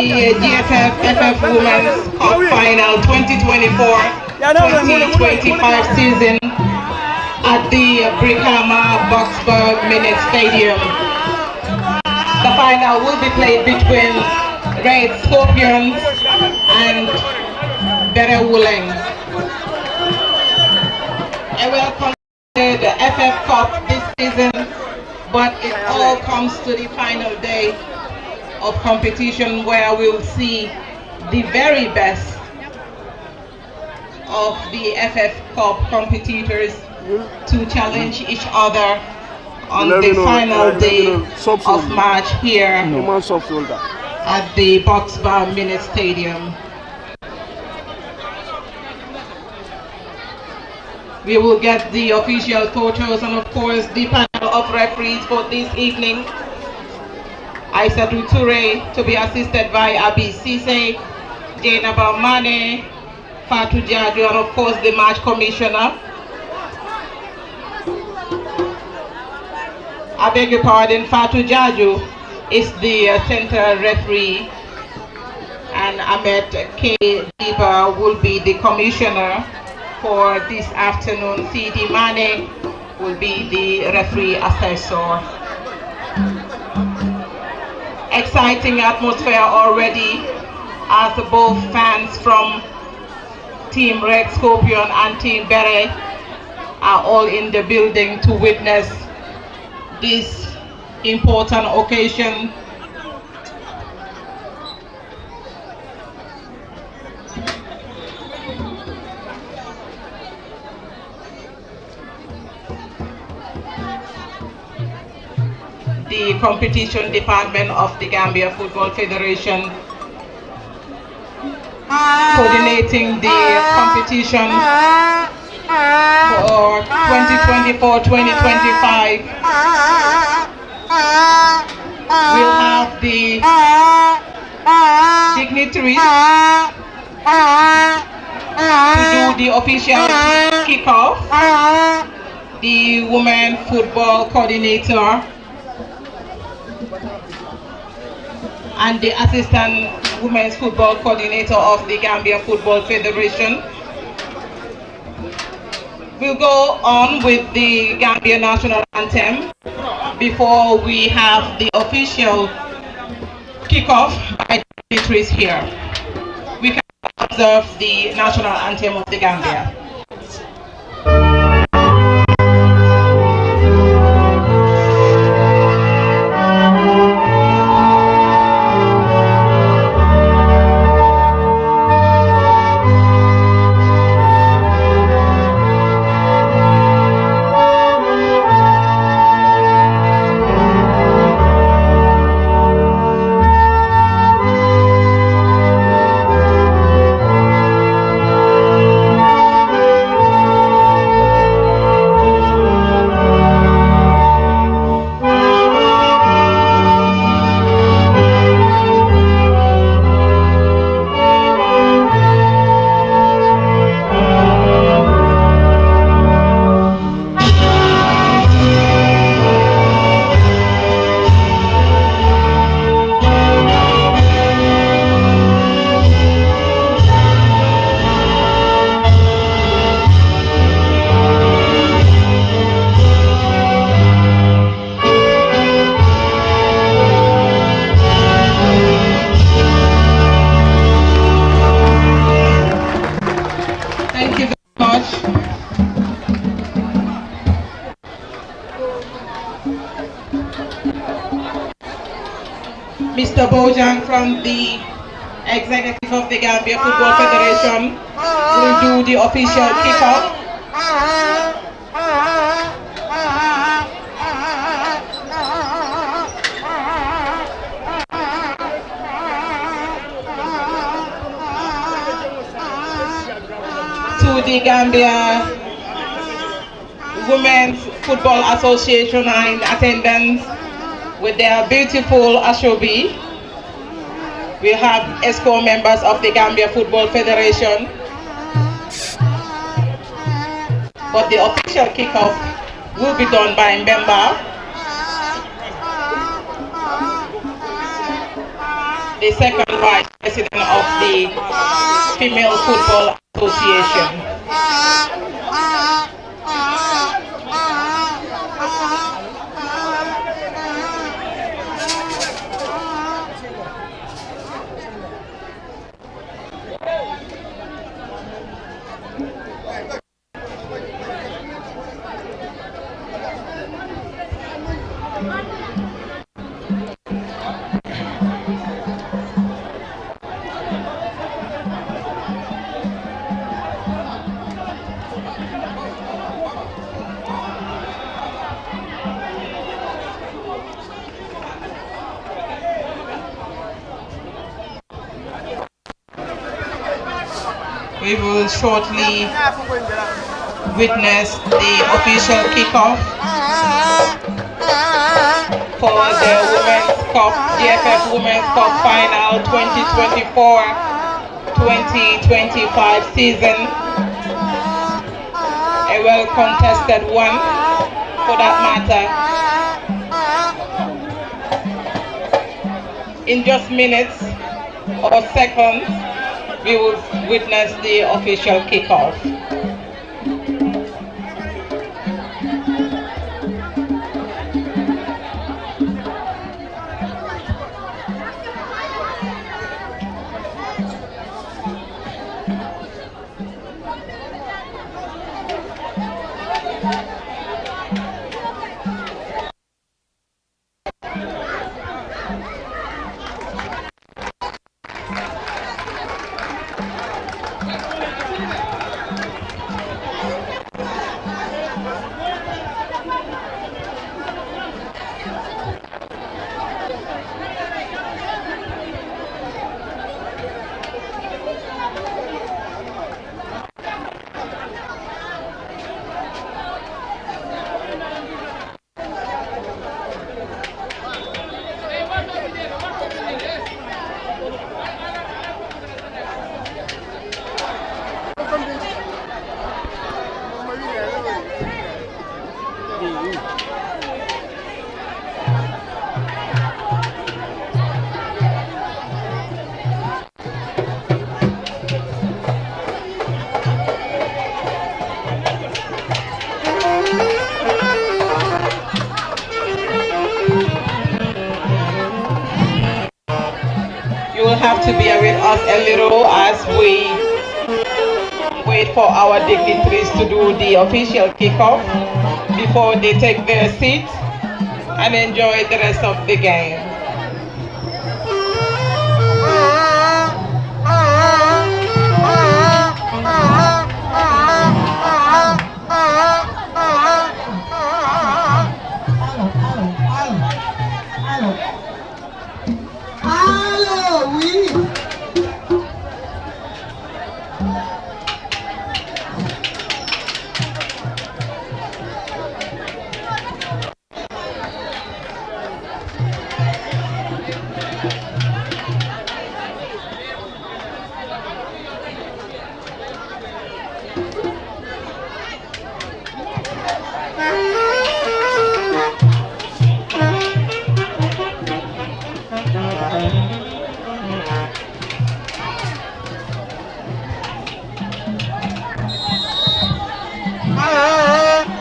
the GFF FF Women's Cup Final 2024-2025 season at the Brikama Boxburg Minute Stadium. The final will be played between Red Scorpions and Berewuleng. I welcome the FF Cup this season, but it all comes to the final day of competition where we'll see the very best of the FF Cup competitors to challenge each other on the final day of March here at the Boxburg Minute Stadium. We will get the official totals and of course the panel of referees for this evening. Aissatou Touré to be assisted by Abi Sise, Jaina Mane, Fatou Diadio, and of course the match commissioner. I beg your pardon, Fatou Diadio is the center referee, and Ahmed K. Diba will be the commissioner for this afternoon. CD Mane will be the referee assessor. Exciting atmosphere already as both fans from Team Red Scorpion and Team Beret are all in the building to witness this important occasion. The competition department of the Gambia Football Federation coordinating the competition for 2024-2025. We'll have the dignitaries to do the official kickoff, the women football coordinator and the assistant women's football coordinator of the Gambia Football Federation. We'll go on with the Gambia National Anthem before we have the official kickoff by dignitaries here. We can observe the National Anthem of the Gambia. Mr. Bojan from the executive of the Gambia Football Federation will do the official kickoff. To the Gambia Women's Football Association are in attendance with their beautiful Ashobi. We have ESCO members of the Gambia Football Federation. But the official kickoff will be done by Mbemba, the second vice president of the Female Football Association. We will shortly witness the official kickoff for the Women's Cup, GFF Women's Cup Final 2024-2025 season. A well-contested one, for that matter. In just minutes or seconds, we will witness the official kickoff. You will have to bear with us a little as we wait for our dignitaries to do the official kickoff before they take their seats and enjoy the rest of the game.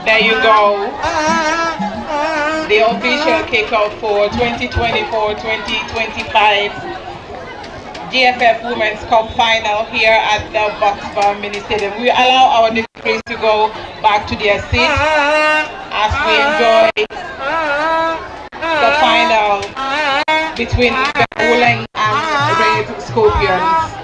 There you go. The official kickoff for 2024-2025 GFF Women's Cup Final here at the Boxbar Mini Stadium. We allow our dignitaries to go back to their seats as we enjoy the final between Berewuleng and Red Scorpions.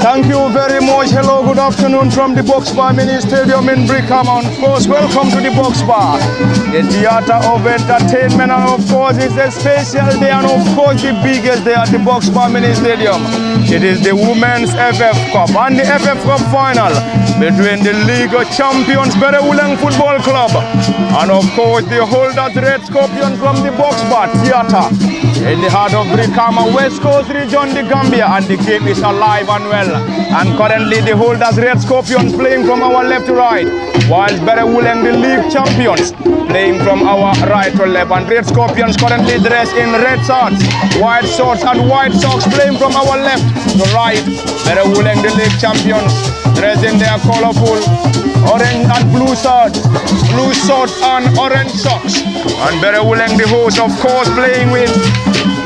Thank you very much. Hello, good afternoon from the Box Bar Mini Stadium in Brickham. And of course, welcome to the Box Bar, the theater of entertainment. And of course, it's a special day and of course the biggest day at the Box Bar Mini Stadium. It is the Women's FF Cup and the FF Cup final between the League champions Berewuleng Football Club and of course the holders Red Scorpions from the Box Bar Theater in the heart of Brickham, West Coast region, the Gambia, and the game is alive and well. And currently the holders Red Scorpions playing from our left to right, whilst Berewuleng, the league champions, playing from our right to left. And Red Scorpions currently dressed in red shorts, white shorts and white socks, playing from our left to right. Berewuleng, the league champions, dressed in their colorful orange and blue shorts and orange socks. And Berewuleng, the host, of course, playing with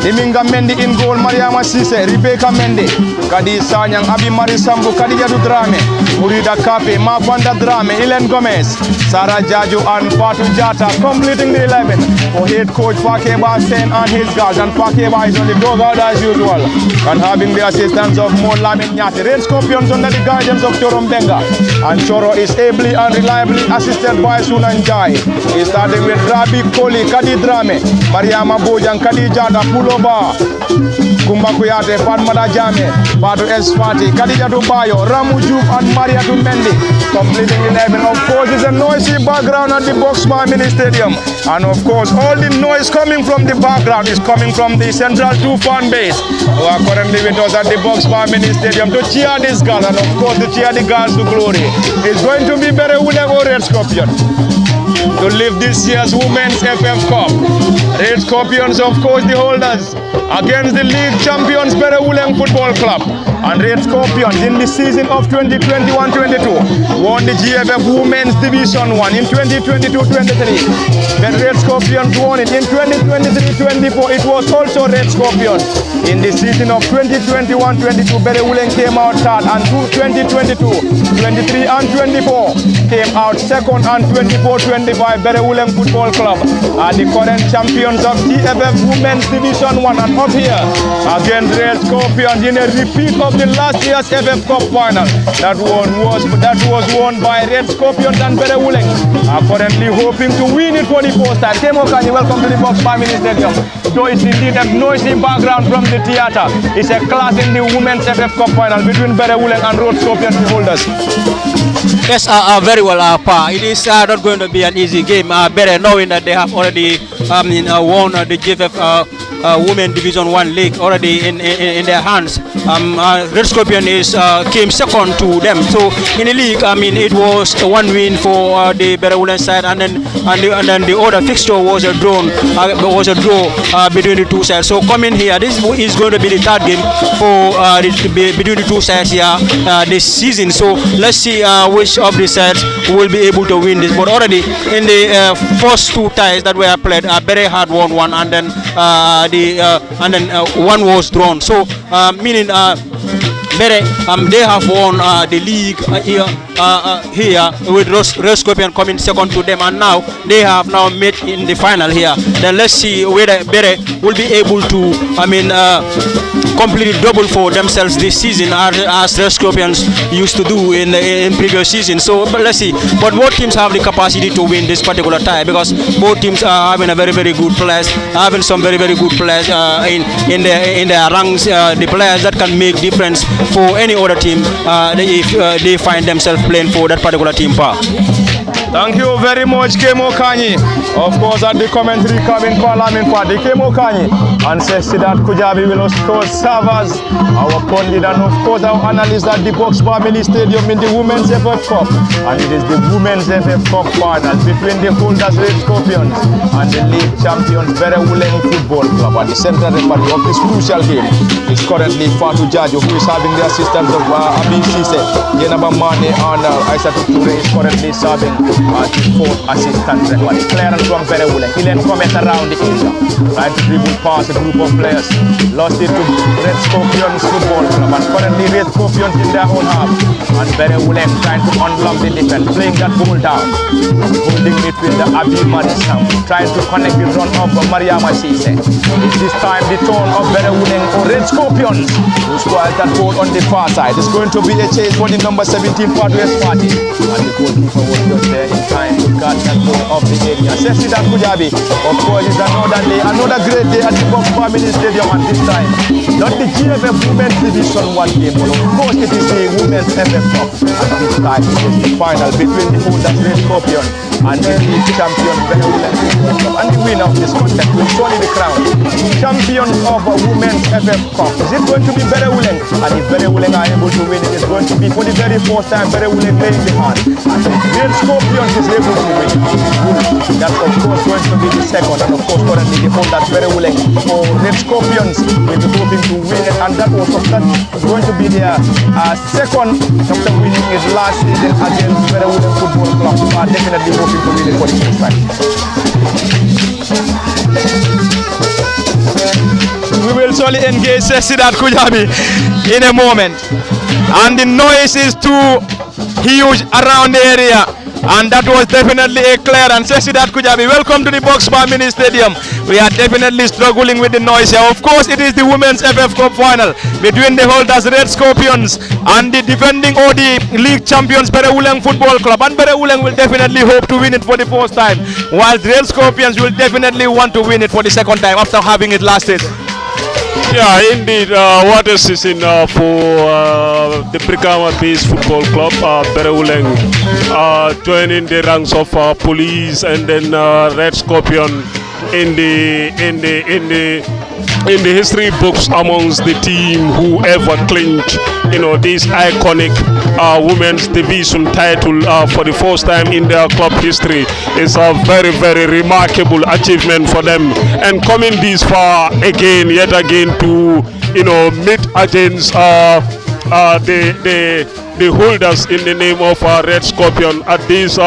Iminga Mendy in goal, Mariama Sise, Rebecca Mendy, Kadi Sanyang, Abi Marisambu, Kadija Drame, Murida Kape, Mafanda Drame, Ilen Gomez, Sarah Jaju and Fatu Jata completing the 11 for head coach Fakeba Sen and his guys. And Fakeba is on the dugout as usual and having the assistance of Molamin Nyati. Red Scorpions under the guidance of Chorom Benga, and Choro is ably and reliably assisted by Sunan Jai. He's starting with Rabi Koli, Kadi Drame, Mariama Bojan, Kadi Jata, Puloba, Kumba Kuyate, Fatmada Jame, Batu Esfati, Kadija Dubayo, Ramu Juk and Maria Mendi completing 11. Of course, it's a noisy background at the Box Bar Mini Stadium. And of course, all the noise coming from the background is coming from the Central 2 fan base who are currently with us at the Box Bar Mini Stadium to cheer this girl and of course to cheer the girls to glory. It's going to be Berewuleng or Red Scorpion to lift this year's Women's FF Cup. Red Scorpions, of course, the holders against the league champions Berewuleng Football Club. And Red Scorpions in the season of 2021-22 won the GFF Women's Division 1 in 2022-23. But Red Scorpions won it in 2023-24. It was also Red Scorpions in the season of 2021-22. Berewuleng came out third, and 2022-23 and 24 came out second, and 24-25 Berewuleng Football Club are the current champions of GFF Women's Division 1. And up here against Red Scorpions in a repeat of the last year's FF Cup final that was won by Red Scorpions, and Berewuleng are currently hoping to win it for the first time. Kemo Kani, welcome to the Box Bar Mini Stadium. So it's indeed a noisy background from the theater. It's a clash in the Women's FF Cup final between Berewuleng and Red Scorpions holders. Yes, very well, Pa. It is not going to be an easy game. Better knowing that they have already won the GFF Women Division 1 League already in their hands. Red Scorpion came second to them. So in the league, I mean, it was one win for the Berewuleng side, and then the other fixture was a draw between the two sides. So coming here, this is going to be the third game for between the two sides here this season. So let's see which of the sides will be able to win this. But already in the first two ties that were played, Bere had won one, and then one was drawn. So meaning Bere, they have won the league here with Red Scorpion coming second to them, and now they have now met in the final here. Then let's see whether Bere will be able to completely double for themselves this season as the Scorpions used to do in previous seasons. So but let's see. But both teams have the capacity to win this particular tie because both teams are having a very good players, having some very good players in their ranks. The players that can make difference for any other team if they find themselves playing for that particular team. Thank you very much, Kemo Kanyi. Of course, at the commentary cabin Parliament Party, Kemo Kanyi and says that Kujabi will also serve as our pundit and of course our analyst at the Box Bar Mini Stadium in the Women's FF Cup. And it is the Women's FF Cup final between the holders Red Scorpions and the league champions Berewuleng Football Club. And the central referee of this crucial game is currently Fatu Jajo, who is having the assistance of Abi Sise. Yenaba Mane and Aissatou Toure is currently serving as the fourth assistant referee. Clearance from Berewuleng. He then comments around the area, trying to dribble past a group of players. Lost it to Red Scorpions Football Club, and currently Red Scorpions in their own half. And Berewuleng trying to unlock the defense, playing that ball down. Holding midfielder Abi Marisam, trying to connect the run of Mariama Sise. It's this time the turn of Berewuleng or Red Scorpions, who squares that ball on the far side. It's going to be a chase for the number 17 Pathways Party. And the goalkeeper was just there in time to cut that ball off the area. Sesidat Kujabi, of course, is another day, another great day at the Box Bar Mini Stadium, and this time not the GFF Women's Division 1 game, but of course it is the Women's FF Cup. And this time it is the final between the holders Red Scorpion and the league champion Berewuleng Football Club. And the winner of this contest will surely the crown champion of a Women's FF Cup. Is it going to be Berewuleng? And if Berewuleng are able to win, it is going to be for the very first time Berewuleng playing the hand. And if Red Scorpions is able to win, that's of course going to be the second. And of course currently the holders Berewuleng for Red Scorpions will be hoping to win it, and that was going to be their second after winning his last season against Berewuleng Football Club. Are definitely hoping to win it for the first time. We will surely engage Sesidat Kujabi in a moment, and the noise is too huge around the area, and that was definitely a clearance. Sesidat Kujabi, welcome to the Box Bar Mini Stadium. We are definitely struggling with the noise here. Of course, it is the Women's FF Cup final between the holders Red Scorpions and the defending or the league champions Berewuleng Football Club. And Berewuleng will definitely hope to win it for the first time, while the Red Scorpions will definitely want to win it for the second time after having it last season. Yeah, indeed, what a season for the Brikama-based football club, Berewuleng, joining the ranks of police and then Red Scorpion in the history books amongst the team who ever clinched, this iconic women's division title for the first time in their club history. Is a very remarkable achievement for them, and coming this far yet again to meet against the holders in the name of Red Scorpion at this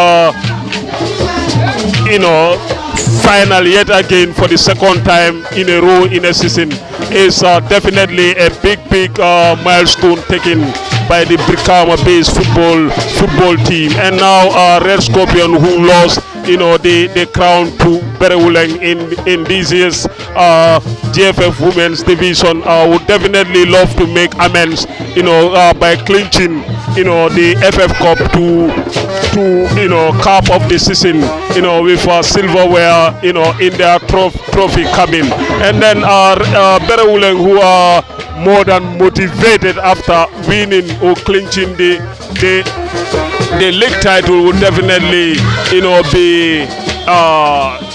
final yet again for the second time in a row in a season is definitely a big milestone taken by the Brikama-based football team. And now Red Scorpion, who lost the crown to Berewuleng in this year's GFF Women's Division, would definitely love to make amends by clinching the FF Cup to cap of the season with silverware in their trophy cabin. And then Berewuleng, who are more than motivated after winning or clinching the league title, would definitely be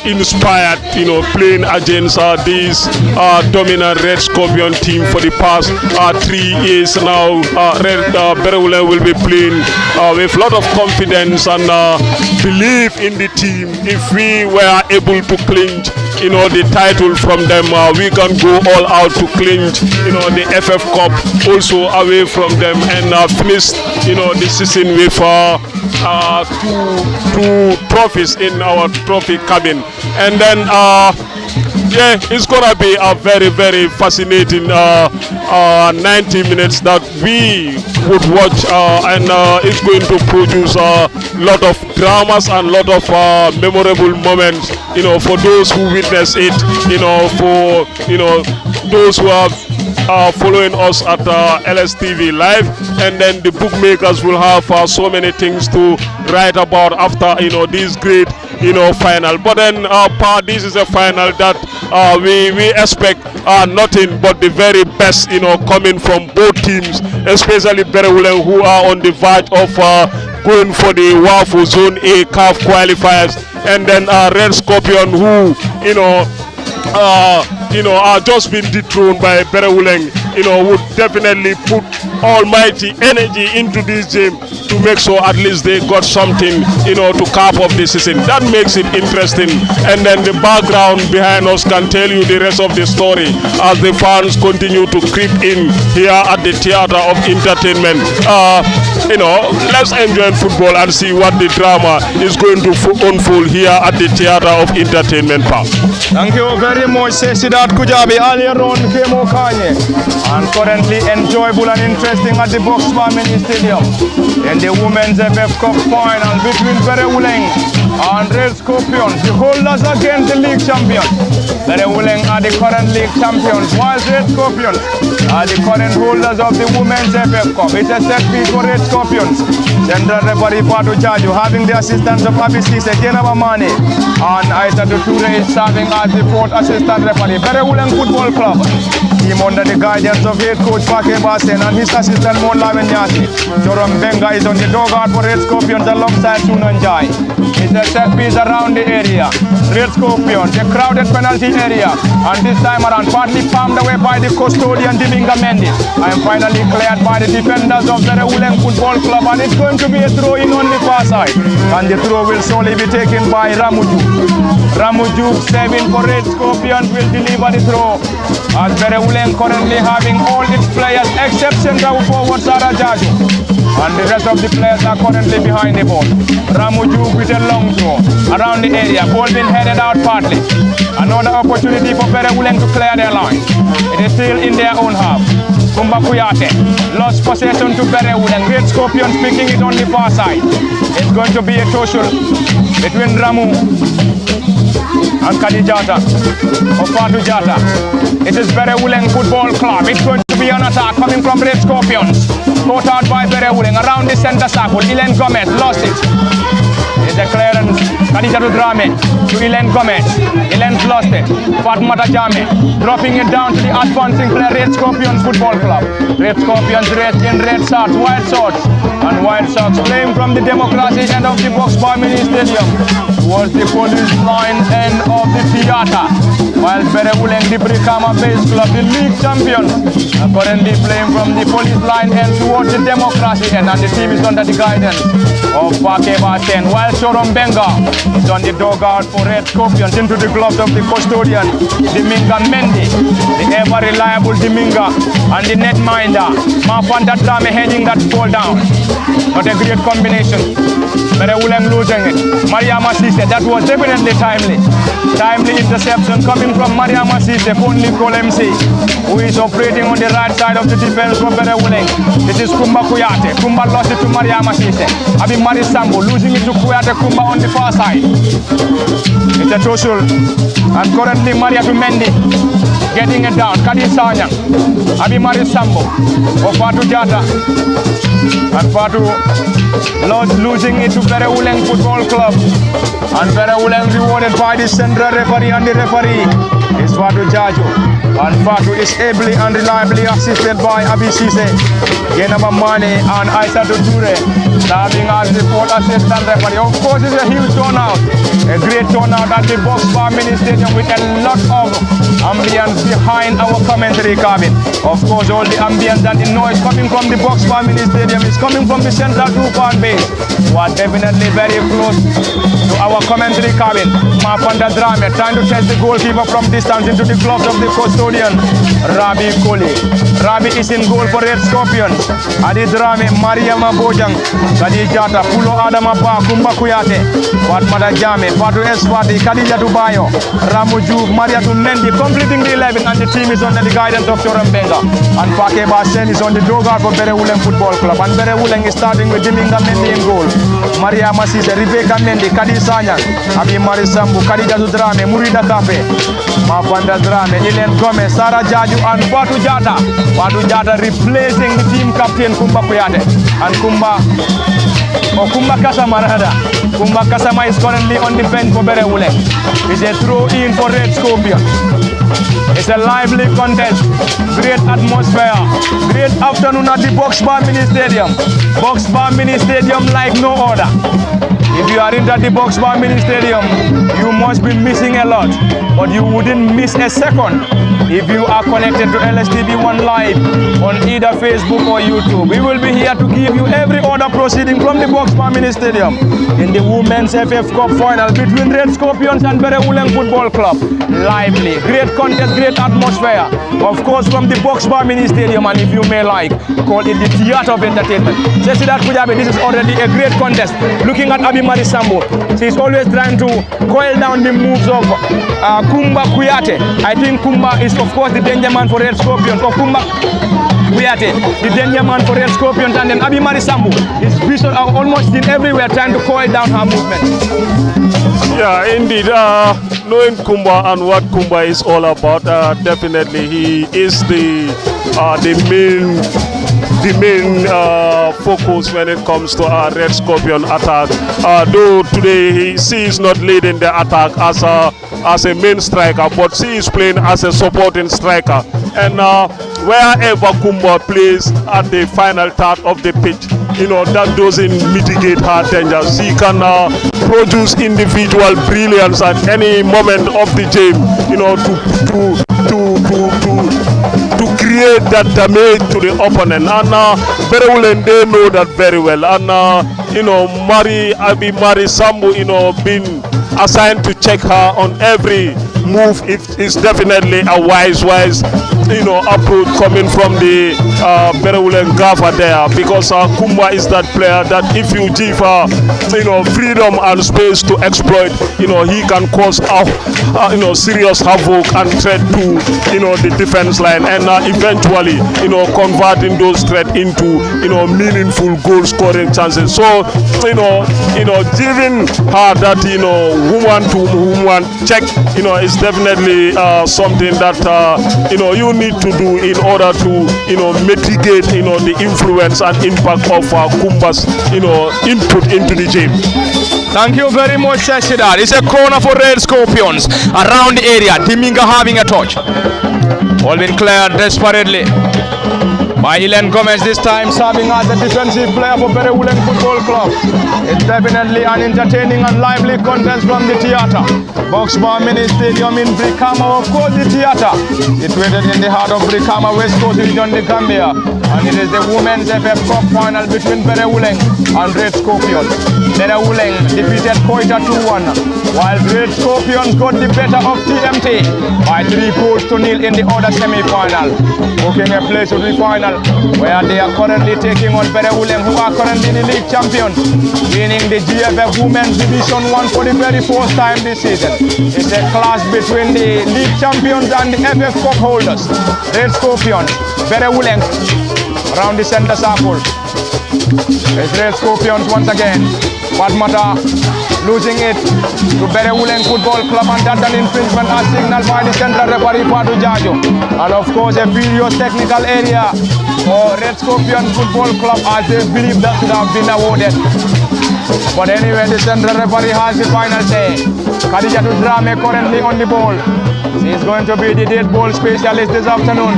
inspired playing against this dominant Red Scorpion team for the past 3 years now. Berewuleng will be playing with a lot of confidence and belief in the team. If we were able to clinch the title from them, we can go all out to clinch the FF Cup also away from them, and finish the season with two trophies in our trophy cabin. And then it's gonna be a very fascinating 90 minutes that we would watch, and it's going to produce a lot of dramas and lot of memorable moments for those who witness it, for those who have following us at LSTV Live, and then the bookmakers will have so many things to write about after this great final. But then this is a final that we expect nothing but the very best coming from both teams, especially Berewuleng, who are on the verge of going for the WAFU Zone A CAF qualifiers, and then Red Scorpion, who are just been dethroned by Berewuleng, would definitely put almighty energy into this game to make sure at least they got something, to cap off the season. That makes it interesting. And then the background behind us can tell you the rest of the story as the fans continue to creep in here at the Theatre of Entertainment. Let's enjoy football and see what the drama is going to unfold here at the Theatre of Entertainment Park. Thank you very much, Sidat Kujabi. Earlier on came Okanye, and currently enjoyable and interesting at the Box Bar Mini Stadium in the Women's FF Cup final between Berewuleng and Red Scorpions, the holders against the league champions. Berewuleng are the current league champions, whilst Red Scorpions are the current holders of the Women's FF Cup. It's a set piece for Red Scorpions. Central referee Patu Jaju having the assistance of Abisi Sekenaba Mane, and Aissatou Toure is serving as the fourth assistant referee. Berewuleng Football Club, team under the guidance of head coach Pake Basen and his assistant Mola Wenyasi. Joram Benga is on the dugout for Red Scorpions alongside Sunanjai. It's a set piece around the area. Red Scorpions, a crowded penalty area, and this time around partly palmed away by the custodian Diminga Mendy. I am finally cleared by the defenders of Berewuleng Football Club, and it's going to be a throw in on the far side. And the throw will solely be taken by Ramuju. Ramuju saving for Red Scorpions will deliver the throw, as Berewuleng currently having all its players except central forward Sarah Jaju. And the rest of the players are currently behind the ball. Ramuju with a long throw around the area. Ball being headed out partly. Another opportunity for Berewuleng to clear their line. It is still in their own half. Kumba Kuyate lost possession to Berewuleng. Red Scorpions picking it on the far side. It's going to be a tussle between Ramu and Kadijata or Fatu Jata. It is Berewuleng Football Club. It's going to be an attack coming from Red Scorpions. Caught out by Berewuleng around the center circle. Ilen Gomez lost it. It's a clearance. Kadijatu Drame to Ilen Gomez. Ilen's lost it. Fatmata Jame dropping it down to the advancing player Red Scorpions Football Club. Red Scorpions raised in red socks, white socks, and white socks playing from the Democracy end of the Box Bar Mini Stadium towards the police line end of the theatre. While Berewuleng, the Brikama Base Club, the league champions, are currently playing from the police line end towards the Democracy end, and the team is under the guidance of Pake Basen. While Sorom Benga is on the dugout for Red Scorpions into the gloves of the custodian, Diminga Mendy, the ever reliable Diminga, and the netminder, Mafanta Drame heading that ball down. Not a great combination. Berewuleng losing it. Mariama Sise, that was definitely timely. Timely interception coming from Mariama Sise, only MC, who is operating on the right side of the defense for Berewuleng. It is Kumba Kuyate. Kumba lost it to Mariama Sise. Abi Mari Sambo losing it to Kuyate Kumba on the far side. It's a tussle. And currently Maria to Mendy getting it down. Kadi Sanyang. Abi Mari Sambo. Fatu Jata. And Fatu losing it to Berewuleng Football Club. And Berewuleng rewarded by the central referee, and the referee is Fatu Jaju. And Fatu is ably and reliably assisted by Abisise, Genaba Mane, and Aissatou Toure, serving as the fourth assistant referee. Of course, it's a huge turnout, a great turnout at the Box Bar Mini Stadium with a lot of ambience behind our commentary cabin. Of course, all the ambience and the noise coming from the Box Bar Mini Stadium is coming from the Central 2 fan base, who are definitely very close to our commentary cabin. Mafanda Drame trying to test the goalkeeper from distance into the gloves of the custodian, Rabi Koli. Rabi is in goal for Red Scorpions. Adi Drame, Mariama Bojang, Kadi Jata, Pulo Adama Ba, Kumba Kuyate, Fatmata Jame, Fatu Eswati, Kadija Dubayo, Ramuju, Maria to Mendy, completing the 11, and the team is under the guidance of Sorom Benga. And Pake Basen is on the dugout for Berewuleng Football Club. And Berewuleng is starting with Diminga Mendy in goal. Maria Masise, Rebecca Mendy, Kadi Sanyang, Abi Marisambu, Kadija Drame, Murida Kafe, Mafanda Drame, Ilen Gomez. Gomez, Sarah Jaju and Fatu Jata. Fatu Jata replacing the team captain Kumba Kuyate. And Kumba Kasama rather. Kumba Kasama is currently on the bench for Berewuleng. It's a throw in for Red Scorpion. It's a lively contest. Great atmosphere. Great afternoon at the Box Bar Mini Stadium. Box Bar Mini Stadium like no other. If you are in the Box Bar Mini Stadium, you must be missing a lot, but you wouldn't miss a second if you are connected to LSTV1 Live on either Facebook or YouTube. We will be here to give you every other proceeding from the Box Bar Mini Stadium in the Women's FF Cup final between Red Scorpions and Berewuleng Football Club. Lively, great contest, great atmosphere. Of course, from the Box Bar Mini Stadium, and if you may like, call it the theater of entertainment. This is already a great contest. Looking at Abi Marisambo, she's always trying to coil down the moves of Kumba Kuyate. I think Kumba is, of course, the danger man for Red Scorpions. For Kumba Kuyate, the danger man for Red Scorpions, and then Abi Marisambo is visual, almost in everywhere, trying to coil down her movement. Yeah, indeed. Knowing Kumba and what Kumba is all about, definitely he is the main focus when it comes to our Red Scorpion attack. Though today she is not leading the attack as a main striker, but she is playing as a supporting striker. And wherever Kumba plays at the final third of the pitch, that doesn't mitigate her danger. She can produce individual brilliance at any moment of the game, to create that damage to the opponent. And Berewuleng, they know that very well. And Mari Sambu, been assigned to check her on every move. It is definitely a wise approach coming from the Berewuleng Gaffer there, because Kumba is that player that if you give her freedom and space to exploit, he can cause serious havoc and threat to the defense line, and eventually converting those threats into meaningful goal scoring chances. So giving her that woman to woman check is definitely something that you need to do in order to mitigate the influence and impact of Kumba's input into the game. Thank you very much, Shashidar. It's a corner for Red Scorpions around the area. Diminga having a touch. All been cleared desperately by Helen Gomez, this time serving as a defensive player for Berewuleng Football Club. It's definitely an entertaining and lively contest from the theater. Box Bar Mini Stadium in Brikama, of course, the theater. Situated in the heart of Brikama, West Coast region, the Gambia. And it is the Women's FF Cup final between Berewuleng and Red Scorpions. Berewuleng defeated Koita 2-1, while Red Scorpions got the better of TMT by 3-0 in the other semi-final. Booking a place to the final, where they are currently taking on Berewuleng, who are currently the league champions, winning the GFF Women's Division 1 for the very first time this season. It's a clash between the league champions and the FF Cup holders. Red Scorpions, Berewuleng around the center circle. It's Red Scorpions once again. Fatmata losing it to Berewuleng Football Club, and that's an infringement as signaled by the central referee Fatu Jajo. And of course a furious technical area for Red Scorpion Football Club, as they believe that should have been awarded. But anyway, the central referee has the final say. Khadija Drame currently on the ball. She is going to be the dead ball specialist this afternoon,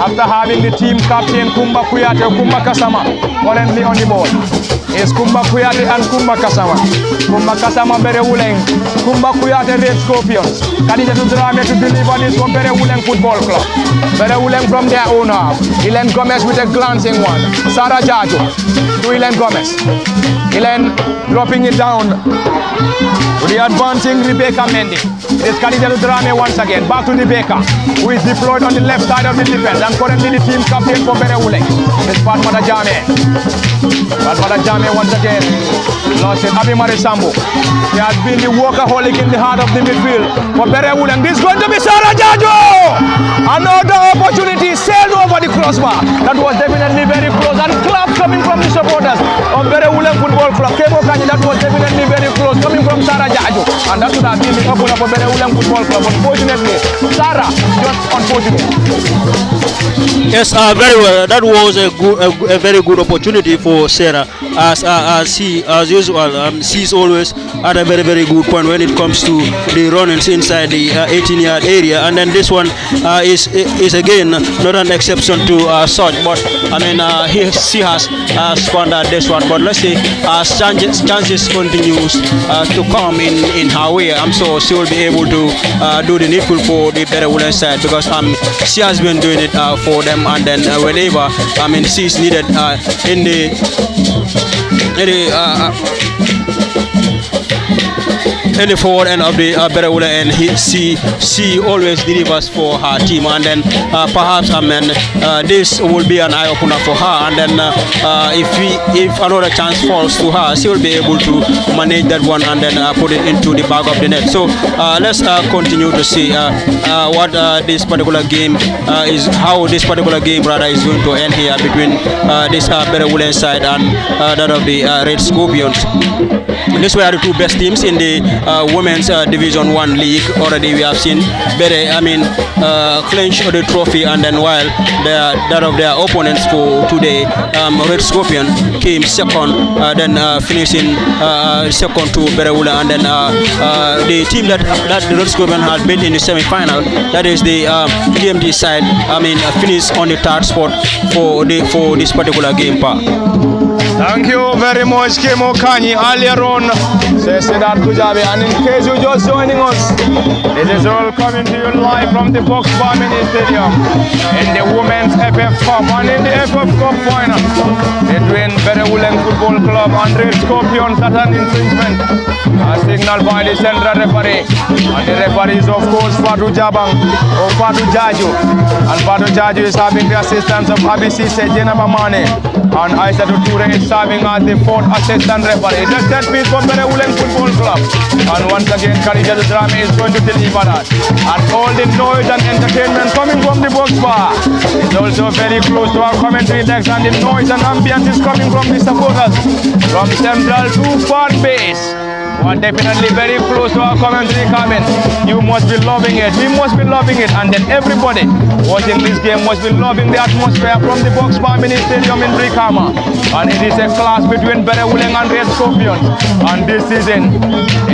after having the team captain Kumba Kuyate, Kumba Kasama currently on the ball. It's Kumba Kuyate and Kumba Kasama. Kumba Kasama Berewuleng, Kumba Kuyate Red Scorpions. Khadija Drame to deliver this for Berewuleng Football Club. Berewuleng from their own half. Helen Gomez with a glancing one. Sarah Jajo to Helen Gomez. Helen dropping it down to the advancing Rebecca Mendy. It is Khadija Drame once again. Back to Rebecca, who is deployed on the left side of the defense and currently the team captain for Berewuleng. It's Fatmata Jame. Fatmata Jame once again. Lost in Abi Marisambo. He has been the workaholic in the heart of the midfield for Berewuleng. This is going to be Sarah Jajo. Another opportunity sailed over the crossbar. That was definitely very close, and claps coming from the supporters of Berewuleng Football Club. Kebo Kanye, that was definitely very close coming from Sarah Jajo. Jaju, and that would have been the opener for Berewuleng Football Club. Unfortunately, Sarah just unfortunate. Yes, very well. That was a very good opportunity for Sarah, as usual, she's always at a very good point when it comes to the runnings inside the 18-yard area, and then this one is again not an exception to such. But I mean, she has squandered this one. But let's see, as chances continues to come in her way, I'm sure she will be able to do the needful for the Berewuleng side, because she has been doing it for them, and then whenever she's needed in the forward end of the Berewuleng, and she always delivers for her team, and then perhaps this will be an eye opener for her, and then if another chance falls to her, she will be able to manage that one and then put it into the back of the net. So let's continue to see what this particular game how this particular game rather is going to end here between this Berewuleng side and that of the Red Scorpions. These were the two best teams in the Women's Division 1 League. Already we have seen Bere, clinch the trophy, and then while that of their opponents for today, Red Scorpion came second, then finishing second to Berewuleng, and then the team that the Red Scorpion had beat in the semi-final, that is the GMT side, finished on the third spot for this particular game part. Thank you very much, Kimo Kanyi. Earlier on, says that Kujabi. And in case you're just joining us, it is all coming to you live from the Box Bar Mini Stadium in the Women's FF Cup and in the FF Cup final between Berewuleng Football Club and Red Scorpions. That's an infringement signaled by the central referee. And the referee is, of course, Fatu Jabang or Fatu Jaju. And Fatu Jaju is having the assistance of ABC Sejena Mamane. And Aissatou Toure is serving as the fourth assistant referee. The set piece for Berewuleng Football Club. And once again, Khadija Drame is going to deliver that. And all the noise and entertainment coming from the box bar is also very close to our commentary decks, and the noise and ambience is coming from the supporters from Central to Fan Base. Well, definitely very close to our commentary comment. You must be loving it. We must be loving it. And then everybody watching this game must be loving the atmosphere from the Box Bar Mini Stadium in Brikama. And it is a clash between Berewuleng and Red Scorpions. And this season,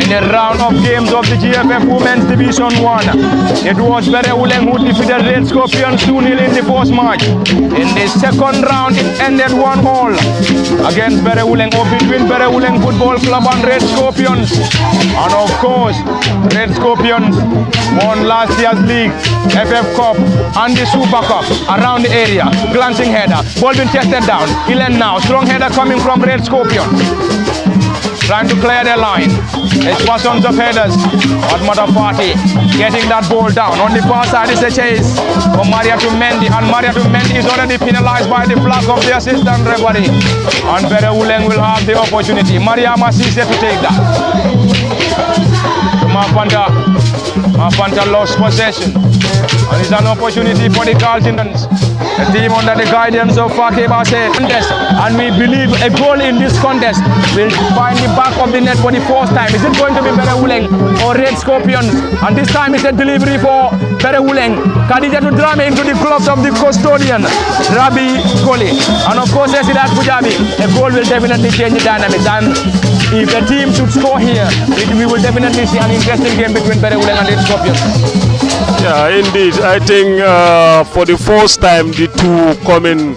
in the round of games of the GFF Women's Division 1, it was Berewuleng who defeated Red Scorpions 2-0 in the first match. In the second round, it ended 1-1 against Berewuleng, or between Berewuleng Football Club and Red Scorpions. And of course, Red Scorpions won last year's league, FF Cup and the Super Cup around the area. Glancing header, ball been tested down. Ilen now, strong header coming from Red Scorpions. Trying to clear the line. It's persons of headers. But Mother Party getting that ball down. On the far side is a chase for Maria to Mendy. And Maria to Mendy is already penalized by the flag of the assistant referee. And Berewuleng will have the opportunity. Maria Masise to take that. Mafanta lost possession. And it's an opportunity for the Carltons. The team under the guidance of Fakeba said contest, and we believe a goal in this contest will find the back of the net for the first time. Is it going to be Berewuleng or Red Scorpions? And this time it's a delivery for Berewuleng. Khadija to drum into the gloves of the custodian, Rabi Koli. And of course, that Pujabi, a goal will definitely change the dynamics. And if the team should score here, we will definitely see an interesting game between Berewuleng and Red Scorpions. Yeah, indeed. I think for the first time, the two coming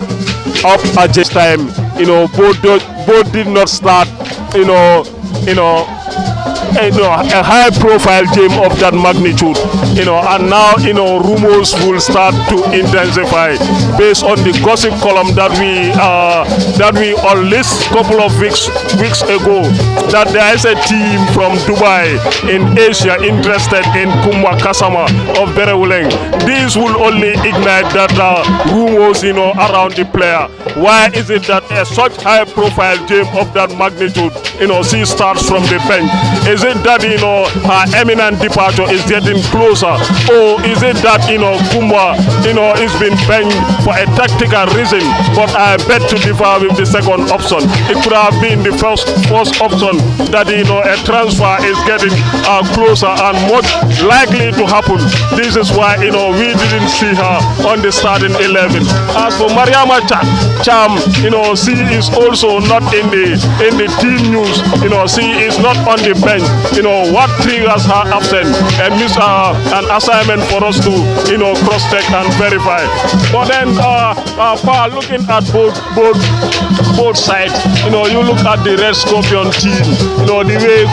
up at this time, both did not start, a high-profile game of that magnitude, and now, rumors will start to intensify based on the gossip column that we unleashed a couple of weeks ago, that there is a team from Dubai in Asia interested in Kumwa Kasama of Berewuleng. This will only ignite that rumors, around the player. Why is it that such high-profile game of that magnitude, she starts from the bench? Is Is it that, her eminent departure is getting closer? Or is it that, Kumba, is been benched for a tactical reason? But I bet to differ with the second option. It could have been the first option that, a transfer is getting closer and much likely to happen. This is why, we didn't see her on the starting 11. As for Mariama Cham, she is also not in the team news. She is not on the bench. What triggers her absence? An assignment for us to, cross-check and verify. But then, looking at both sides, you look at the Red Scorpion team. The way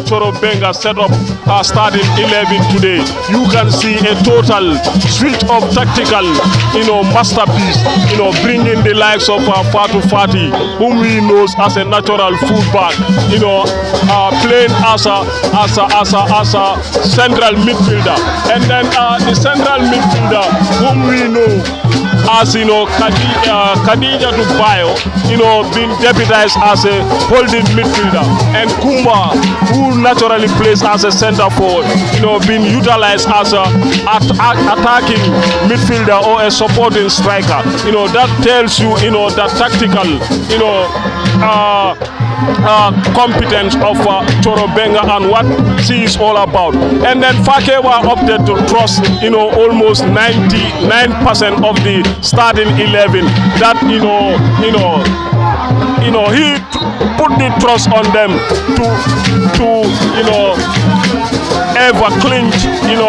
Choro Benga set up starting 11 today, you can see a total switch of tactical, masterpiece. Bringing the likes of Fatu Fati, whom we know as a natural fullback, playing as a central midfielder, and then the central midfielder, whom we know as Khadija Dubayo, being deputized as a holding midfielder, and Kumba, who naturally plays as a center forward, being utilized as a attacking midfielder or a supporting striker. That tells you, the tactical, competence of Chorobenga and what she is all about. And then Fakewa opted to trust, almost 99% of the starting 11. That he put the trust on them to ever clinch, the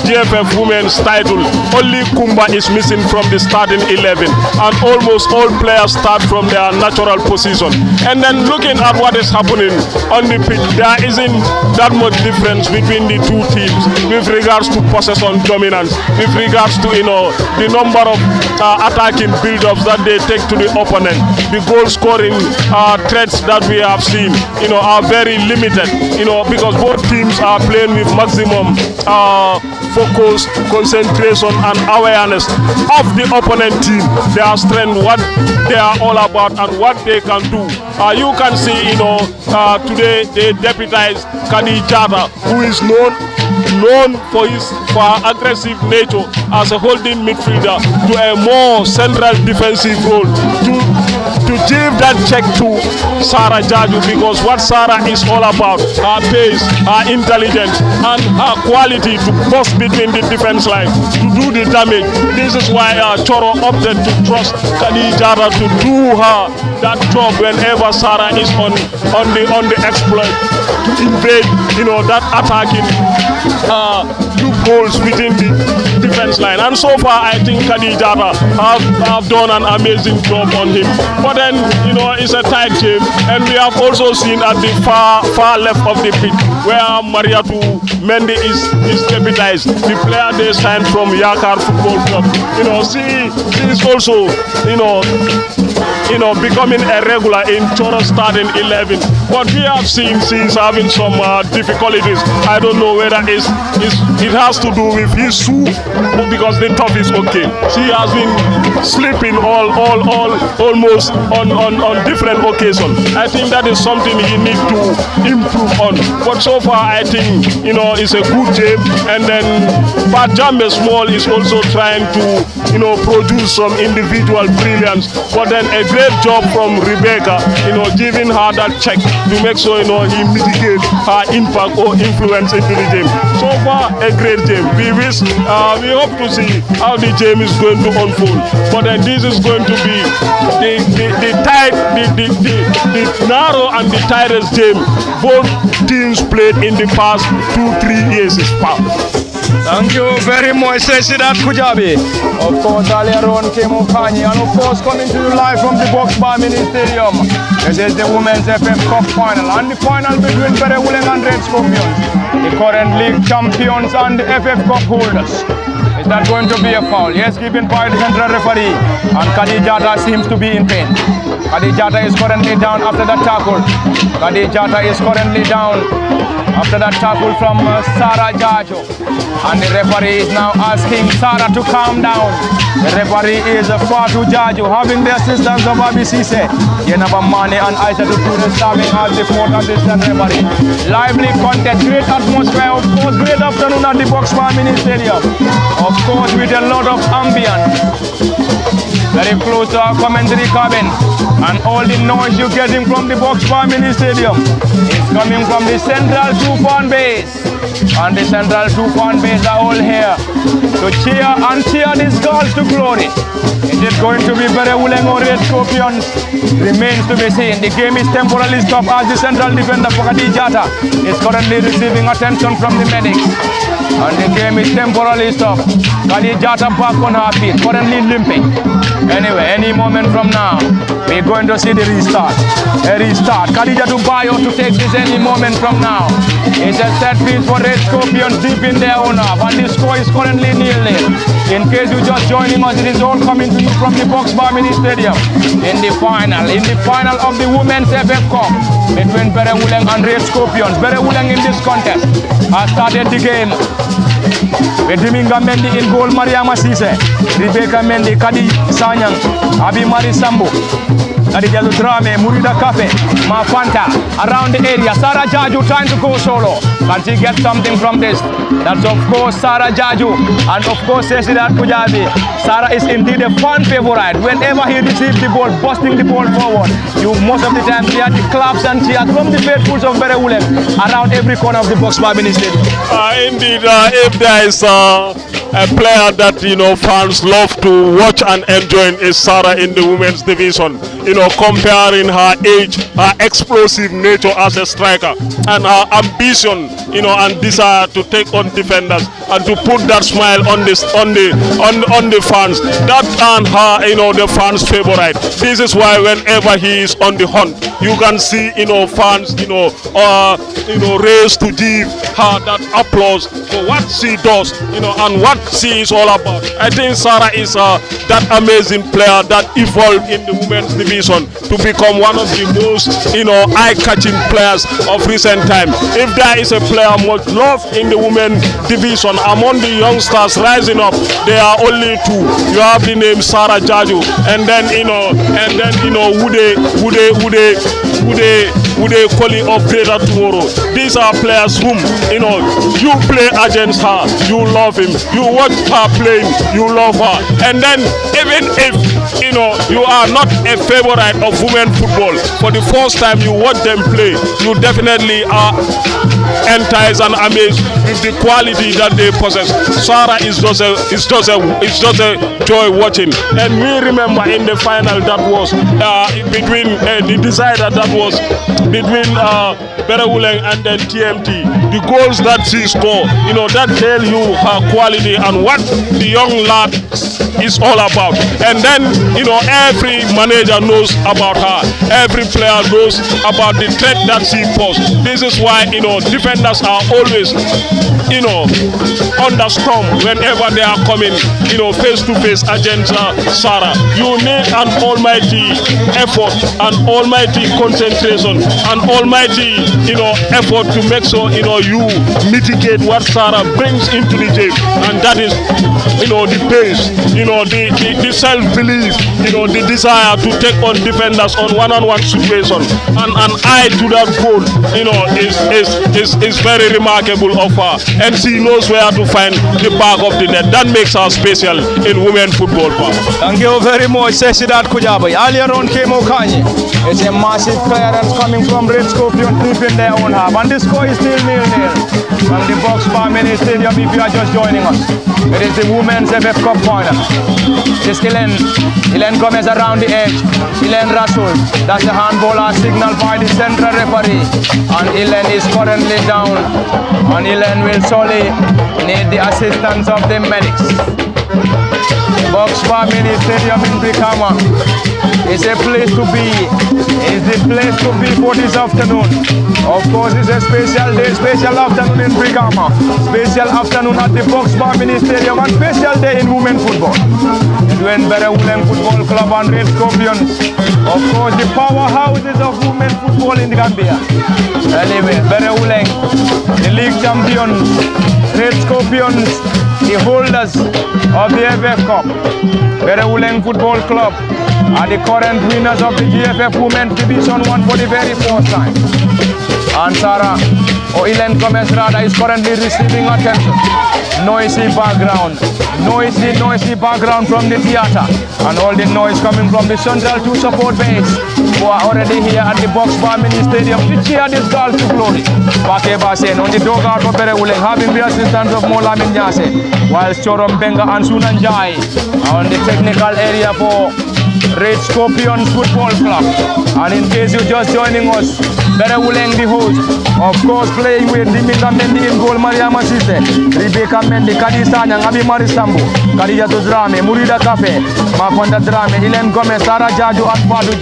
GFF women's title. Only Kumba is missing from the starting 11, and almost all players start from their natural position. And then looking at what is happening on the pitch, there isn't that much difference between the two teams with regards to possession dominance, with regards to the number of attacking build-ups that they take to the opponent. The goal scoring threats that we have seen, are very limited, because both teams are playing with maximum focus, concentration, and awareness of the opponent team, their strength, what they are all about, and what they can do. You can see, today they deputized Khadija, who is known for her aggressive nature as a holding midfielder, to a more central defensive role, to give that check to Sarah Jaju, because what Sarah is all about, her pace, her intelligence, and her quality to cross between the defense line, to do the damage. This is why Choro opted to trust Khadija to do her that job whenever Sarah is on the exploit, to invade, that attacking loopholes within the defense line. And so far, I think Khadija have done an amazing job on him. But then, it's a tight game, and we have also seen at the far left of the pitch where Mariatu Mendy is deputized, the player they signed from Yakar Football Club. She is also, becoming a regular in Choro starting 11. But we have seen she's having some difficulties. I don't know whether it has to do with his shoe, because the top is okay. She has been sleeping almost on different occasions. I think that is something he needs to improve on. But so far, I think it's a good game. And then Bajambe Small is also trying to produce some individual brilliance. But then a great job from Rebecca, giving her that check to make sure he mitigates her impact or influence into the game. So far, a great game. We hope to see how the game is going to unfold. But then this is going to be the narrow and the tightest game both teams played in the past 2-3 years. Thank you very much, Sesidat Kujabi. Of course, earlier on came Okani, and of course, coming to you live from the Box Bar Mini Stadium. This is the Women's FF Cup final, and the final between Berewuleng and Red Scorpions, the current league champions and the FF Cup holders. Is that going to be a foul? Yes, given by the central referee, and Khadija seems to be in pain. Kadijata is currently down after that tackle. Kadijata is currently down after that tackle from Sarah Jajo. And the referee is now asking Sarah to calm down. The referee is Fatu Jajo, having the assistance of ABCC. Yenaba Mane and Aisha Tuture serving as the fourth assistant referee. Lively contest, great atmosphere, of course, great afternoon at the Box Bar Mini Stadium. Of course, with a lot of ambience. Very close to our commentary cabin, and all the noise you're getting from the Box Bar Mini Stadium is coming from the Central 2 fan base, and the Central 2 fan base are all here to cheer these girls to glory. Is it going to be Berewuleng or Red Scorpions? Remains to be seen. The game is temporarily stopped as the central defender for Kadijata is currently receiving attention from the medics, and the game is temporarily stopped. Kadijata back on her feet, currently limping. Anyway, any moment from now, we're going to see the restart. A restart. Khadija to Bayo to take this any moment from now. It's a set piece for Red Scorpions deep in their own half, and the score is currently 0-0. In case you're just joining us, it is all coming to you from the Box Bar Mini Stadium. In the final of the Women's FF Cup between Berewuleng and Red Scorpions. Berewuleng in this contest has started the game with Diminga Mendy in goal, Mariama Sise, Rebecca Mendy, Kadi Sanyang, Abi Mari Sambo, Khadija Ludrame, Murida Kafe, Mafanta, around the area. Sarah Jaju trying to go solo. Can she get something from this? That's of course Sarah Jaju, and of course Sesidat Pujabi. Sarah is indeed a fan favorite. Whenever he receives the ball, busting the ball forward, you most of the time hear the claps and cheers from the faithfuls of Berewuleng around every corner of the Box Bar Mini Stadium. Indeed, if there is a player that fans love to watch and enjoy, is Sarah in the women's division. Comparing her age, her explosive nature as a striker, and her ambition, and desire to take on defenders and to put that smile on the fans. That earned her, the fans' favorite. This is why whenever he is on the hunt, you can see, fans, race to give her that applause for what she does, and what she is all about. I think Sarah is that amazing player that evolved in the women's division to become one of the most, eye-catching players of recent time. If there is a player much loved in the women's division among the youngsters rising up, there are only two. You have the name Sarah Jaju, and then Wude Koli of Greater Tomorrow. These are players whom you play against her, you love him. You watch her playing, you love her. And then even if you are not a favorite of women football, for the first time you watch them play, you definitely are enticed and amazed with the quality that they possess. Sarah is just a joy watching. And we remember in the final that was between the decider that was between Berewuleng and then TMT. The goals that she scored, that tell you her quality and what the young lad is all about. And then every manager knows about her, every player knows about the threat that she poses. This is why defenders are always under storm whenever they are coming face to face against Sarah. You need an almighty effort, an almighty concentration, an almighty effort to make sure you mitigate what Sarah brings into the game, and that is the pace, the self-belief, the desire to take on defenders on one-on-one situation, and an eye to that goal is very remarkable of her, and she knows where to find the back of the net. That makes her special in women football. Thank you very much, Sesidat Kujabi. Earlier on came Okanye. It's a massive clearance coming from Red Scorpion deep in their own half, and the score is still 0-0 from the Box Bar Mini Stadium. If you are just joining us, it is the Women's FF Cup final. This Elen Gomez around the edge. Elen Rasul, that's the handballer signaled by the central referee, and Elen is currently down, and Elen will solely need the assistance of the medics. Box Bar Mini Stadium in Brikama. It's a place to be. It's the place to be for this afternoon. Of course, it's a special day, special afternoon in Brikama, special afternoon at the Box Bar Mini Stadium, and special day in women football. Between Berewuleng Football Club and Red Scorpions. Of course, the powerhouses of women football in Gambia. Anyway, Berewuleng, the league champions, Red Scorpions, the holders of the GFF Cup. Berewuleng Football Club are the current winners of the GFF Women's Division 1 for the very first time. And Sarah, or Ilen Gomez rather, is currently receiving attention. Noisy background from the theater, and all the noise coming from the Central 2 support base, who are already here at the Box Bar Mini Stadium to cheer this girl to glory. Bakeba Sen on the dugout for Berewuleng, having the assistance of Mola Minyase, whilst Chorom Benga and Sunanjai on the technical area for Red Scorpions Football Club. And in case you're just joining us, Berewuleng the host, of course playing with Diminga Mendy in goal, Maria Masise, Rebecca Mendy, Kadisa Nyang, Abi Marisambu, Kadija Drame, Murida Cafe, Makonda Drame, Ilen Gomez, Sarah Jaju, and Fadu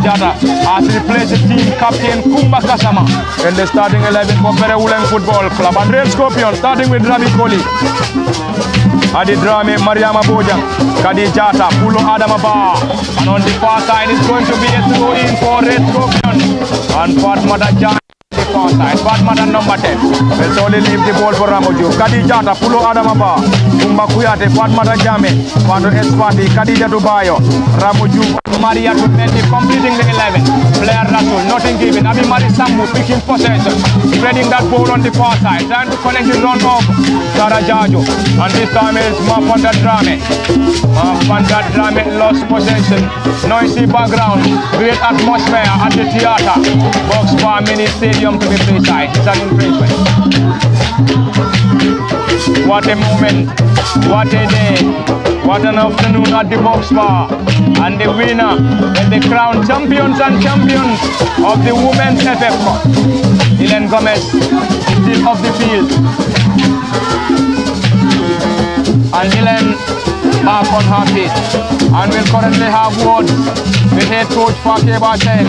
Jata has replaced the team captain Kumba Kasama in the starting 11 for Berewuleng Football Club. And Red Scorpions starting with Rabi Koli, Adi Drame, Mariama Bojang, Kadi Jata, Pulo Adamaba, and on the far side is going to be a throw in for Red Scorpions. And Fatmata Jan the far side. Fatmata number 10 will only leave the ball for Ramoju. Kadijata, Pulo Adamaba, Kumba Kuyate, Fatmata Jame, Fado Esfati, Kadija Dubayo, Ramoju, Maria to Mendy completing the 11. Player Rasul, nothing given. Abi Marisambu picking possession, spreading that ball on the far side, trying to connect it run off Sarah Jaju. And this time is Mapanda Drame. Mapanda Drame lost possession. Noisy background, great atmosphere at the theater. Box Bar Mini Stadium to be precise. It's an infringement. What a moment, what a day, what an afternoon at the Box Bar. And the winner and the crowned champions and champions of the Women's FF Cup. Ilen Gomez still off the field. And Ilen back on her feet. And will currently have words with head coach Fakeba Sen.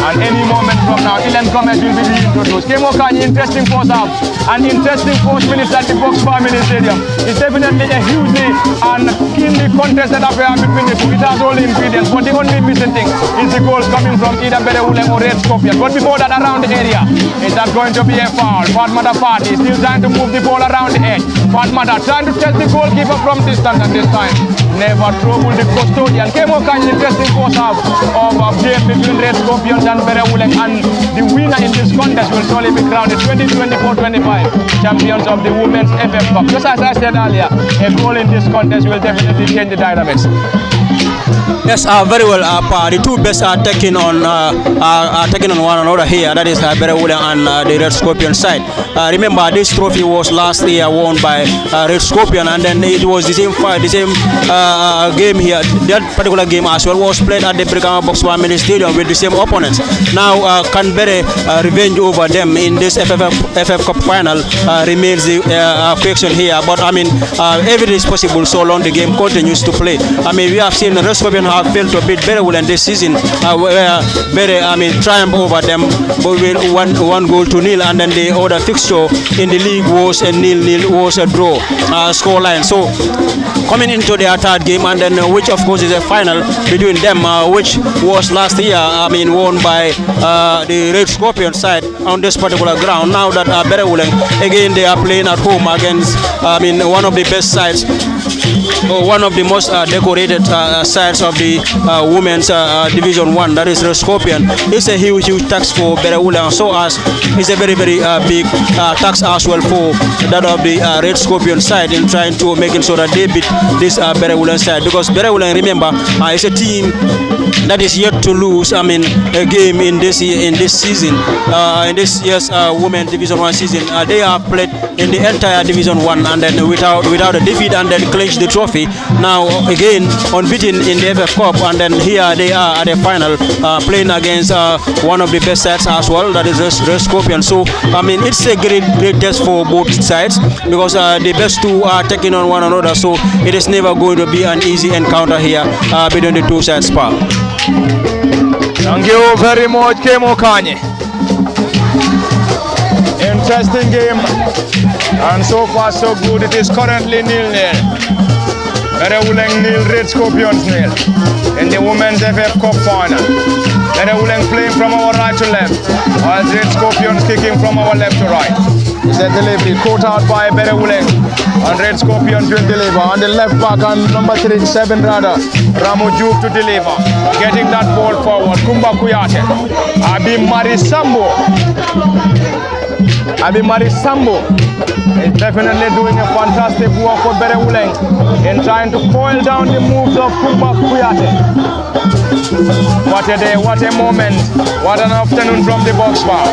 And any moment from now, Ilen Gomez will be reintroduced. Kemo Kanye, interesting first half and interesting first minutes at the Box Bar Mini Stadium. It's definitely a hugely and keenly contested affair between the two. It has all the ingredients, but the only missing thing is the goals coming from either Berewuleng or Red Scorpion. But before that, around the area, is that going to be a foul? Fatmata Fati still trying to move the ball around the edge. Fatmata trying to test the goalkeeper from distance, and this time never trouble the custodian. Kemo Kanye, interesting first half of a game between Red Scorpions and Berewuleng, and the winner in this contest will surely be crowned the 2024-25 champions of the Women's FF Cup. Just as I said earlier, a goal in this contest will definitely change the dynamics. Yes, very well. The two best are taking on one another here. That is Berewuleng and the Red Scorpion side. Remember, this trophy was last year won by Red Scorpion, and then it was the same fight, the same game here. That particular game as well was played at the Brikama Box Bar Mini Stadium with the same opponents. Now, Canberra revenge over them in this FF Cup final remains the question here. But I mean, everything is possible so long the game continues to play. I mean, we have seen Red Scorpion have failed to beat Berewuleng this season, where triumph over them, but with one goal to nil, and then the other fixture in the league was a nil-nil, was a draw scoreline. So coming into their third game, and then which of course is a final between them, which was last year, won by the Red Scorpion side on this particular ground. Now that Berewuleng again, they are playing at home against one of the best sides, or one of the most decorated sides of the Women's Division 1, that is Red Scorpion. It's a huge tax for Berewuleng, so as it's a very big tax as well for that of the Red Scorpion side in trying to make it so that they beat this Berewuleng side, because Berewuleng, remember, is a team that is yet to lose a game in this season, in this year's Women's Division 1 season. They have played in the entire Division 1 and then without a defeat, and then clinched the trophy trophy. Now again unbeaten in the FF Cup, and then here they are at the final playing against one of the best sides as well, that is Red Scorpions. So I mean it's a great test for both sides, because the best two are taking on one another, so it is never going to be an easy encounter here between the two sides. Thank you very much, Kemo Kanye. Interesting game, and so far so good. It is currently 0-0. Berewuleng 0, Red Scorpions 0 in the Women's FF Cup final. Berewuleng playing from our right to left, while Red Scorpions kicking from our left to right. It's a delivery caught out by Berewuleng, and Red Scorpions will deliver. On the left back, and number 7 rather, Ramo Juke to deliver. Getting that ball forward, Kumba Kuyate. Abi Marisambo is definitely doing a fantastic work for Berewuleng in trying to foil down the moves of Kumba Kuyate. What a day, what a moment, what an afternoon from the box bar.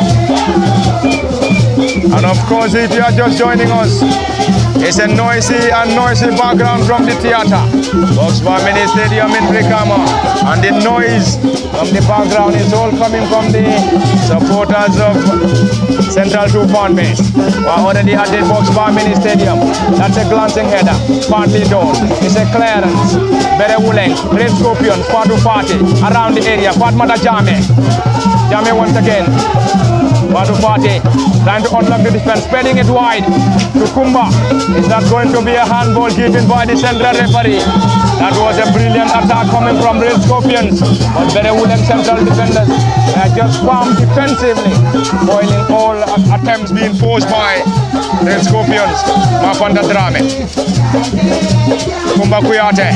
And of course, if you are just joining us, it's a noisy background from the theater. Box bar mini stadium in Brikama, and the noise from the background is all coming from the supporters of Central 2 fan base. We're already at the box bar mini stadium. That's a glancing header, partly done. It's a clearance. Berewuleng, Red Scorpions, far to party around the area. Fatmata Jame. Jame once again. Badu Party trying to unlock the defense, spreading it wide to Kumba. Is that going to be a handball given by the central referee? That was a brilliant attack coming from Red Scorpions, but Berewuleng central defenders are just firm defensively, foiling all attempts being forced by Red Scorpions. Mafanda Drame. Kumba Kuyate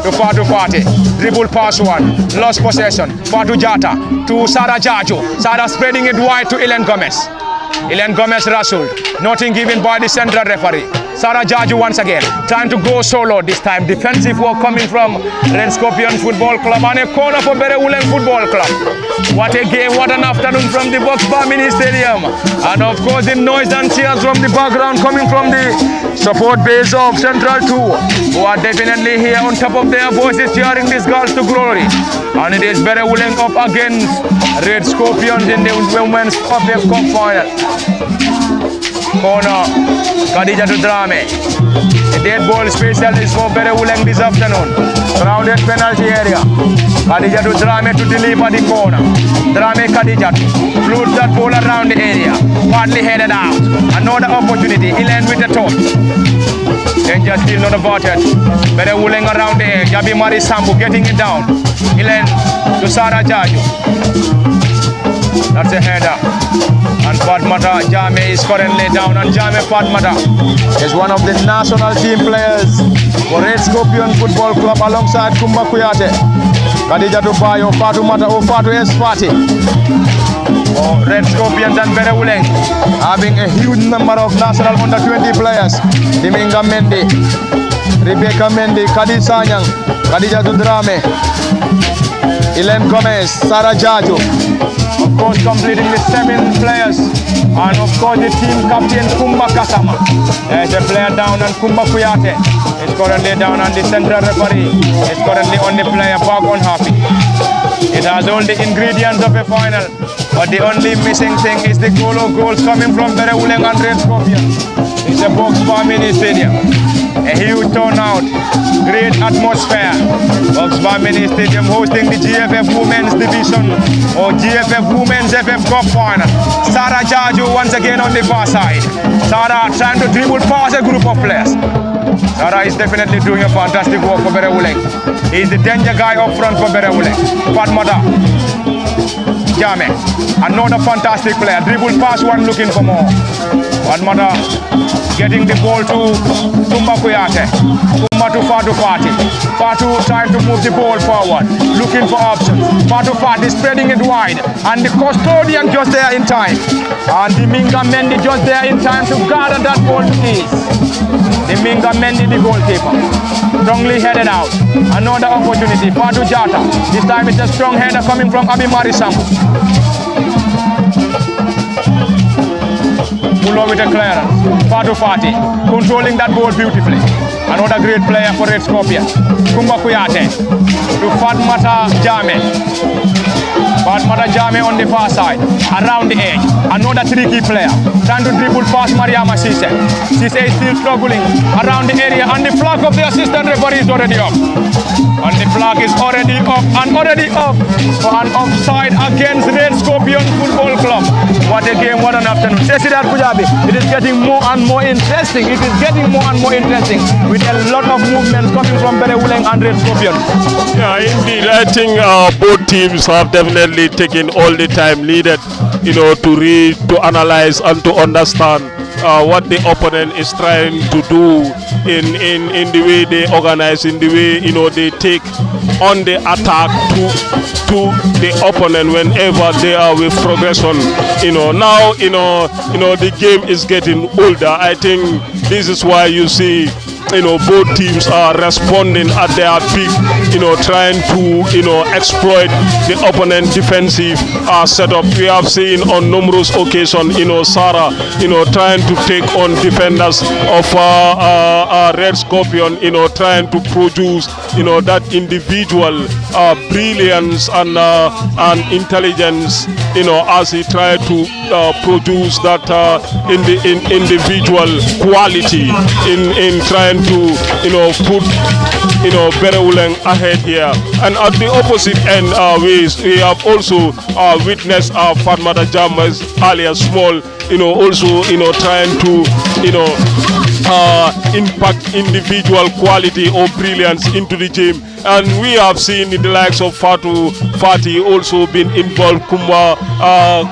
to Fatu Party. Dribble pass one, lost possession. Fatu Jata to Sarah Jaju. Sarah spreading it wide to Ilen Gomez. Ilen Gomez wrestled. Nothing given by the central referee. Sarah Jaju once again trying to go solo this time. Defensive work coming from Red Scorpions Football Club, and a corner for Berewuleng Football Club. What a game, what an afternoon from the Box Bar Mini Stadium. And of course the noise and cheers from the background coming from the support base of Central 2, who are definitely here on top of their voices cheering these girls to glory. And it is Berewuleng up against Red Scorpions in the Women's FF Cup final. Corner, Khadija to Drame. A dead ball specialist for Berewuleng this afternoon. Crowded penalty area. Khadija to Drame to deliver the corner. Drame Khadija floats that ball around the area. Partly headed out. Another opportunity. Ilen with the touch. Danger still not averted. Berewuleng around the edge. Yabi Mari Sambu getting it down. Ilen to Sarah Jaju. That's a header. And Fatmata Jame is currently down, and Jame Fatmata is one of the national team players for Red Scorpion Football Club alongside Kumba Kuyate. Khadija to Bayo, Fatu Mata, Fatu S. Fati. For Red Scorpions and Berewuleng having a huge number of national under-20 players. Diminga Mendy, Rebecca Mendy, Khadi Sanyang, Khadija to Drame, Ilen Gomez, Sarah Jaju. Of course, completing the 7 players, and of course the team captain Kumba Kasama. There's a player down, and Kumba Kuyate is currently down, and the central referee is currently on the player back unhappy. It has all the ingredients of a final, but the only missing thing is the goal of goals coming from Berewuleng and Red Scorpions. It's a Box Bar Mini Stadium. A huge turnout, great atmosphere. Box Bar Mini Stadium hosting the GFF Women's Division or GFF Women's FF Cup final. Sarah Jaju once again on the far side. Sarah trying to dribble past a group of players. Sarah is definitely doing a fantastic work for Berewuleng. He's the danger guy up front for Berewuleng. Fatmata Jame, another fantastic player. Dribble past one, looking for more. Fatmata getting the ball to Kumba Kuyate. Kumba to Fatu Fati. Fatu trying to move the ball forward, looking for options. Fatu Fati spreading it wide, and the custodian just there in time. And the Minga Mendy just there in time to gather that ball to ease. The Minga Mendy, the goalkeeper, strongly headed out. Another opportunity. Fatu Jata. This time it's a strong header coming from Abimari Sambu. Mulo with a clearance. Fatu Fati controlling that ball beautifully. Another great player for Red Scorpion. Kumba Kuyate to Fatmata Jame. Fatmata Jame on the far side, around the edge. Another tricky player. Trying to dribble past Mariama Sise. Sise is still struggling around the area, and the flag of the assistant referee is already up. And the flag is already up for an offside against Red Scorpion Football Club. What a game, what an afternoon. Tesidat Kujabi, it is getting more and more interesting. It is getting more and more interesting with a lot of movements coming from Berewuleng and Red Scorpion. Yeah, indeed. I think both teams have definitely taken all the time needed, to read, to analyze, and to understand what the opponent is trying to do in the way they organize, in the way they take on the attack to the opponent whenever they are with progression. Now the game is getting older. I think this is why you see both teams are responding at their peak, trying to exploit the opponent defensive setup. We have seen on numerous occasions, Sarah, trying to take on defenders of Red Scorpion, trying to produce, that individual brilliance and intelligence, as he tried to produce that individual quality in trying to put Berewuleng ahead here. And at the opposite end, we have also witnessed Fatmata Jamas alias Small, also trying to impact individual quality or brilliance into the game. And we have seen the likes of Fati also been involved, Kumba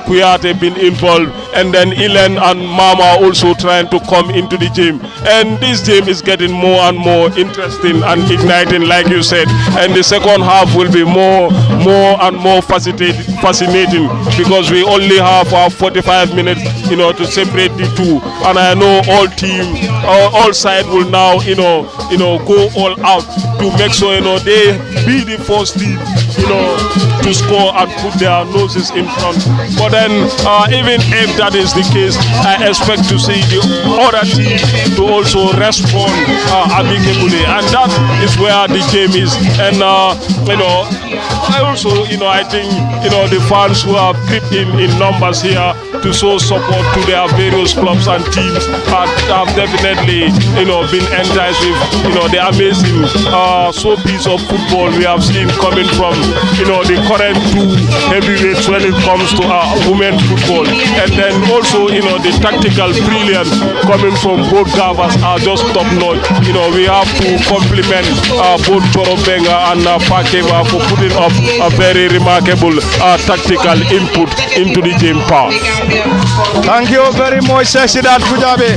Kuyate been involved, and then Ilen and Mama also trying to come into the game. And this game is getting more and more interesting and igniting, like you said. And the second half will be more and more fascinating, because we only have 45 minutes, to separate the two. And I know all sides will now, go all out to make sure, they be the first team, to score and put their noses in front. But then, even if that is the case, I expect to see the other team to also respond amicably, and that is where the game is. And I also, I think, the fans who have crept in numbers here to show support to their various clubs and teams have definitely, been enticed with, the amazing showpiece of football we have seen coming from, the current two heavyweights when it comes to women's football. And then also, the tactical brilliance coming from both Gavas are just top notch. We have to compliment both Chorobenga and Pakeva for putting up a very remarkable tactical input into the game pass. Thank you very much, Tesidat Kujabi.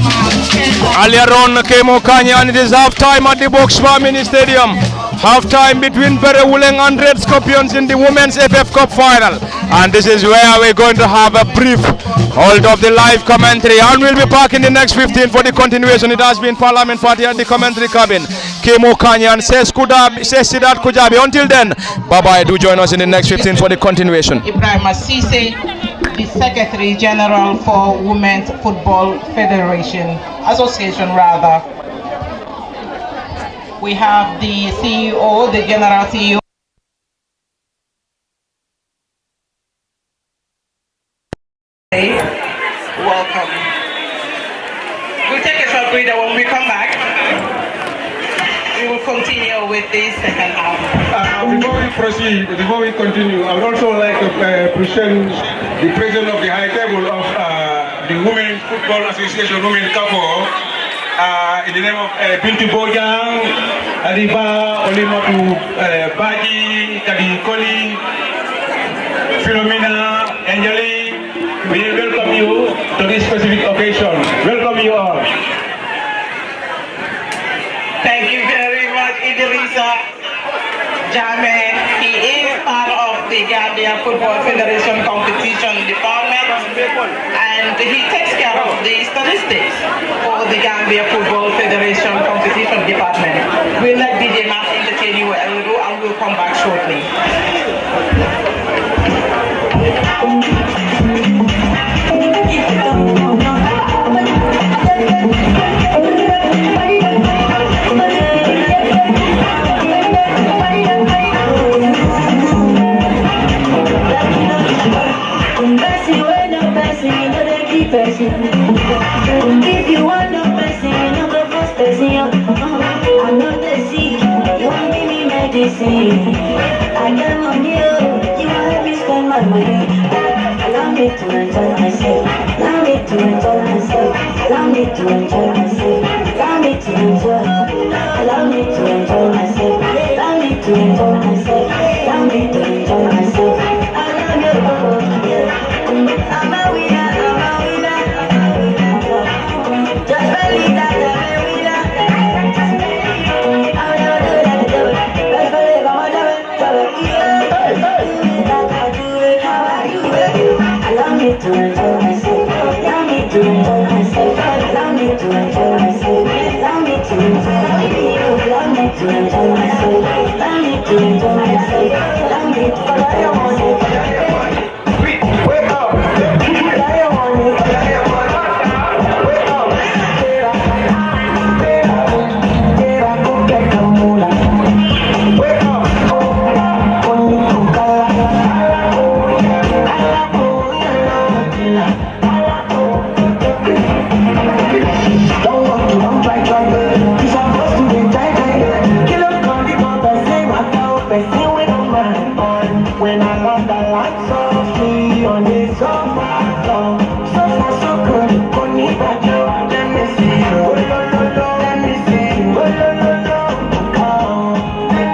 Earlier on came Okanya, and it is half time at the Box Bar Mini Stadium. Half time between Berewuleng and Red Scorpions in the Women's FF Cup final. And this is where we're going to have a brief hold of the live commentary, and we'll be back in the next 15 for the continuation. It has been Parliament Party at the commentary cabin. Kemo Kanya and Tesidat Kujabi. Until then, bye-bye. Do join us in the next 15 for the continuation. Ibrahim Asise, the Secretary General for Women's Football Association rather. We have the CEO, the General CEO. Welcome. We'll take a short breather. When we come back, we will continue with the second half. Before we proceed, before we continue, I would also like to present the president of the high table of the Women's Football Association, Women Kafo, in the name of Binti Bojang, Adiba, Olimatu, Baji, Kadi Koli, Philomena, Angeli. We welcome you to this specific occasion. Welcome you all. Thank you very much, Idrissa Jame. He is part of the Gambia Football Federation Competition Department, and he takes care of the statistics for the Gambia Football Federation Competition Department. We'll let DJ Matt entertain you a little, and we'll come back shortly. If you want the person, you go first person. I'm not the sick, you won't give me medicine. I got money, you won't let me spend my money. Allow me to enjoy myself. Allow me to enjoy myself. Allow me to enjoy myself. Allow me to enjoy. Allow me to enjoy myself. Allow me to enjoy myself. Allow me to enjoy myself. I love you, I'm a winner, I'm a winner, I'm a winner. Just believe that I'm a winner. I'm never do that to do it. Let's believe I'm a do it. How I do it. Allow me to enjoy myself. Allow me to enjoy myself. Allow me to enjoy myself. Allow me to enjoy myself. Allow me to enjoy myself. Allow me to enjoy myself. Allow me to enjoy myself. When I love the lights off me on this sofa, so good. Connie Bajo, let me see you. Oh, lo, lo, lo, let me see you. Oh, lo, lo, lo, come, let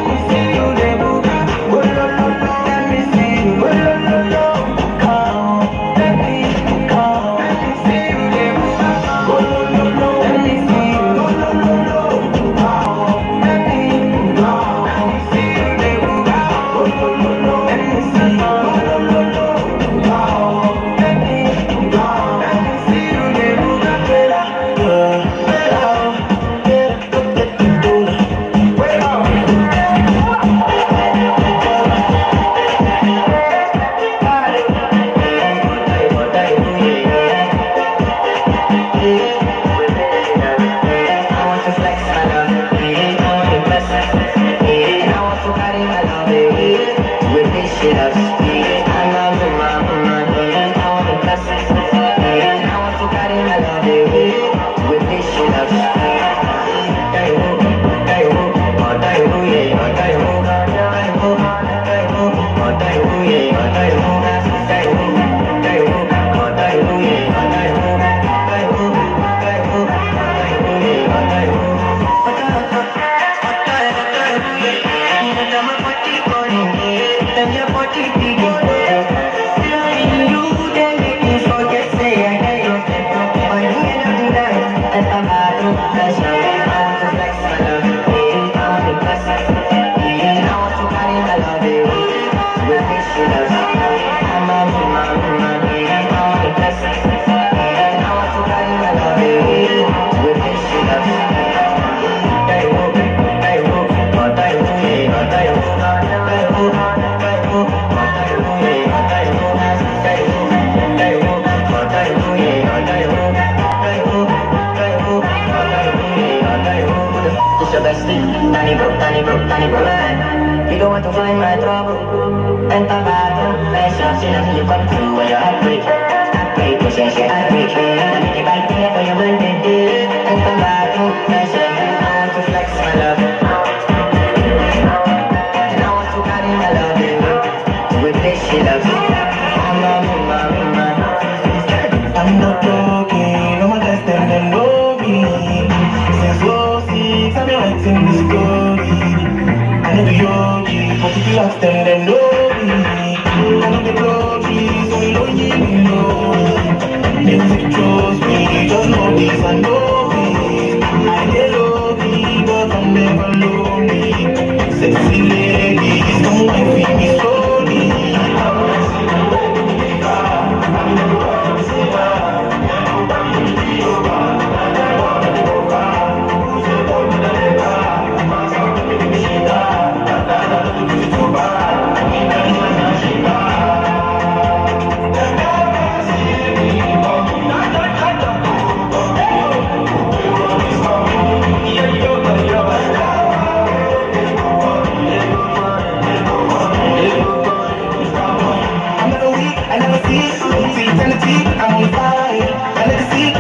me see you, the buga. Oh, lo, lo, lo, let me see you. Oh, lo, lo, lo, come, let me see you, the buga. Oh, lo, lo, lo, let me see you. Oh, lo, lo, lo, come, let me see you, the buga. You don't want to find my trouble. Enter battle, let's just see until you come through when you're heartbreak. Heartbreak, you say heartbreak. I make you bite me for your birthday. Enter battle, let's just I want to flex my love. And I want to carry my love with this she loves. I'm not joking, no one test them, them know me. Since 06, I've been writing this story. I know the yogi, but if you ask them, they know me. I know the glory, so you don't need me, no. Music chose me, just know this, I know me. I get lonely, but I'm never lonely. Sexy ladies, come and feed me slowly.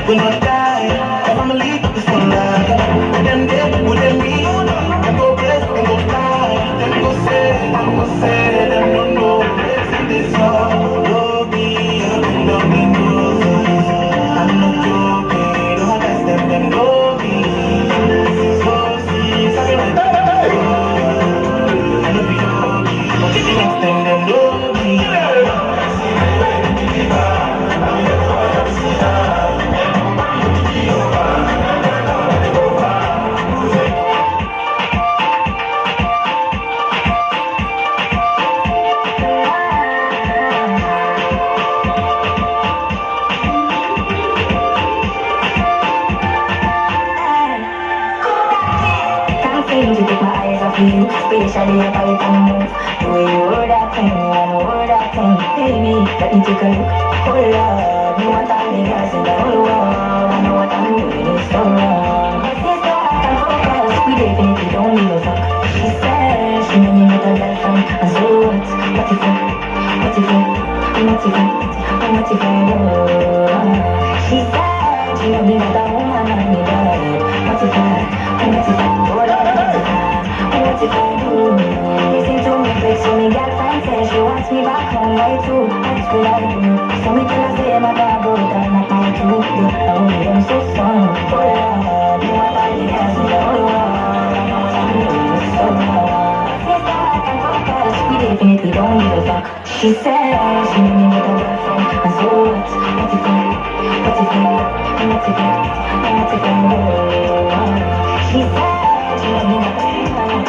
will not die. Family is for life. Them dead, would them be? Them go bless, them go fly. Them go say, them don't know. It's in this all. Love me, I'm loving you. I'm not joking. Don't ask them go me. So see, something like that. I love you, but if you ask them know me. Especially if I can move the way you hold that thing and hold that thing. Baby, let me take a look. Oh Lord, you want all the girls in the whole world. I know what I'm doing is so wrong. But sister, I can focus. We definitely don't give a fuck. She said she made me with a girlfriend. And so what? What if I? What if I? What if I? What if I do? She said she made me with a woman and me died. What if I? What if I? Oh Lord, what if I? What if I do? Listen to me, flex so me girlfriend says she wants me back home, why too? What will I do? So me tell her say my dad go down at my too. I only am so strong. Oh Lord, you want all the girls in the whole world. I know what I'm doing is so wrong. Sister, I can focus, we definitely don't give a fuck. She said she made me with a girlfriend. And so what? What if I? What if I? What if I? What if I do? She said she made me with a girlfriend.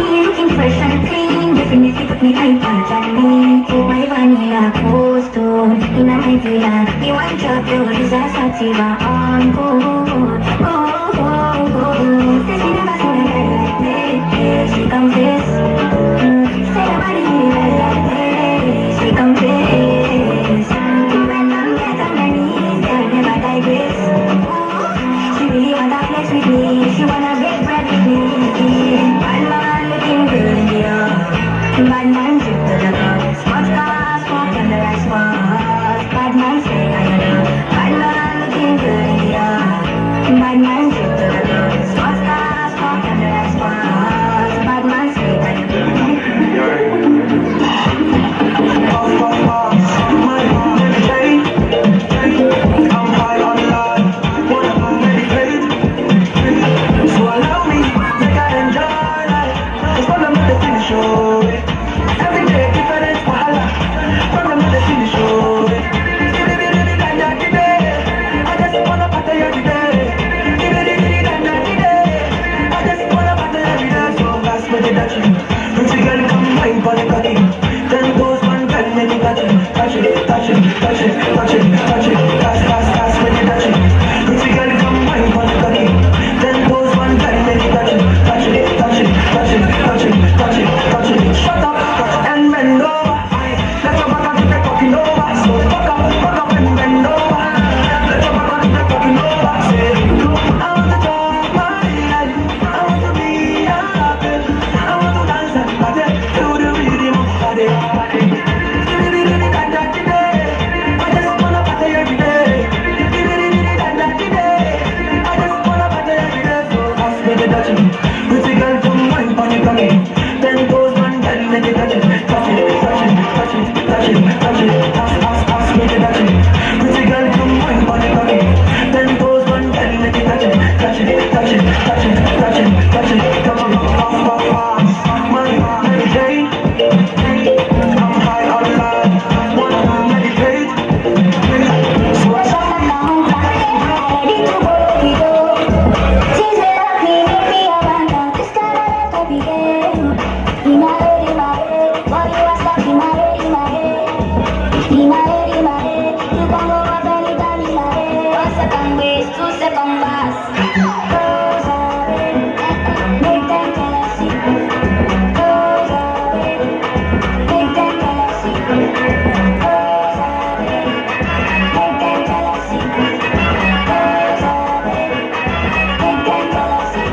Looking fresh and clean, definitely put me iPad on me. Take my vanilla post to food in a my villa. You want to feel this a sativa on good. Say she never seen a girl like me. She confess. Say nobody seen a girl like me. She confess. When I'm get on my knees, girl never digress. She really wanna flex with me. She wanna break bread with me. Bad man looking good in the eye. Bad man trip to the club. Sports cars, walk on the rice bus. Bad man say I don't know. Bad man looking good in the eye. Bad man trip to the club. Sports cars, walk on the rice bus. Bad man say I don't know. I'm high on life, wanna meditate. So allow me, make I enjoy life. It's one of the finish show. Every day different wahala. From the finish show. I just wanna party every day. I just wanna party every day. So fast with the touch. Pretty girl come wine for the cocky. Then goes one girl make me touch it, touch it, touch it, touch it, touch it, touch it. Fast, fast, fast with the touch. Pretty girl come wine for the cocky. Then goes one girl make me touch it, touch it, touch it, touch it, touch it, touch it, touch it. Shut up and bend over. Let your back get the fucking over. So fuck up and bend over. Let your back get the fucking over. Say, I want to talk my life. I want to be happy. I want to dance and party to the rhythm of party. I just wanna party every day. I just wanna party every day. So fast with the touch. Pretty girl come wine pon the cocky. Then goes one girl make it touch it, touch it, touch it, touch it, touch it, touch it. Fast, fast, fast with the touch. Pretty girl come wine pon the cocky. Then goes one girl make it touch it, touch it, touch it, touch it, touch it, touch it. Come on, fast, fast, fast. My meditate. I'm high on life, wanna meditate. So I shut my mouth, ready to go, we go. Things that love me, make me a man now. This kind of life I began. In my head, boy, you are stuck in my head, in my head. In my head, in my head. You can go up anytime in my head. 1 second waste, 2 second pass. Close our head, make them jealousy. Close our head, make them jealousy. Close our head, make them jealousy. Close our head, make them jealousy.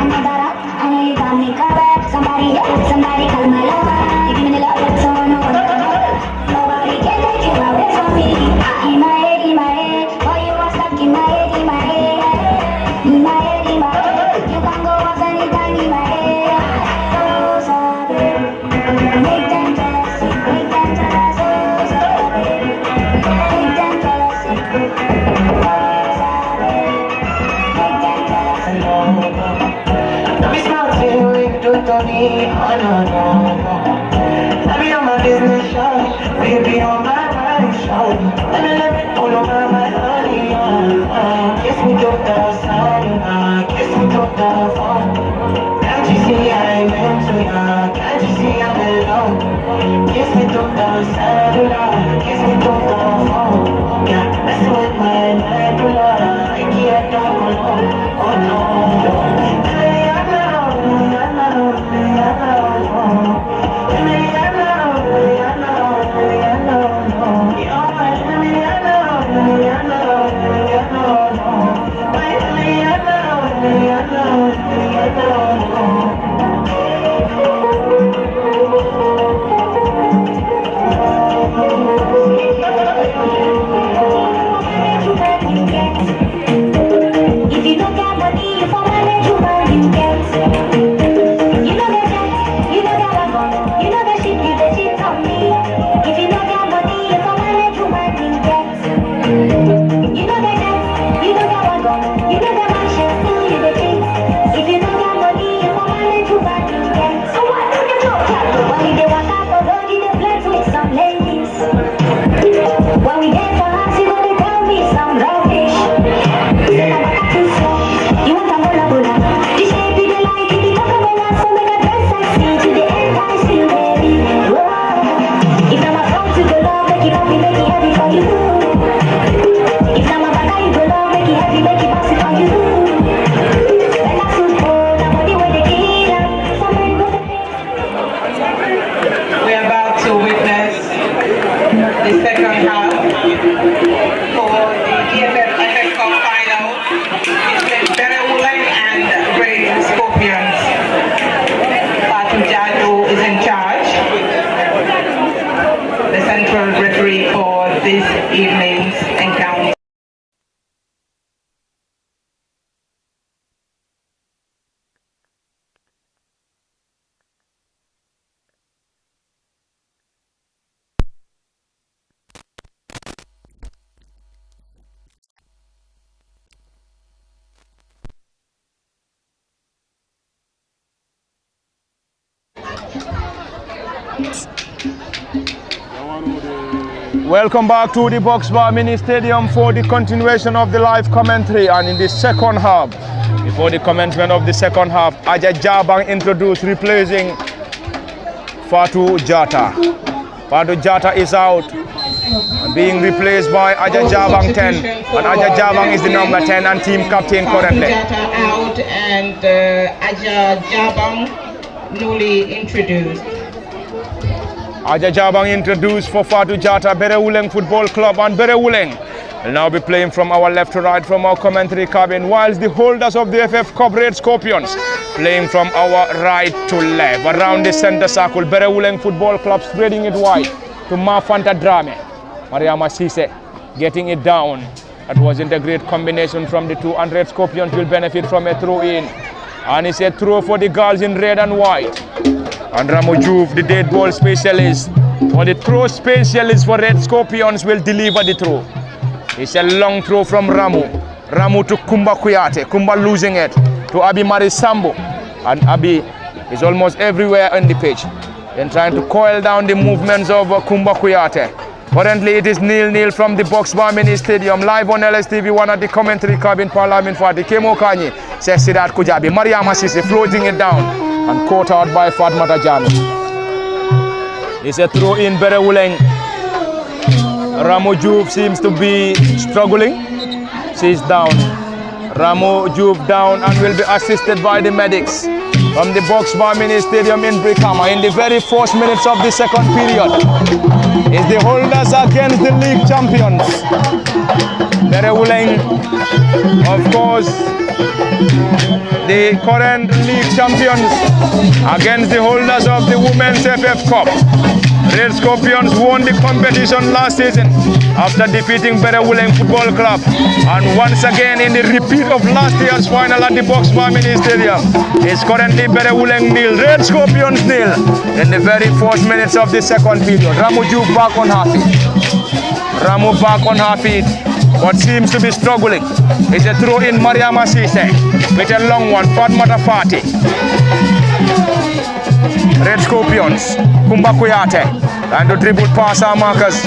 Another up, I know you got me covered. Somebody call my lover. You give me the love, so no one can hold. Nobody can take you away from me. In my head, boy, you are stuck in my head, in my head. In my head, you can go off anytime in my head. Close our head, make them jealousy, make them jealousy. Close our head, make them jealousy. Close our head, make them jealousy. Let me smile to you, you do to me. Oh no, no, no. Let me on my business, shawty. Baby, on my body, shawty. Let me all over my honey, kiss me to the sun, kiss me to the phone. Can't you see I'm into ya? Can't you see I'm alone? Kiss me to the cellular, kiss me to the phone. Yeah, messing with my medulla, I can't talk alone. Oh no, Welcome back to the Box Bar Mini Stadium for the continuation of the live commentary, and in the second half, before the commencement of the second half, Aja Jabang introduced, replacing Fatu Jata. Fatu Jata is out, being replaced by Aja Jabang 10, and Aja Jabang is the number 10 and team captain currently. Fatu Jata out and Aja Jabang newly introduced. Aja Jabang introduced for Fatu Jata, Berewuleng Football Club, and Berewuleng will now be playing from our left to right from our commentary cabin, whilst the holders of the FF Cup Red Scorpions playing from our right to left. Around the center circle, Berewuleng Football Club spreading it wide to Mafanta Drame. Mariama Sise getting it down. That wasn't a great combination from the two, and Red Scorpions will benefit from a throw in. And it's a throw for the girls in red and white. And Ramo Juve, the dead ball specialist, or the throw specialist for Red Scorpions, will deliver the throw. It's a long throw from Ramu. Ramu to Kumba Kuyate. Kumba losing it to Abi Marisambo. And Abi is almost everywhere on the pitch. Then trying to coil down the movements of Kumba Kuyate. Currently it is 0-0 from the Box Bar Mini Stadium. Live on LSTV1 at the commentary cabin, Parliament Party. Kemo Kanyi says Sidat Kujabi. Mariam Hasisi floating it down and caught out by Fatmata Jami. It's a throw in Berewuleng. Ramo Juve seems to be struggling. She's down. Ramo Juve down and will be assisted by the medics from the Box Bar Mini Stadium in Brikama in the very first minutes of the second period. It's the holders against the league champions. Berewuleng, of course, the current league champions against the holders of the Women's FF Cup. Red Scorpions won the competition last season after defeating Berewuleng Football Club, and once again in the repeat of last year's final at the Box Bar Mini Stadium. It's currently Berewuleng 0, Red Scorpions 0 in the very first minutes of the second period. Ramu Juve back on her feet. Ramu back on her feet, but seems to be struggling. It's a throw in Mariama Sise with a long one, Fatmata Fati. Red Scorpions, Kumba Kuyate, and to dribble past our markers.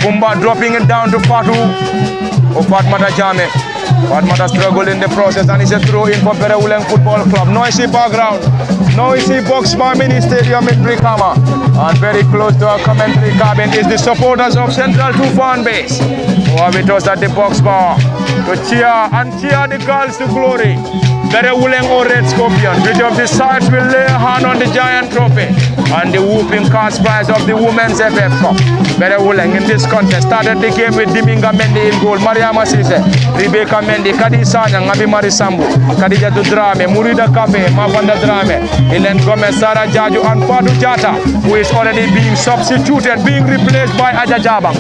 Kumba dropping it down to Fatu or Fatmata Jame. Fatmata struggled in the process, and it's a throw in for Berewuleng Football Club. Noisy background, noisy Box Bar Mini Stadium in Brikama. And very close to our commentary cabin is the supporters of Central 2 fan base, who are with us at the Box Bar to cheer the girls to glory. Berewuleng or Red Scorpions, which of the sides will lay a hand on the giant trophy and the whooping cash prize of the Women's FF Cup. Berewuleng in this contest started the game with Diminga Mendy in goal, Mariama Sise, Rebecca Mendy, Kadi Sanyang, Abi Marisambu, Khadija Drame, Murida Kabe, Mavanda Drame, Helen Gomez, Sarah Jaju, and Fatu Jata, who is already being substituted, being replaced by Aja Jabang.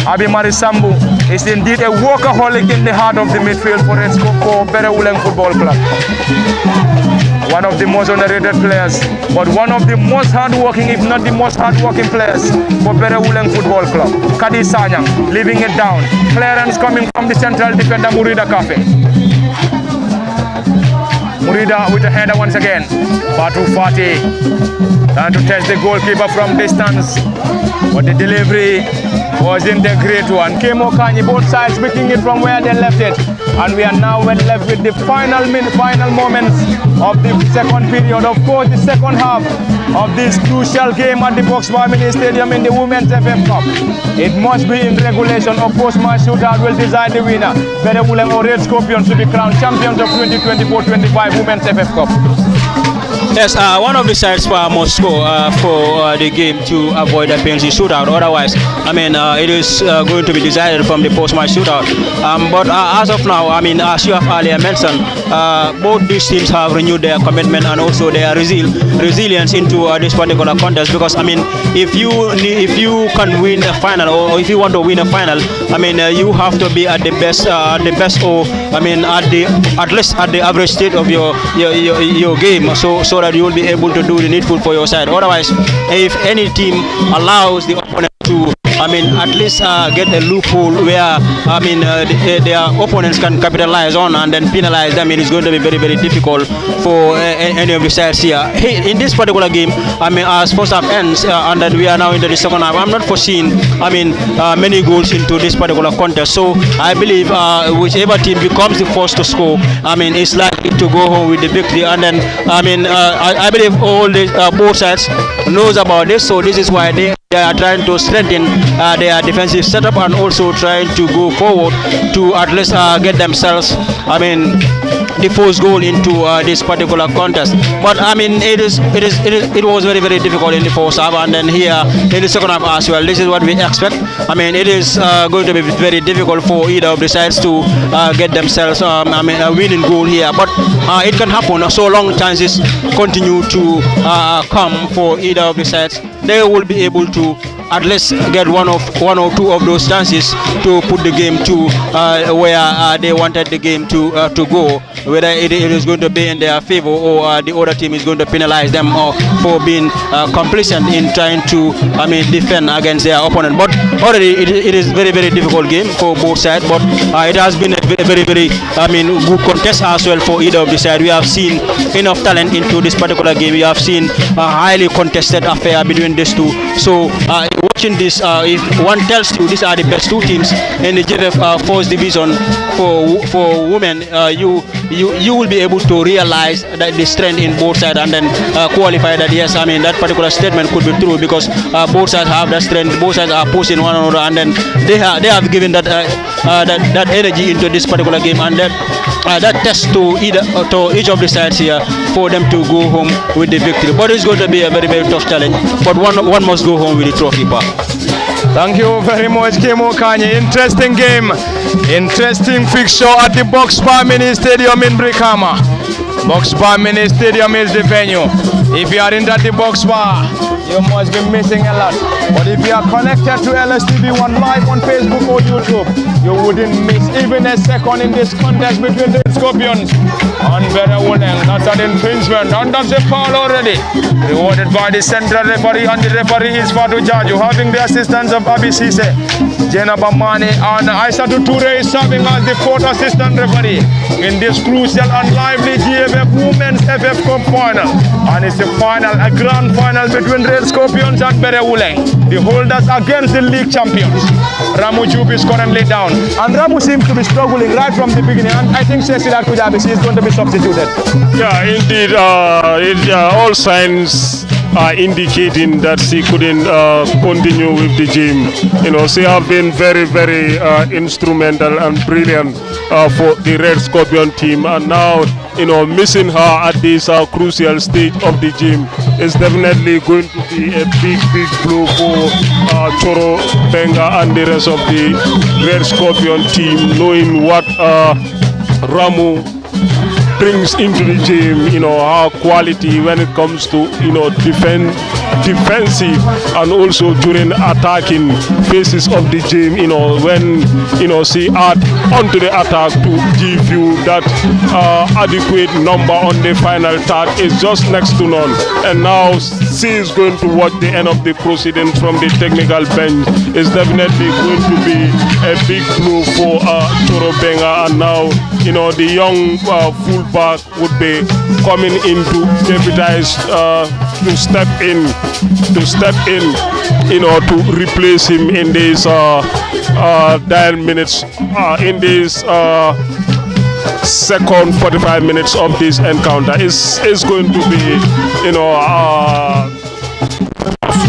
Abi Marisambu is indeed a workaholic in the heart of the midfield for Berewuleng Football Club. One of the most underrated players, but one of the most hard-working, if not the most hard-working players for Berewuleng Football Club. Kadi Sanyang leaving it down. Clearance coming from the central defender Murida Kafe. Murida with a header once again. Fatu Fati trying to test the goalkeeper from distance, but the delivery wasn't a great one. Kemo Kanyi, both sides picking it from where they left it, and we are now left with the final moments of the second period. Of course, the second half of this crucial game at the Box Bar Mini Stadium in the Women's FF Cup. It must be in regulation. Of course, my shootout will decide the winner. Berewuleng or Red Scorpions to be crowned champions of 2024-25 Women's FF Cup. Yes, one of the sides must score for the game to avoid a penalty shootout. Otherwise, I mean, it is going to be decided from the post-match shootout. But as of now, I mean, as you have earlier mentioned, both these teams have renewed their commitment and also their resilience into this particular contest. Because I mean, if you can win a final, or if you want to win a final, I mean, you have to be at the best, or I mean, at least at the average state of your game. So that you will be able to do the needful for your side. Otherwise, if any team allows the opponent to I mean, at least get a loophole where, I mean, their opponents can capitalize on and then penalize them. It is going to be very, very difficult for any of the sides here. In this particular game, I mean, as first half ends and then we are now into the second half, I'm not foreseeing, I mean, many goals into this particular contest. So I believe whichever team becomes the first to score, I mean, is likely to go home with the victory. And then, I mean, I believe all the both sides knows about this. So this is why they are trying to strengthen their defensive setup and also trying to go forward to at least get themselves, I mean, the first goal into this particular contest. But I mean, it was very, very difficult in the first half, and then here in the second half as well. This is what we expect. I mean, it is going to be very difficult for either of the sides to get themselves, I mean, a winning goal here. But it can happen so long chances continue to come for either of the sides. They will be able to at least get one or two of those chances to put the game to where they wanted the game to go, whether it is going to be in their favor or the other team is going to penalize them for being complacent in trying to, I mean, defend against their opponent. But already it is very, very difficult game for both sides, but it has been a very, very, I mean, good contest as well for either of the side. We have seen enough talent into this particular game. We have seen a highly contested affair between these two. So watching this, if one tells you these are the best two teams in the GFF first division for women, you will be able to realize that the strength in both sides and then qualify that yes, I mean, that particular statement could be true because both sides have that strength, both sides are pushing one another, and then they have given that energy into this particular game, and that test to each of the sides here for them to go home with the victory. But it's going to be a very, very tough challenge, but one must go home with the trophy. Thank you very much, Kemo Kanye. Interesting game, interesting fixture at the Box Bar Mini Stadium in Brikama. Box Bar Mini Stadium is the venue. If you are in the Box Bar, you must be missing a lot. But if you are connected to LSTV1 live on Facebook or YouTube, you wouldn't miss even a second in this contest between the Scorpions and Berewuleng. That's an infringement, and that's a foul already. Rewarded by the central referee, and the referee is Fatu Jaju, having the assistance of Abi Sise, Jenna Bamani, and Aissatou Toure is serving as the fourth assistant referee in this crucial and lively GFF Women's FF Cup final. And it's a final, a grand final between Red Scorpions and Berewuleng, the holders against the league champions. Ramu Jup is currently down, and Ramu seems to be struggling right from the beginning, and I think Cecilia Kujabi is going to be substituted. Yeah, indeed, all signs are indicating that she couldn't continue with the game. You know, she have been very, very instrumental and brilliant for the Red Scorpion team, and now, you know, missing her at this crucial stage of the game is definitely going to be a big, big blow for Choro Benga and the rest of the Red Scorpion team, knowing what Ramu brings into the game, you know, her quality when it comes to, you know, defensive and also during attacking phases of the game, you know, when, you know, she add onto the attack to give you that adequate number on the final third is just next to none. And now she is going to watch the end of the proceedings from the technical bench. Is definitely going to be a big blow for Choro Benga, and now, you know, the young fullback would be coming in to deputize, to step in, you know, to replace him in these 9 minutes, in these second 45 minutes of this encounter. Is going to be, you know,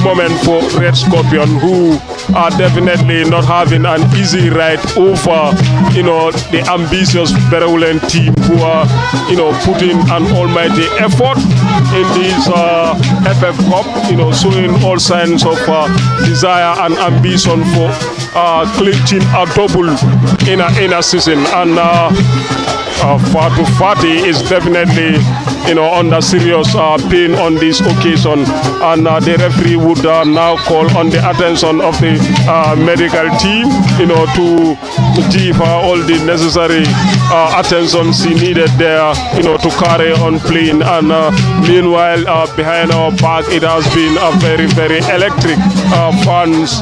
moment for Red Scorpion, who are definitely not having an easy ride over, you know, the ambitious Berewuleng team, who are, you know, putting an almighty effort in this FF Cup, you know, showing all signs of desire and ambition for clinching a double in a season. And Fatu Fati is definitely under serious pain on this occasion, and the referee would now call on the attention of the medical team, to give all the necessary attention she needed there, to carry on playing. And meanwhile, behind our back, it has been a very, very electric fans,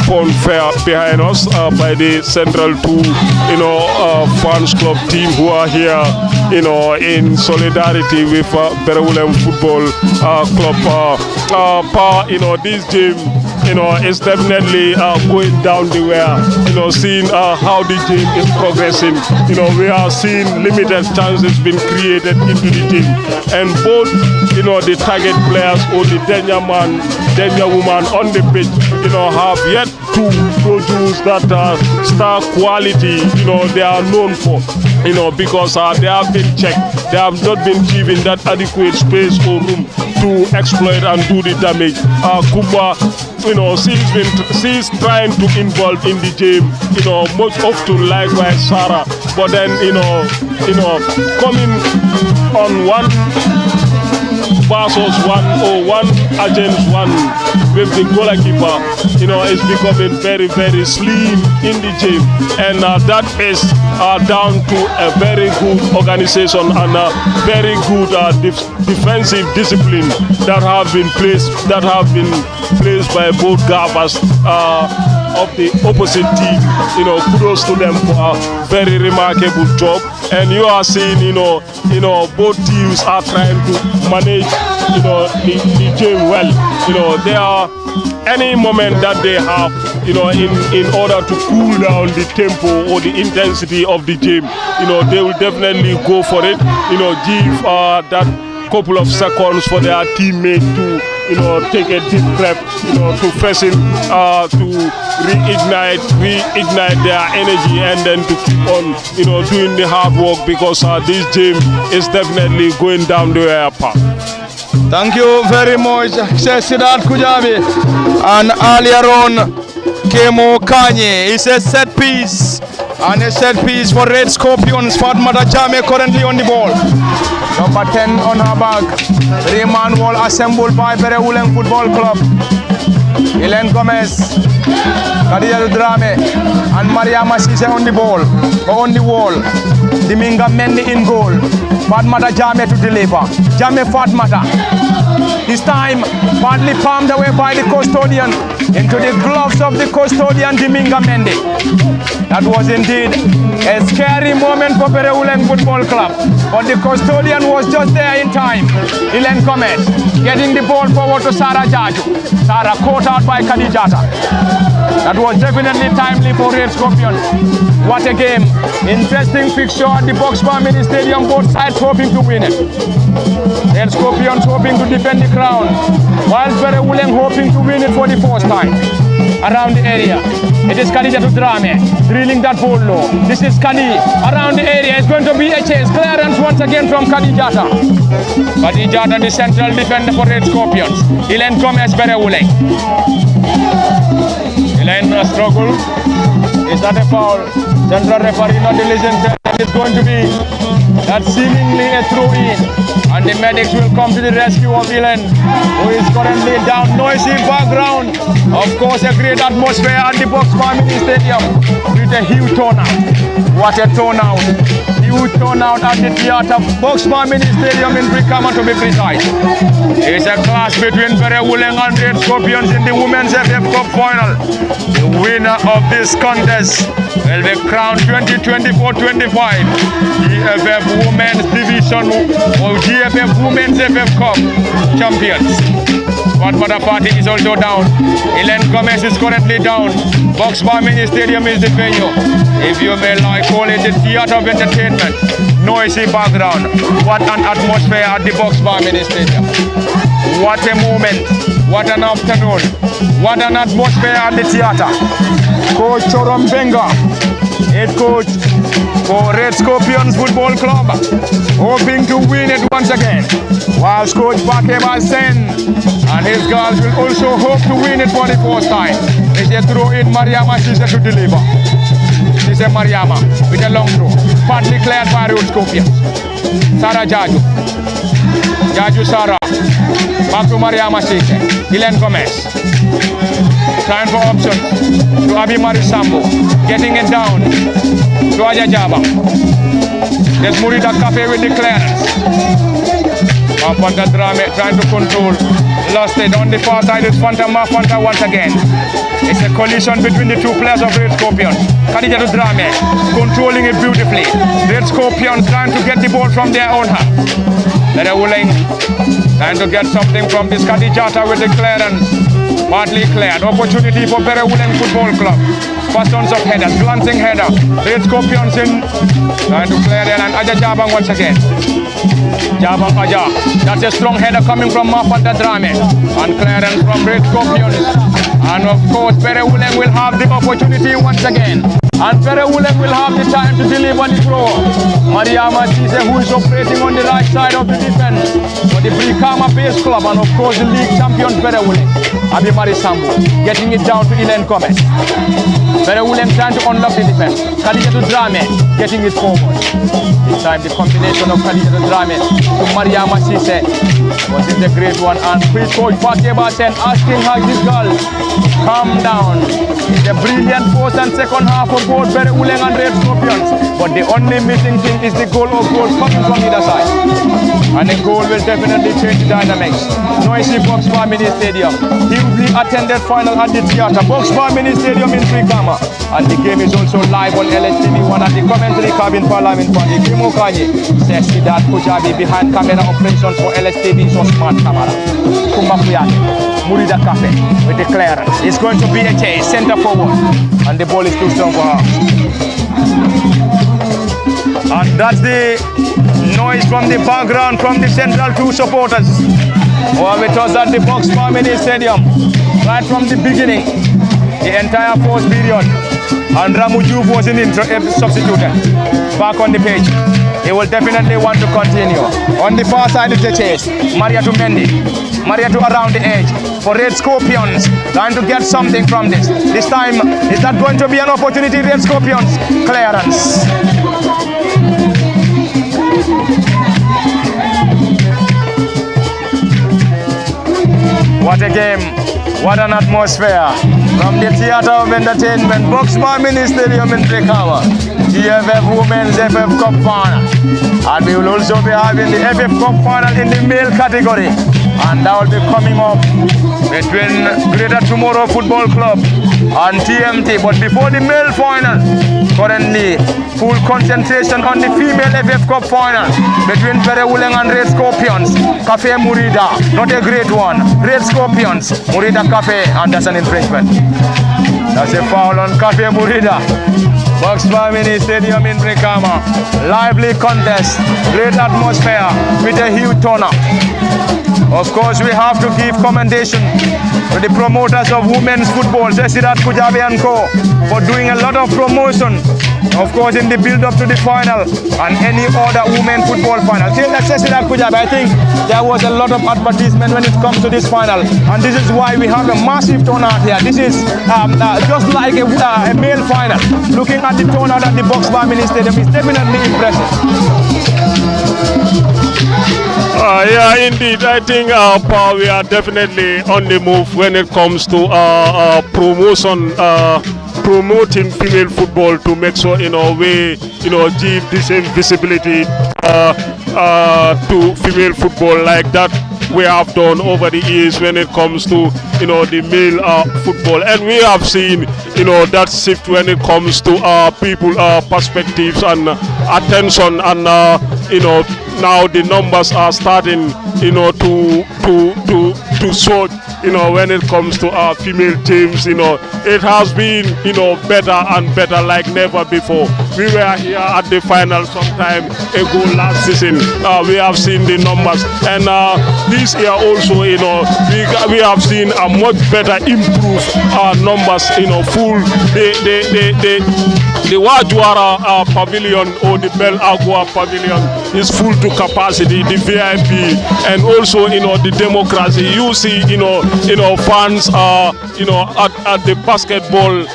fanfare behind us by the Central 2, fans club team who are here, in solidarity with Berewuleng Football Club. This game, is definitely going down the way, seeing how the game is progressing. We are seeing limited chances being created into the team, and both, the target players or the danger man, danger woman on the pitch, have yet to produce that star quality, they are known for, because they have been checked. They have not been given that adequate space or room to exploit and do the damage. Kumba, she's trying to involve in the game, much often likewise Sarah, but then, coming on one versus one or one against one with the goalkeeper, is becoming very, very slim in the game, and that is down to a very good organization and a very good defensive discipline that have been placed by both gaffers of the opposite team. Kudos to them for a very remarkable job. And you are seeing, both teams are trying to manage, the game well. There are any moment that they have, in order to cool down the tempo or the intensity of the game, they will definitely go for it. Give that couple of seconds for their teammate to, take a deep breath, to freshen, to reignite their energy, and then to keep on, doing the hard work, because this game is definitely going down the airport. Thank you very much, Siddharth Kujabi. And earlier on, Kemo Kanye. It's a set piece. And a set piece for Red Scorpions. Fatmata Jame currently on the ball. Number 10 on her back. Rayman Wall assembled by Berewuleng Football Club. Helen Gomez, Khadija Drame, and Mariama Sise on the ball, on the wall. Diminga Mendy in goal. Fatmata Jame to deliver. Jame Fatmata. This time, partly palmed away by the custodian into the gloves of the custodian, Diminga Mendy. That was indeed a scary moment for Berewuleng Football Club, but the custodian was just there in time. Helen Gomez getting the ball forward to Sarah Jaju. Sarah caught out by Khadijata. That was definitely timely for Red Scorpions. What a game. Interesting fixture at the Boxbar Mini Stadium, both sides hoping to win it. Red Scorpions hoping to defend the crown, whilst Berewuleng hoping to win it for the first time. Around the area, it is Khadija to Drame, drilling that ball low. This is Khadi. Around the area, it's going to be a chase. Clearance once again from Khadijata. Khadijata, the central defender for Red Scorpions. Helen Gomez, Berewuleng. Helen struggle. Is that a foul? Central referee not diligent. It's going to be that seemingly a throw-in. And the medics will come to the rescue of Helen, who is currently down. Noisy background. Of course, a great atmosphere at the Boxbar Mini Stadium with a huge turnout. What a turnout. Huge turnout at the theatre. Boxbar Mini Stadium in Brikama, to be precise. It's a clash between Berewuleng and Red Scorpions in the Women's FF Cup final. The winner of this contest will be crowned 2024-25 GFF Women's Division or GFF Women's FF Cup champions. Fatmata Party is also down. Helen Gomez is currently down. Boxbar Mini Stadium is the venue. If you may like, call it the theatre of entertainment. Noisy background. What an atmosphere at the Boxbar Mini Stadium. What a moment. What an afternoon. What an atmosphere at the theatre. Coach Chorom Benga, head coach for Red Scorpions Football Club, hoping to win it once again. Whilst Coach Bakeba Sen and his girls will also hope to win it for the first time. It's a throw in Mariama Sisa to deliver. is a Mariama with a long throw. Partly cleared by Red Scorpions. Sarah Jaju. Jaju Sarah. Back to Mariama Sise. Helen Gomez. Trying for option to Abimari Sambo. Getting it down to Ajajaba. There's Murida Cafe with the clearance. Fanta Drame trying to control. Lost it on the far side. It's Fanta Mafanta once again. It's a collision between the two players of Red Scorpions. Khadija to Drame controlling it beautifully. Red Scorpions trying to get the ball from their own half. Berewuleng trying to get something from this Khadijata with the clearance. Partly cleared. Opportunity for Berewuleng Football Club. First sons of headers, glancing header. Red Scorpions in. Trying to clear there and Aja Jabang once again. Jabang Aja. That's a strong header coming from Mafanta Drame. And clearance from Red Scorpions. And of course, Berewuleng will have the opportunity once again. And Berewuleng will have the time to deliver the throw. Mariama Sise, who is operating on the right side of the defense for the Brikama Base Club, and of course the league champions Berewuleng. Abimari Sambo getting it down to Elen Gomez. Berewuleng trying to unlock the defense. Khadija to Drame getting it forward. This time the combination of Khadija to Drame to Mariama Sise was it a great one. And Chris Coach Fakeba Sen asking her this girl to calm down. It's a brilliant first and second half of both Berewuleng and Red Scorpions. But the only missing thing is the goal of goals coming from either side. And the goal will definitely change the dynamics. Noisy Box Bar Mini Stadium. Hugely attended final at the theatre. Box Bar Mini Stadium in Brikama. And the game is also live on LSTV1 at the commentary cabin Parliament Party. Kimo Kanye says that Kujabi behind camera operations for LSTV so smart camera. Kumba Kuyake. Murida Cafe with the clearance. It's going to be a chase, center forward. And the ball is too strong for her. And that's the noise from the background from the central two supporters. Well, it was at the Box Bar Mini Stadium right from the beginning, the entire fourth period. And Ramuju was substituted back on the pitch. He will definitely want to continue. On the far side is the chase. Maria to Mendy. Maria to around the edge for Red Scorpions. Trying to get something from this. This time, is that going to be an opportunity? Red Scorpions. Clearance. What a game. What an atmosphere. From the Theatre of Entertainment, Box Bar Mini Stadium in Brikama. GFF Women's FF Cup Final. And we will also be having the FF Cup Final in the male category. And that will be coming up between Greater Tomorrow Football Club and TMT. But before the male final, currently full concentration on the female FF Cup final between Berewuleng and Red Scorpions. Cafe Murida, not a great one. Red Scorpions, Murida Cafe, and that's an infringement. That's a foul on Cafe Murida. Box Bar Mini Stadium in Brikama. Lively contest, great atmosphere with a huge turnout. Of course, we have to give commendation to the promoters of women's football, Sesirat Kujabi and Co, for doing a lot of promotion, of course, in the build-up to the final and any other women football final. Till that Sesirat Kujabi, I think there was a lot of advertisement when it comes to this final, and this is why we have a massive turnout here. This is just like a male final. Looking at the turnout at the Box Bar Mini Stadium is definitely impressive. Yeah, indeed. I think we are definitely on the move when it comes to promotion, promoting female football to make sure we give the same visibility to female football like that we have done over the years when it comes to the male football, and we have seen that shift when it comes to people perspectives and attention, and now the numbers are starting to show when it comes to our female teams. It has been better and better like never before. We were here at the final sometime ago last season. We have seen the numbers, and this year also we have seen a much better improved numbers. Full the Wajwara pavilion or the Bel Agua pavilion is full to capacity, the VIP, and also the democracy. You see fans at the basketball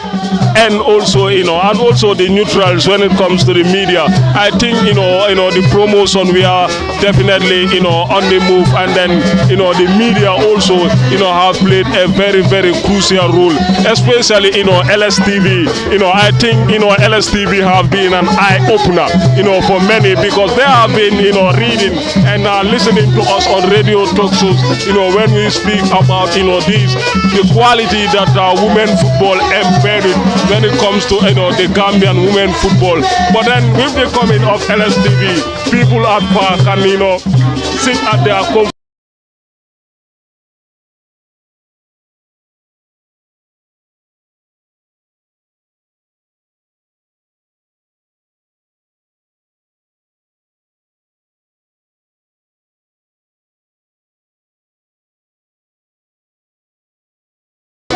and also the neutrals when it comes to the media. I think the promotion, we are definitely on the move, and then the media also have played a very, very crucial role, especially LSTV. I think LSTV have been an eye opener for many, because they have been reading and listening to us on radio talk shows when we speak about the quality that women football embedded when it comes to the Gambian women football. But then with the coming of LSTV, people at far can sit at their comfort.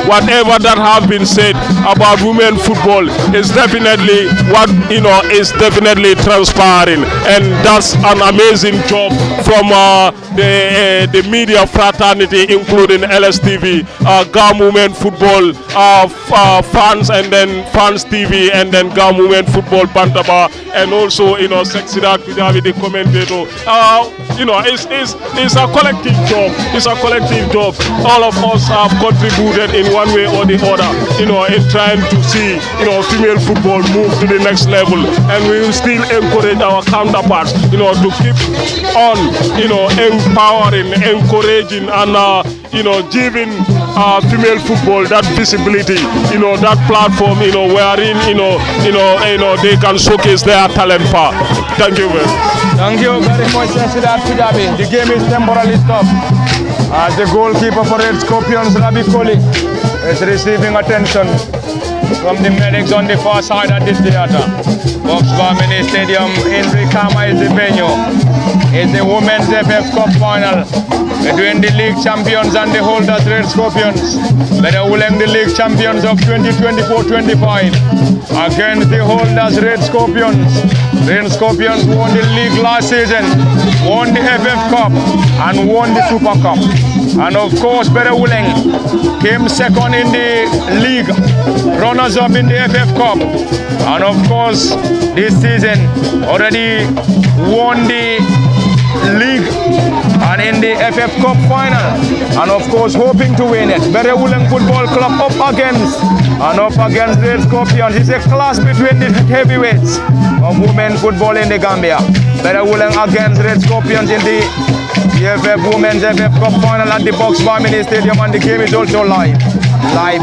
Whatever that have been said about women football is definitely what is definitely transpiring, and that's an amazing job from the media fraternity, including LSTV, GAM Women Football fans, and then Fans TV, and then GAM Women Football Bantaba, and also Sexidat Kujabi, the commentator. It's a collective job. It's a collective job. All of us have contributed in one way or the other, in trying to see, female football move to the next level, and we will still encourage our counterparts, to keep on, empowering, encouraging, and giving female football that visibility, that platform, wherein they can showcase their talent power. Thank you very much. Thank you very much, Sexidat Kujabi. The game is temporarily stopped. The goalkeeper for Red Scorpions, Rabi Koli, is receiving attention from the medics on the far side of the theater. Boxbar Mini Stadium in Brikama is the venue. It's the Women's FF Cup final between the league champions and the holders Red Scorpions. Berewuleng, the league champions of 2024-25, against the holders Red Scorpions. Red Scorpions won the league last season, won the FF Cup, and won the Super Cup. And of course, Berewuleng came second in the league, runners-up in the FF Cup. And of course, this season already won the league and in the FF Cup final, and of course hoping to win it. Berewuleng Football Club up against Red Scorpions. It's a clash between the heavyweights of women football in the Gambia. Berewuleng against Red Scorpions in the GFF Women's FF Cup final at the Boxbar Mini Stadium, and the game is also live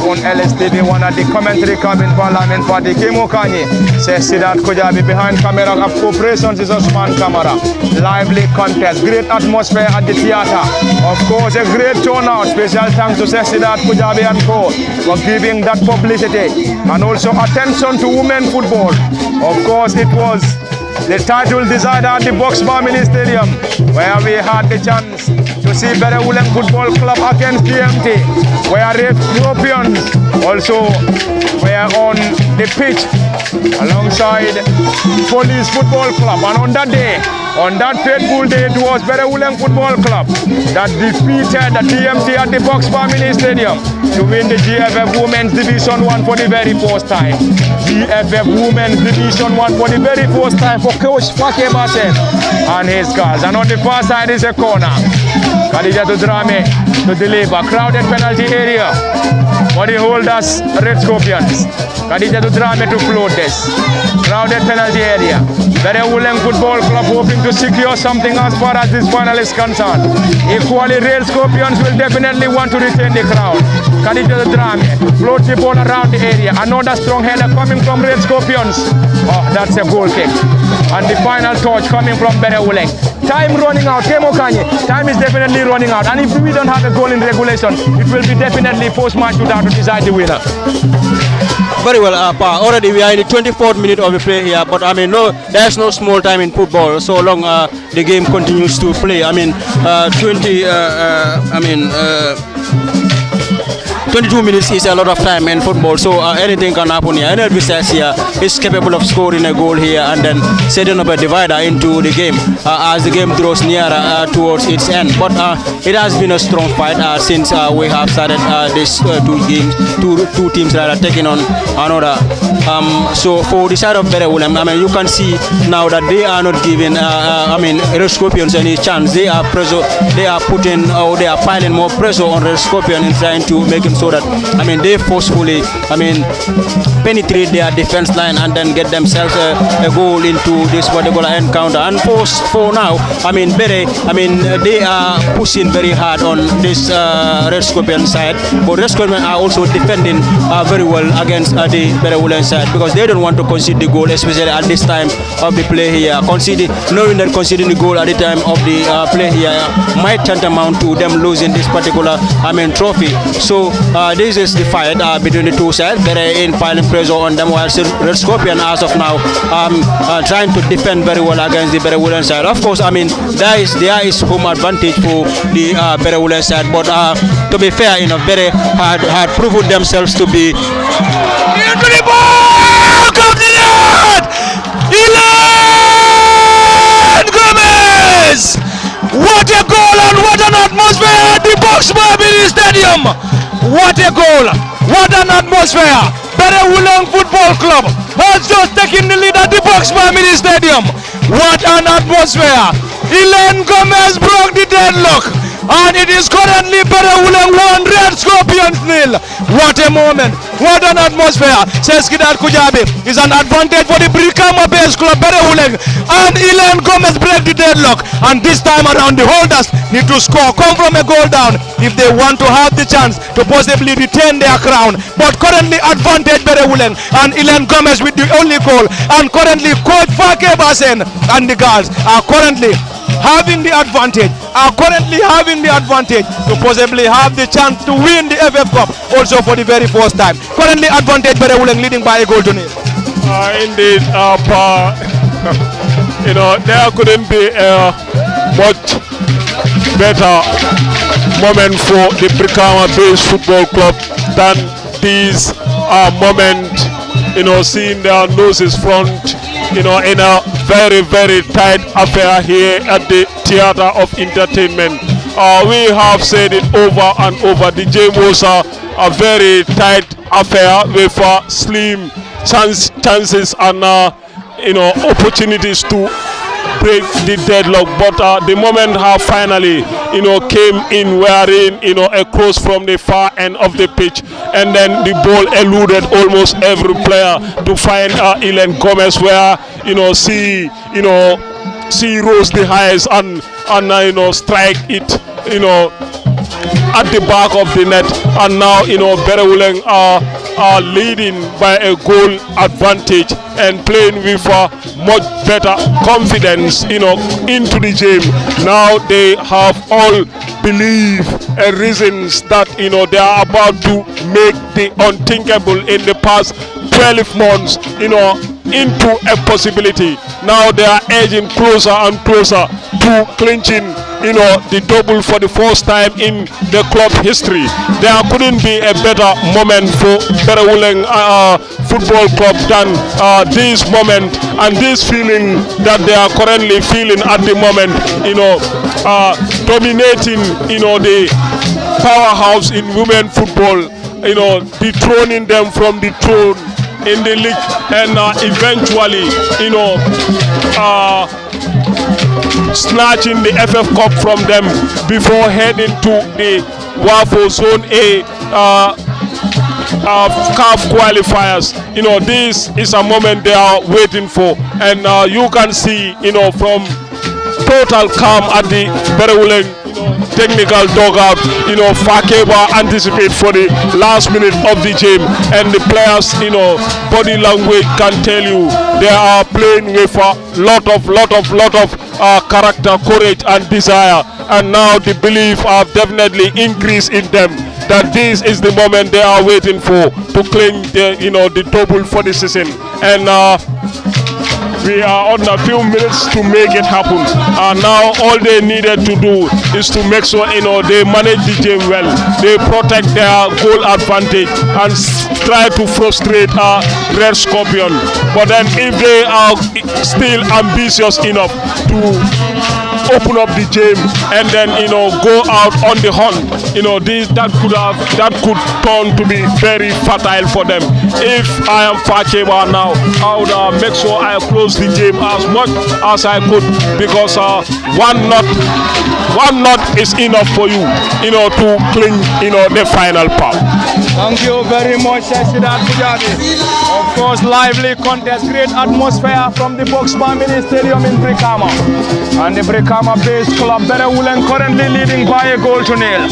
on LSTV, one at the commentary cabin Parliament Party. Kemo Kanye, Sexidat Kujabi behind camera of operations is Osman Kamara. Lively contest, great atmosphere at the theater. Of course, a great turnout. Special thanks to Sexidat Kujabi and co for giving that publicity and also attention to women football. Of course, it was the title decided at the Boxbar Mini Stadium, where we had the chance to see Berewuleng Football Club against GMT, where Red Scorpions also were on the pitch alongside Police Football Club. And on that day, on that fateful day, it was Berewuleng Football Club that defeated the TMT at the Boxbar Mini Stadium to win the GFF Women's Division 1 for the very first time. GFF Women's Division 1 for the very first time for Coach Fake Basen and his girls. And on the far side is a corner. Khadija to Drame to deliver. Crowded penalty area for the holders Red Scorpions. Khadija to Drame to float this. Crowded penalty area. Berewuleng Football Club hoping to secure something as far as this final is concerned. Equally, Red Scorpions will definitely want to retain the crown. Khadija to Drame floats the ball around the area. Another strong header coming from Red Scorpions. Oh, that's a goal kick. And the final touch coming from Berewuleng. Time running out. Kemo Kanye, time is definitely running out. And if we don't have a goal in regulation, it will be definitely post-match shootout to decide the winner. Very well, already we are in the 24th minute of the play here, but I mean, no, there's no small time in football. So long the game continues to play. I mean, 22 minutes is a lot of time in football, so anything can happen here. Any adversary here is capable of scoring a goal here and then setting up a divider into the game as the game draws nearer towards its end. But it has been a strong fight since we have started these two teams that are taking on another. So for the side of Berewuleng, I mean, you can see now that they are not giving, Red Scorpions any chance. They are piling more pressure on Red Scorpion in trying to make him so that, they forcefully, penetrate their defense line and then get themselves a goal into this particular encounter. And for now, Bere, they are pushing very hard on this Red Scorpion side, but Red Scorpion are also defending very well against the Berewuleng side because they don't want to concede the goal, especially at this time of the play here. Knowing that conceding the goal at the time of the play here might tantamount to them losing this particular trophy. So this is the fight between the two sides. Bere in piling pressure on them, while Red Scorpion as of now trying to defend very well against the Berewuleng side. Of course, there is home advantage for the Berewuleng side, but to be fair, Bere had proven themselves to be into the ball. Come to net! Ilan Gomez! What a goal and what an atmosphere at the Box Mini Stadium! What a goal! What an atmosphere! Berewuleng Football Club has just taken the lead at the Box Mini Stadium. What an atmosphere! Ilan Gomez broke the deadlock, and it is currently Berewuleng 1, Red Scorpions 0. What a moment! What an atmosphere! Says Kidar Kujabi is an advantage for the Brikama Base Club Berewuleng, and Ilan Gomez break the deadlock, and this time around the holders need to score, come from a goal down if they want to have the chance to possibly retain their crown. But currently advantage Berewuleng, and Ilan Gomez with the only goal, and currently Coach Fake Basen and the girls are currently having the advantage, to possibly have the chance to win the FF Cup also for the very first time. Currently advantage Berewuleng leading by a goal to nil. Indeed, there couldn't be a much better moment for the Brikama Base Football Club than this moment, seeing their noses front, in a very, very tight affair here at the Theatre of Entertainment. We have said it over and over. The game was a very tight affair with slim chances and opportunities to break the deadlock, but the moment have finally came in wherein a cross from the far end of the pitch, and then the ball eluded almost every player to find Ilan Gomez, where she rose the highest and strike it at the back of the net, and now Berewuleng are leading by a goal advantage and playing with much better confidence into the game. Now they have all belief and reasons that they are about to make the unthinkable in the past 12 months into a possibility. Now they are edging closer and closer to clinching the double for the first time in the club history. There couldn't be a better moment for Berewuleng Football Club than this moment and this feeling that they are currently feeling at the moment, dominating the powerhouse in women football, dethroning them from the throne in the league, and eventually snatching the FF Cup from them before heading to the WAFO Zone A CAF qualifiers. This is a moment they are waiting for, and you can see from total calm at the Berewuleng technical dugout, Fakeba anticipate for the last minute of the game, and the players, body language can tell you they are playing with a lot of character, courage and desire, and now the belief have definitely increased in them that this is the moment they are waiting for to claim the double for the season. And we are under few minutes to make it happen. And now all they needed to do is to make sure they manage the game well. They protect their goal advantage and try to frustrate Red Scorpion. But then if they are still ambitious enough to open up the game and then go out on the hunt, that could turn to be very fertile for them. If I am Fakeba now, I would make sure I close the game as much as I could, because one knot is enough for you, to cling, the final part. Thank you very much, Sidat Pujabi. Of course, lively contest, great atmosphere from the Box Bar Mini Stadium in Brikama. And the Brikama-based club, Berewuleng, currently leading by a goal to nil.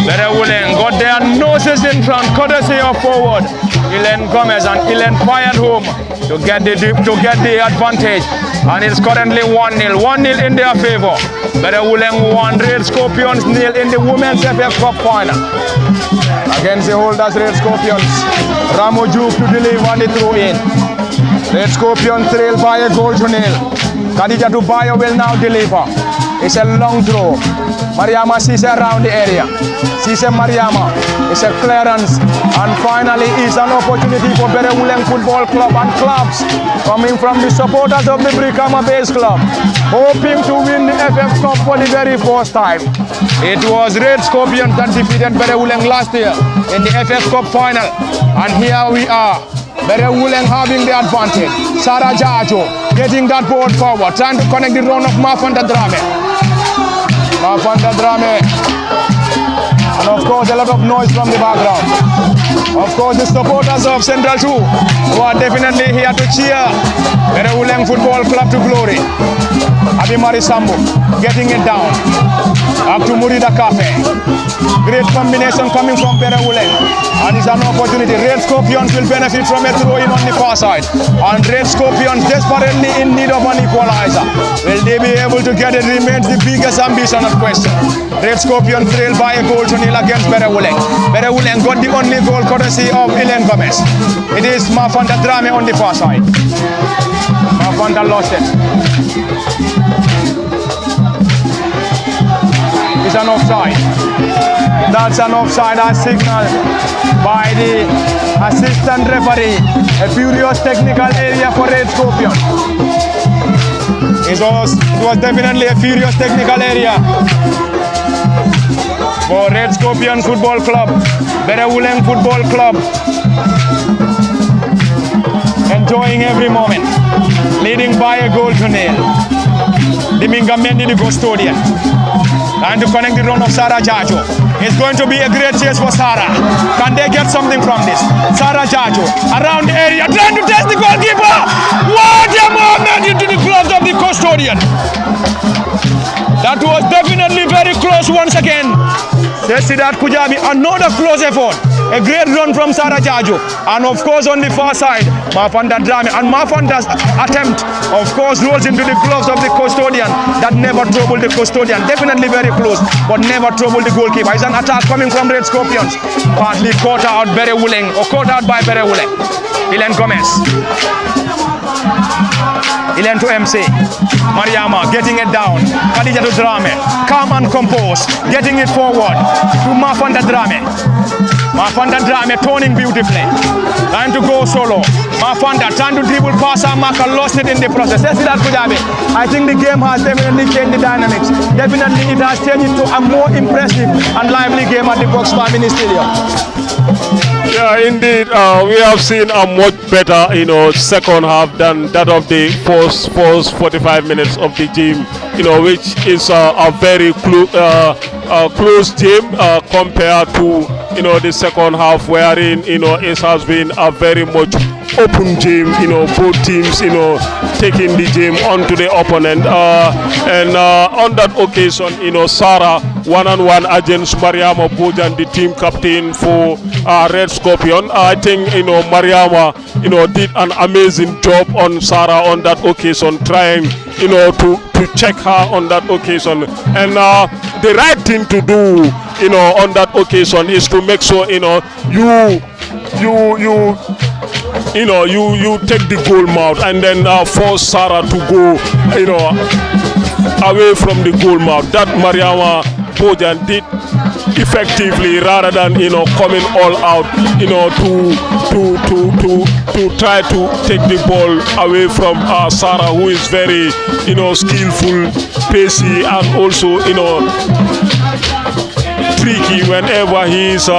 Berewuleng got their noses in front, courtesy of forward Ilen Gomez, and Ilen fired home to get the advantage. And it's currently 1-0. 1-0 in their favor. Berewuleng 1, Red Scorpions 0 in the Women's FF Cup final. Against the holders, Red Scorpions. Ramojuk to deliver the throw in. Red Scorpions trail by a goal to nil. Khadija Dubayo will now deliver. It's a long throw. Mariama sees around the area. Sees Mariama. It's a clearance. And finally, it's an opportunity for Berewuleng Football Club and clubs coming from the supporters of the Brikama Base Club, hoping to win the FF Cup for the very first time. It was Red Scorpions that defeated Berewuleng last year in the FF Cup final. And here we are. Berewuleng having the advantage. Sarah Jajo getting that ball forward, trying to connect the run of Mafanda Drame. Mafanda Drame. And of course, a lot of noise from the background. Of course, the supporters of Central 2 who are definitely here to cheer Berewuleng Football Club to glory. Abimari Sambu getting it down. Up to Murida Cafe. Great combination coming from Berewuleng. And it's an opportunity. Red Scorpions will benefit from a throw-in on the far side. And Red Scorpions desperately in need of an equalizer. Will they be able to get it? Remains the biggest ambition of question. Red Scorpions trail by a goal to nil against Berewuleng. Berewuleng got the only goal courtesy of Ilen Gomez. It is Mafanda Drame on the far side. Mafanda lost it. It's an offside. That's an offside as signaled by the assistant referee. A furious technical area for Red Scorpion. It was definitely a furious technical area for Red Scorpion Football Club, Berewuleng Football Club. Enjoying every moment, leading by a goal to nil. Diminga Mendy, the custodian. And to connect the run of Sarah Jajo. It's going to be a great chase for Sarah. Can they get something from this? Sarah Jajo around the area, trying to test the goalkeeper. What a moment into the gloves of the custodian. That was definitely very close once again. Sidat Kujabi, another close effort. A great run from Sarah Jajo. And of course on the far side, Mafanda Drame. And Mafanda's attempt, of course, rolls into the gloves of the custodian. That never troubled the custodian. Definitely very close, but never troubled the goalkeeper. It's an attack coming from Red Scorpions. Partly caught out Berewuleng, or caught out by Berewuleng. Ilen Gomez. Ilen to MC. Mariama getting it down. Khadija to Drame. Calm and composed. Getting it forward to Mafanda Drame. Mafanda Drame turning beautifully. Trying to go solo. Mafanda trying to dribble past Amaka, lost it in the process. Sidat Kujabi. I think the game has definitely changed the dynamics. Definitely it has changed into a more impressive and lively game at the Box Bar Mini Stadium. Yeah, indeed. We have seen a much better, second half than that of the first 45 minutes of the game, which is a very close game compared to, the second half, wherein, it has been a very much open game, both teams, taking the game onto the opponent. And on that occasion, Sarah, one-on-one against Mariama Bojan, the team captain for Red Scorpion. I think, Mariama, did an amazing job on Sarah on that occasion, trying, to check her on that occasion. And the right thing to do, on that occasion is to make sure, you you take the goal mouth and then force Sarah to go, away from the goal mouth. That Mariama Bojan did effectively rather than coming all out to try to take the ball away from Sarah, who is very skillful, pacey, and also tricky whenever he is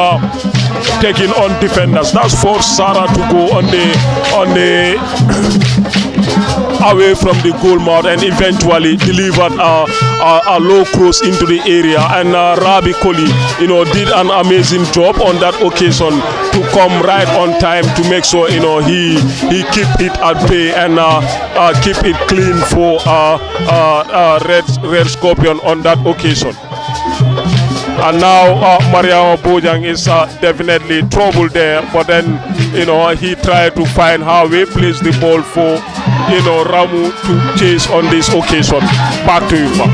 taking on defenders. That's forced Sarah to go on the away from the goal mouth and eventually delivered a low cross into the area. And Rabi Koli, did an amazing job on that occasion to come right on time to make sure he keep it at bay and keep it clean for Red Scorpion on that occasion. And now Mariama Bojang is definitely trouble there, but then he tried to find how we place the ball for Ramu to chase on this occasion. Back to you, Mark.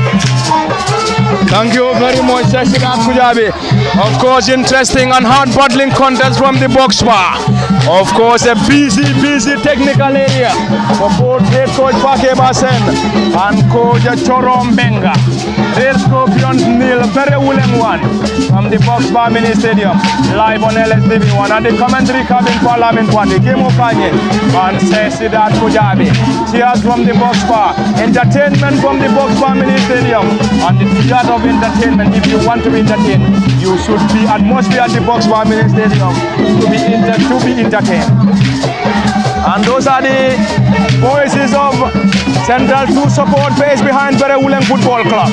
Thank you very much, Shashikanth Pujabi. Of course, interesting and hard-battling contest from the box bar. Of course, a busy technical area for both head coach Pakeba Sen and coach Chorom Benga. Red Scorpions nil, Berewuleng 1 from the box bar mini stadium, live on LSTV1 and the commentary cabin Parliament Party, Kemo Kanye and Shashikanth Pujabi. Cheers from the box bar, entertainment from the box bar mini stadium and the theater of entertainment. If you want to be entertained, you should be must be at the box bar mini stadium to be entertained. And those are the voices of Central 2 support base behind Berewuleng Football Club.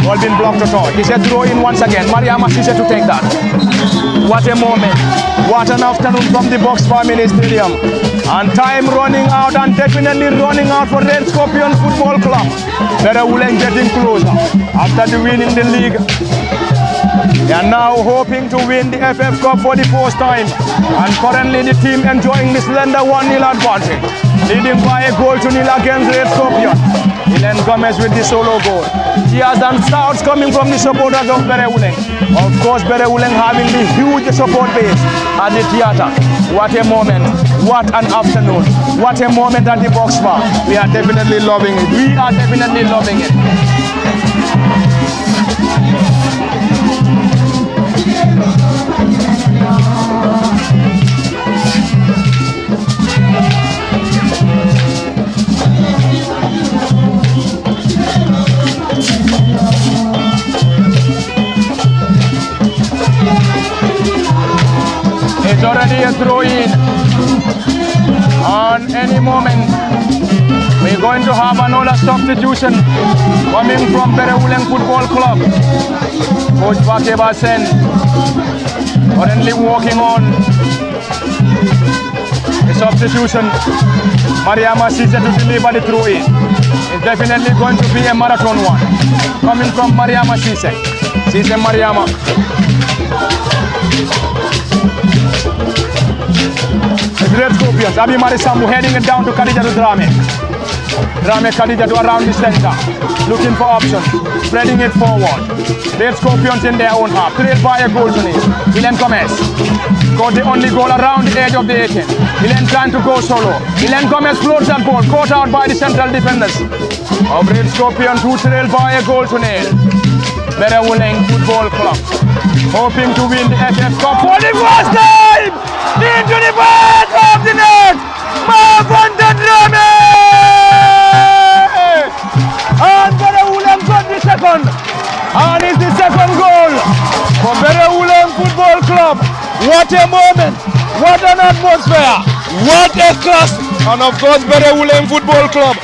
All been blocked at all. It's a throw in once again. Mariama Sise to take that. What a moment. What an afternoon from the box bar mini stadium. And time running out and definitely running out for Red Scorpion Football Club. Berewuleng getting closer after the win in the league. They are now hoping to win the FF Cup for the first time. And currently the team enjoying this slender 1-0 advantage. Leading by a goal to nil against Red Scorpion. Ilen Gomez with the solo goal. Cheers and shouts coming from the supporters of Berewuleng. Of course, Berewuleng having the huge support base at the theater. What a moment. What an afternoon. What a moment at the box bar. We are definitely loving it. We are definitely loving it. It's already a throw-in. On any moment, we're going to have another substitution coming from Berewuleng Football Club. Coach Pakeba Sen currently working on the substitution. Mariama Sise to deliver the throw-in. It's definitely going to be a marathon one. Coming from Mariama Sise. Sise Mariama. The Red Scorpions, Abi Marisambu heading it down to Khadija to Drame. Drame Khadija to around the center, looking for options, spreading it forward. Red Scorpions in their own half, trailed by a goal to nil. Ilen Gomez got the only goal around the edge of the 18. Ilen trying to go solo. Ilen Gomez floats that ball, caught out by the central defenders of Red Scorpions, who trailed by a goal to nil. Berewuleng Football Club hoping to win the FF Cup for the first time into the back of the net. Mavanda Drame! And Berewuleng got the second. And it's the second goal for Berewuleng Football Club. What a moment! What an atmosphere! What a class! And of course Berewuleng Football Club.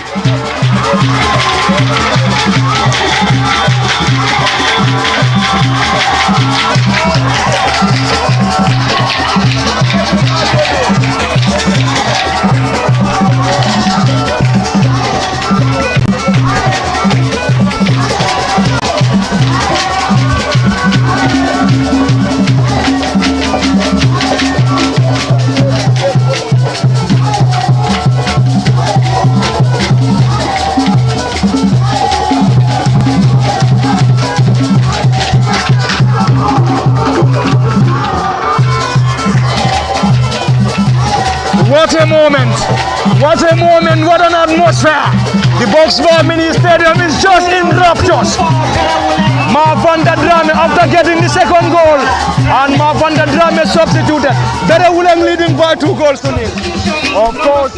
a moment. What a moment, what an atmosphere. The Box Bar Mini Stadium is just in raptures. Mark van der Drame after getting the second goal. And Mark van der Drame substituted. Berewuleng leading by 2 goals to nil. Of course.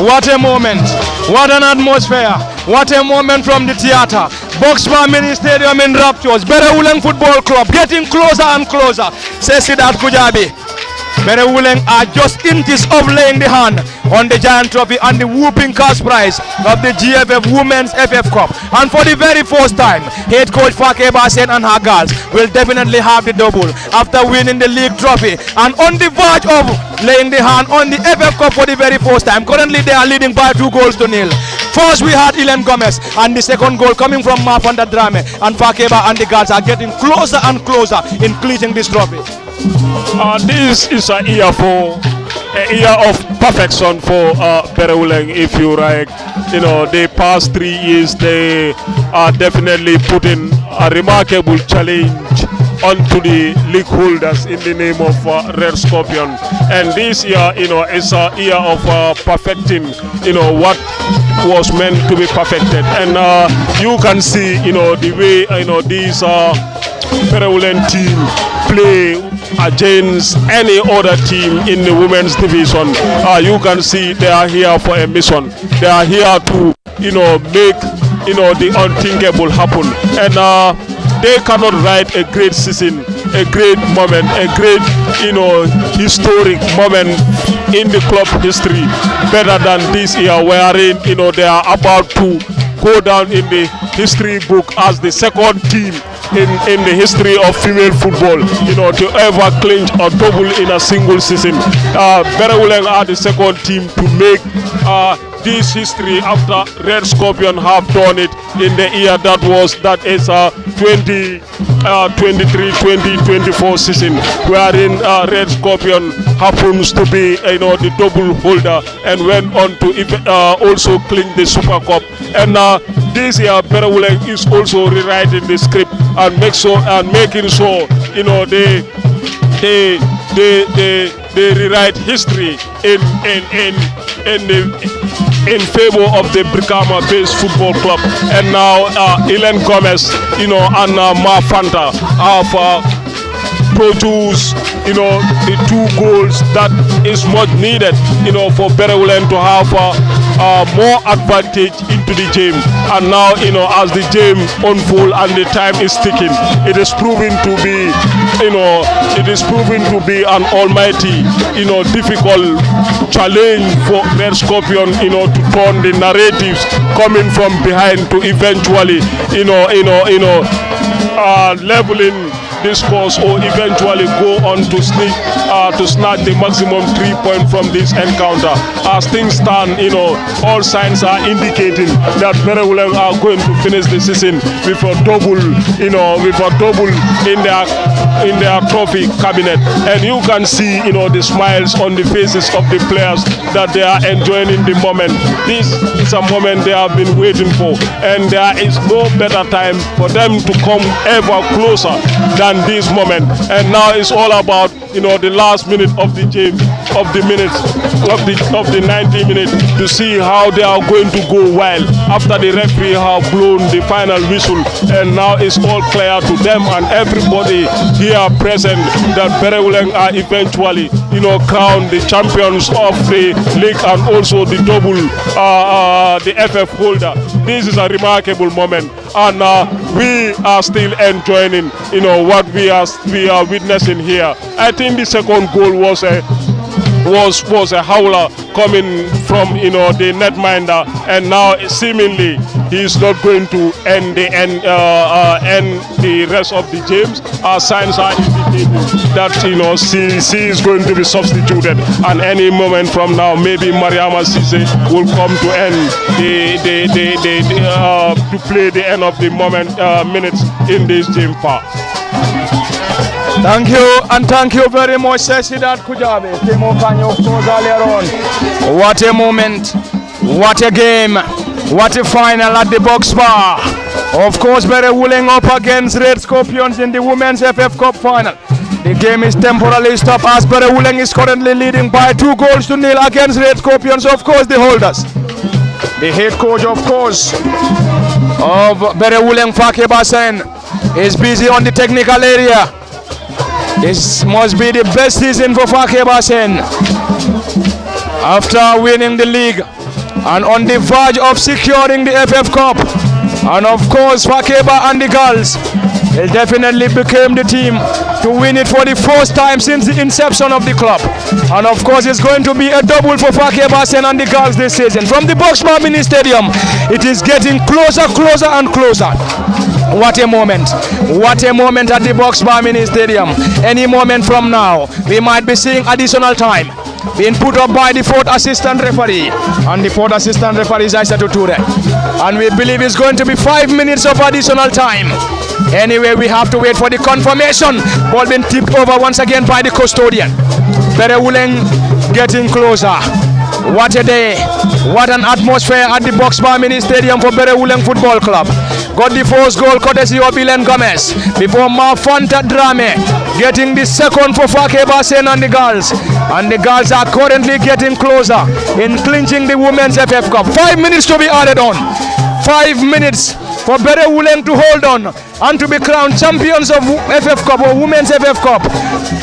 What a moment, what an atmosphere, what a moment from the theatre. Box Bar Mini Stadium in raptures. Berewuleng Football Club getting closer and closer, says Sidat Kujabi. Berewuleng are just inches of laying the hand on the giant trophy and the whooping cash prize of the GFF Women's FF Cup. And for the very first time, head coach Fakeba Sen and her girls will definitely have the double after winning the league trophy and on the verge of laying the hand on the FF Cup for the very first time. Currently they are leading by 2 goals to nil. First we had Elen Gomez and the second goal coming from Mark van der Drame, and Fakeba and the girls are getting closer and closer in clinching this trophy. This is a year of perfection for Berewuleng, if you like. You know, the past 3 years they are definitely putting a remarkable challenge onto the league holders in the name of Red Scorpion. And this year, you know, is a year of perfecting, you know, what was meant to be perfected. And you can see, you know, the way, you know, these Berewuleng team play against any other team in the women's division. You can see they are here for a mission. They are here to, you know, make, you know, the unthinkable happen. And they cannot write a great season, a great moment, a great, you know, historic moment in the club history better than this year, wherein, you know, they are about to go down in the history book as the second team in the history of female football, you know, to ever clinch a double in a single season. Berewuleng are the second team to make this history after Red Scorpion have done it in the year that is 2023-2024 season, wherein Red Scorpion happens to be, you know, the double holder and went on to also clinch the Super Cup. And this year Berewuleng is also rewriting the script and making sure, you know, they rewrite history in favor of the Brikama based football club. And now Elen Gomez, you know, and Ma Fanta have produce, you know, the 2 goals that is much needed, you know, for Berewuleng to have more advantage into the game. And now, you know, as the game unfolds and the time is ticking, it is proving to be, you know, an almighty, you know, difficult challenge for Red Scorpion, you know, to turn the narratives coming from behind to eventually, leveling this course or eventually go on to snatch the maximum 3 points from this encounter. As things stand, you know, all signs are indicating that Berewuleng are going to finish the season with a double, you know, in their trophy cabinet. And you can see, you know, the smiles on the faces of the players that they are enjoying in the moment. This is a moment they have been waiting for, and there is no better time for them to come ever closer than this moment. And now it's all about, you know, the last minute of the game, of the 90 minutes, to see how they are going to go wild after the referee have blown the final whistle. And now it's all clear to them and everybody here present that Berewuleng are eventually, you know, crowned the champions of the league and also the double, the FF holder. This is a remarkable moment, and we are still enjoying, you know, what we are witnessing here. I think the second goal was a howler coming from, you know, the netminder, and now seemingly he's not going to end the rest of the games. Signs are indicating that, you know, she is going to be substituted, and any moment from now maybe Mariama Cisse will come to end to play the end of the minutes in this game part. Thank you, and thank you very much, Sesidat Kujabi. Timo Kanyo, of course, earlier on. What a moment, what a game, what a final at the Box Bar. Of course, Berewuleng up against Red Scorpions in the Women's FF Cup final. The game is temporarily stopped as Berewuleng is currently leading by 2-0 against Red Scorpions, of course, the holders. The head coach, of course, of Berewuleng, Fake Basen, is busy on the technical area. This must be the best season for Fake Basen after winning the league and on the verge of securing the FF Cup. And of course, Fakeba and the girls will definitely become the team to win it for the first time since the inception of the club. And of course, it's going to be a double for Fakeba and the girls this season. From the Box Bar Mini Stadium, it is getting closer and closer. What a moment. What a moment at the Box Bar Mini Stadium. Any moment from now, we might be seeing additional time being put up by the fourth assistant referee. And the fourth assistant referee is Aisha Tuture. And we believe it's going to be 5 minutes of additional time. Anyway, we have to wait for the confirmation. Ball being tipped over once again by the custodian. Berewuleng getting closer. What a day. What an atmosphere at the Box Bar Mini Stadium for Berewuleng Football Club. Got the first goal courtesy of Ilen Gomez before Mafanta Drame getting the second for Fake Basen and the girls. And the girls are currently getting closer in clinching the Women's FF Cup. 5 minutes to be added on. 5 minutes for Berewuleng to hold on and to be crowned champions of FF Cup or Women's FF Cup.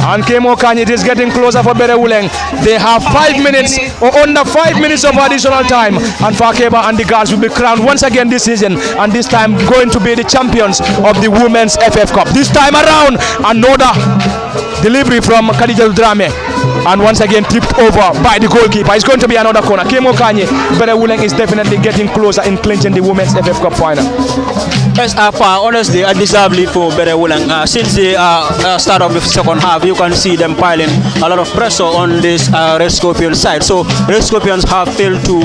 And Kemo Kanye, it is getting closer for Berewuleng. They have 5 minutes or under 5 minutes of additional time, and Fakeba and the girls will be crowned once again this season, and this time going to be the champions of the Women's FF Cup. This time around, another delivery from Khadija Drame, and once again tipped over by the goalkeeper. It's going to be another corner. Kemo Kanye, Berewuleng is definitely getting closer in clinching the Women's FF Cup final. Yes, honestly, a deserved lead for Berewuleng. Since the start of the second half, you can see them piling a lot of pressure on this Red Scorpion side. So Red Scorpions have failed to,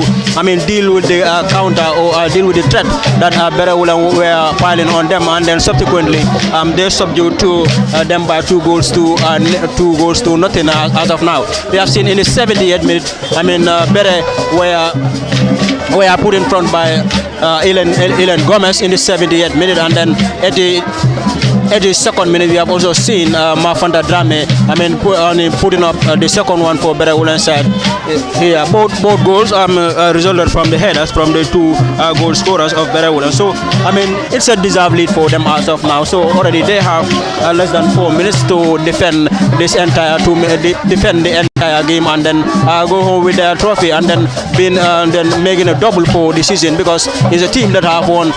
deal with the counter or deal with the threat that Berewuleng were piling on them, and then subsequently they subdued to them by 2 goals to nothing as of now. We have seen in the 78th minute, Bere were put in front by Ilen Gomez in the 78th minute, and then at the 82nd minute we have also seen Mafanta Drame putting up the second one for Berewuleng side. Here both goals resulted from the headers from the 2 goal scorers of Berewuleng. So it's a deserved lead for them as of now. So already they have less than 4 minutes to defend this entire game, and then go home with their trophy, and then making a double for the season, because it's a team that have won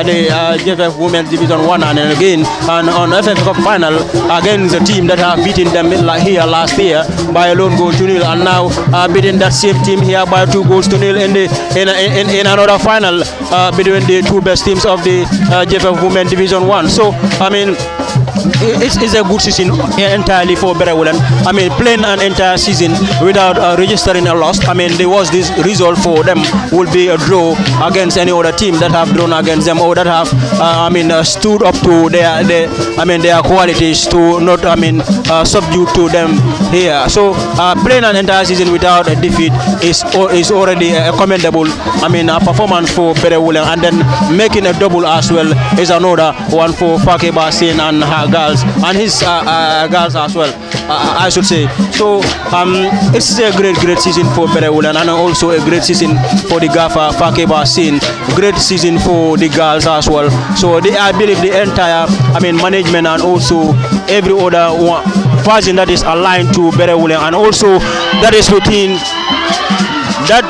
the GFF Women's Division 1 and again and on FF Cup final against a team that have beaten them here last year by a lone goal to nil, and now beating that same team here by 2 goals to nil in another final between the 2 best teams of the GFF Women's Division 1. So it's a good season entirely for Berewuleng. Playing an entire season without registering a loss. There was this result for them would be a draw against any other team that have drawn against them or that have stood up to their qualities to not subdue to them here. So playing an entire season without a defeat is already a commendable performance for Berewuleng, and then making a double as well is another one for Fake Basin and her girls and his girls as well, I should say. So it's a great season for Berewuleng, and also a great season for the Gaffer Fake Basin. Great season for the girls as well. So I believe the entire management and also every other person that is aligned to Berewuleng, and also that is within that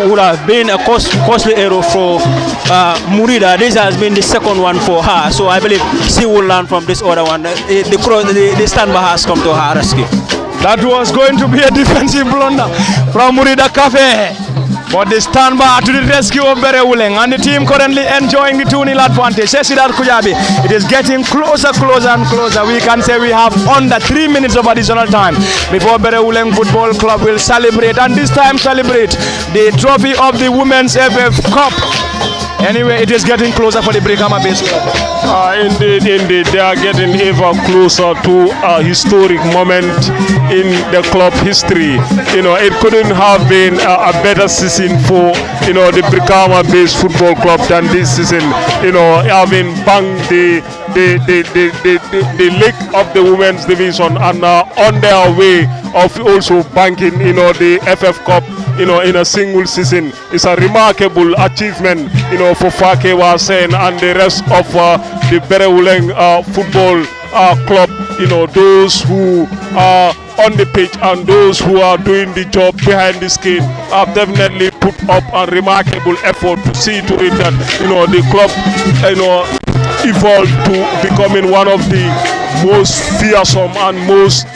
would have been a costly error for Murida. This has been the second one for her, so I believe she will learn from this other one. The standby has come to her rescue. That was going to be a defensive blunder from Murida Cafe, but the standby to the rescue of Berewuleng, and the team currently enjoying the 2-0 advantage. Sesidat Kujabi, it is getting closer and closer. We can say we have under 3 minutes of additional time before Berewuleng Football Club will celebrate, and this time celebrate the trophy of the Women's FF Cup. Anyway, it is getting closer for the Brikama base club. Indeed, they are getting ever closer to a historic moment in the club history. It couldn't have been a better season for the Brikama based football club than this season. Having banged the league of the women's division and on their way of also banking the FF Cup in a single season is a remarkable achievement for Fakewa Sen and the rest of the Berewuleng football club, those who are on the pitch and those who are doing the job behind the screen have definitely put up a remarkable effort to see to it that the club evolved to becoming one of the most fearsome and most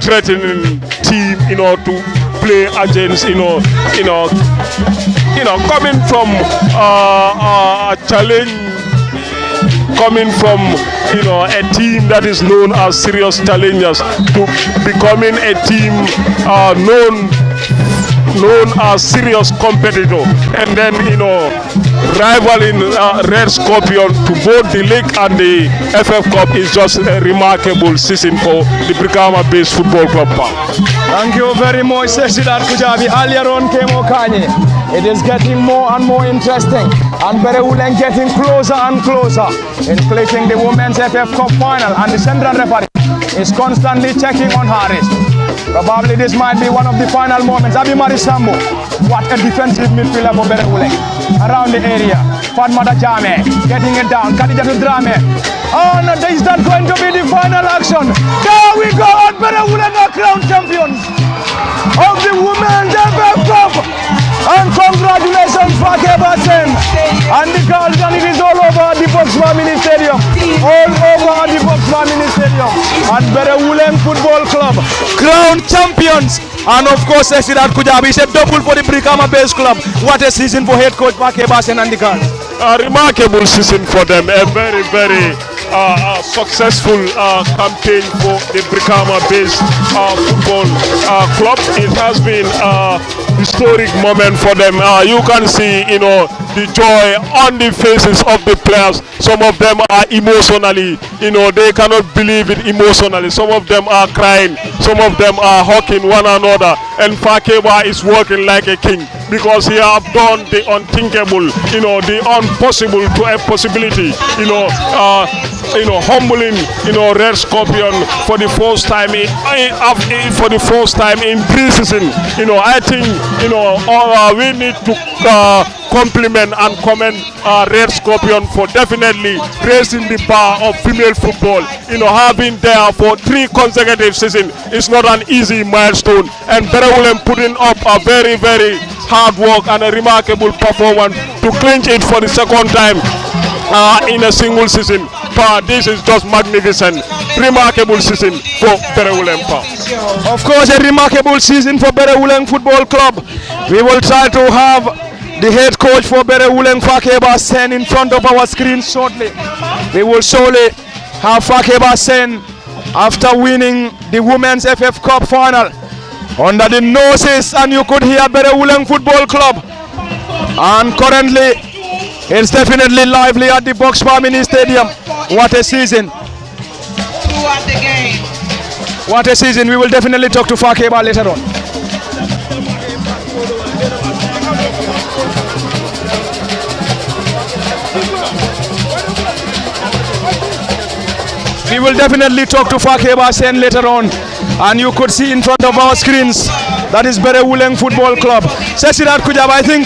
threatening team to play against coming from a challenge, coming from a team that is known as serious challengers to becoming a team known as serious competitor, and then rivaling Red Scorpion to both the league and the FF Cup is just a remarkable season for the Brikama based football club. Thank you very much, Sesidat Kujabi. Earlier on came Okanye. It is getting more and more interesting, and Berewuleng getting closer and closer in placing the Women's FF Cup final, and the central referee is constantly checking on her wrist. Probably this might be one of the final moments. Abimari Sambo, what a defensive midfielder for Berewuleng. Around the area, Fatmata Jame getting it down, Khadija to Drame. Oh no, is that going to be the final action? There we go, and Berewuleng are crowned champions of the Women's FF Cup. And congratulations, Fakeba Sen and the girls, and it is all over the Box Family Stadium. All over the Box Family Stadium. And Berewuleng Football Club, crown champions. And of course, Sesidat Kujabi said double for the Brikama Base Club. What a season for head coach Fakeba Sen and the girls. A remarkable season for them. A very, very successful campaign for the Brikama based football club. It has been a historic moment for them. You can see the joy on the faces of the players. Some of them are emotionally, they cannot believe it emotionally. Some of them are crying, some of them are hugging one another, and Fakeba is working like a king because he have done the unthinkable, the impossible to a possibility, humbling Red Scorpion for the first time in pre-season. I think we need to compliment and commend Red Scorpion for definitely raising the bar of female football. Having there for 3 consecutive seasons is not an easy milestone, and Berewuleng putting up a very, very hard work and a remarkable performance to clinch it for the second time in a single season. This is just magnificent. Remarkable season for Berewuleng. Of course, a remarkable season for Berewuleng Football Club. We will try to have the head coach for Berewuleng, Fakeba Sen, in front of our screen shortly. We will surely have Fakeba Sen after winning the Women's FF Cup final under the noses, and you could hear Berewuleng Football Club. And currently, it's definitely lively at the Box Mini Stadium. What a season! Throughout the game. What a season! We will definitely talk to Fakeba later on. We will definitely talk to Fakeba Sen later on, and you could see in front of our screens that is Berewuleng Football Club. Sesidat Kujab, I think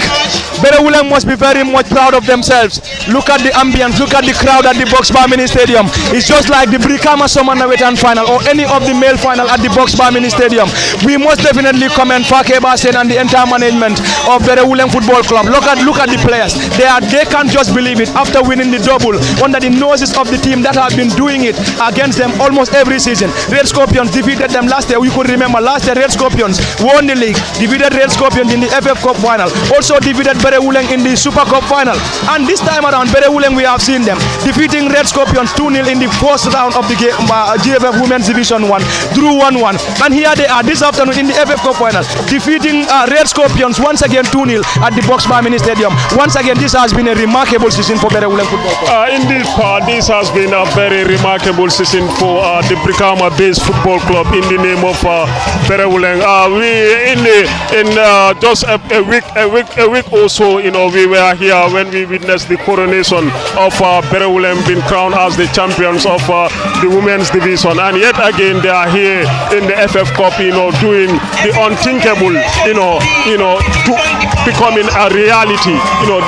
Berewuleng must be very much proud of themselves. Look at the ambience, look at the crowd at the Box Mini Stadium. It's just like the Brikama Summer Nawetan final or any of the male final at the Box Mini Stadium. We must definitely commend Fakeba Sen and the entire management of Berewuleng Football Club. Look at the players. They can't just believe it after winning the double under the noses of the team that have been doing it against them almost every season. Red Scorpions defeated them last year. You could remember last year Red Scorpions won the league, defeated Red Scorpions in the FF Cup final, also defeated Berewuleng in the Super Cup final. And this time around, Berewuleng, we have seen them defeating Red Scorpions 2-0 in the first round of the GFF Women's Division 1, drew 1-1. And here they are this afternoon in the FF Cup final, defeating Red Scorpions once again 2-0 at the Box Bar Mini Stadium. Once again, this has been a remarkable season for Berewuleng Football Club. Indeed, this has been a very remarkable season for the Brikama-based football club in the name of Berewuleng. Just a week or so, we were here when we witnessed the coronation of Berewuleng being crowned as the champions of the women's division, and yet again they are here in the FF Cup, doing the unthinkable, to becoming a reality.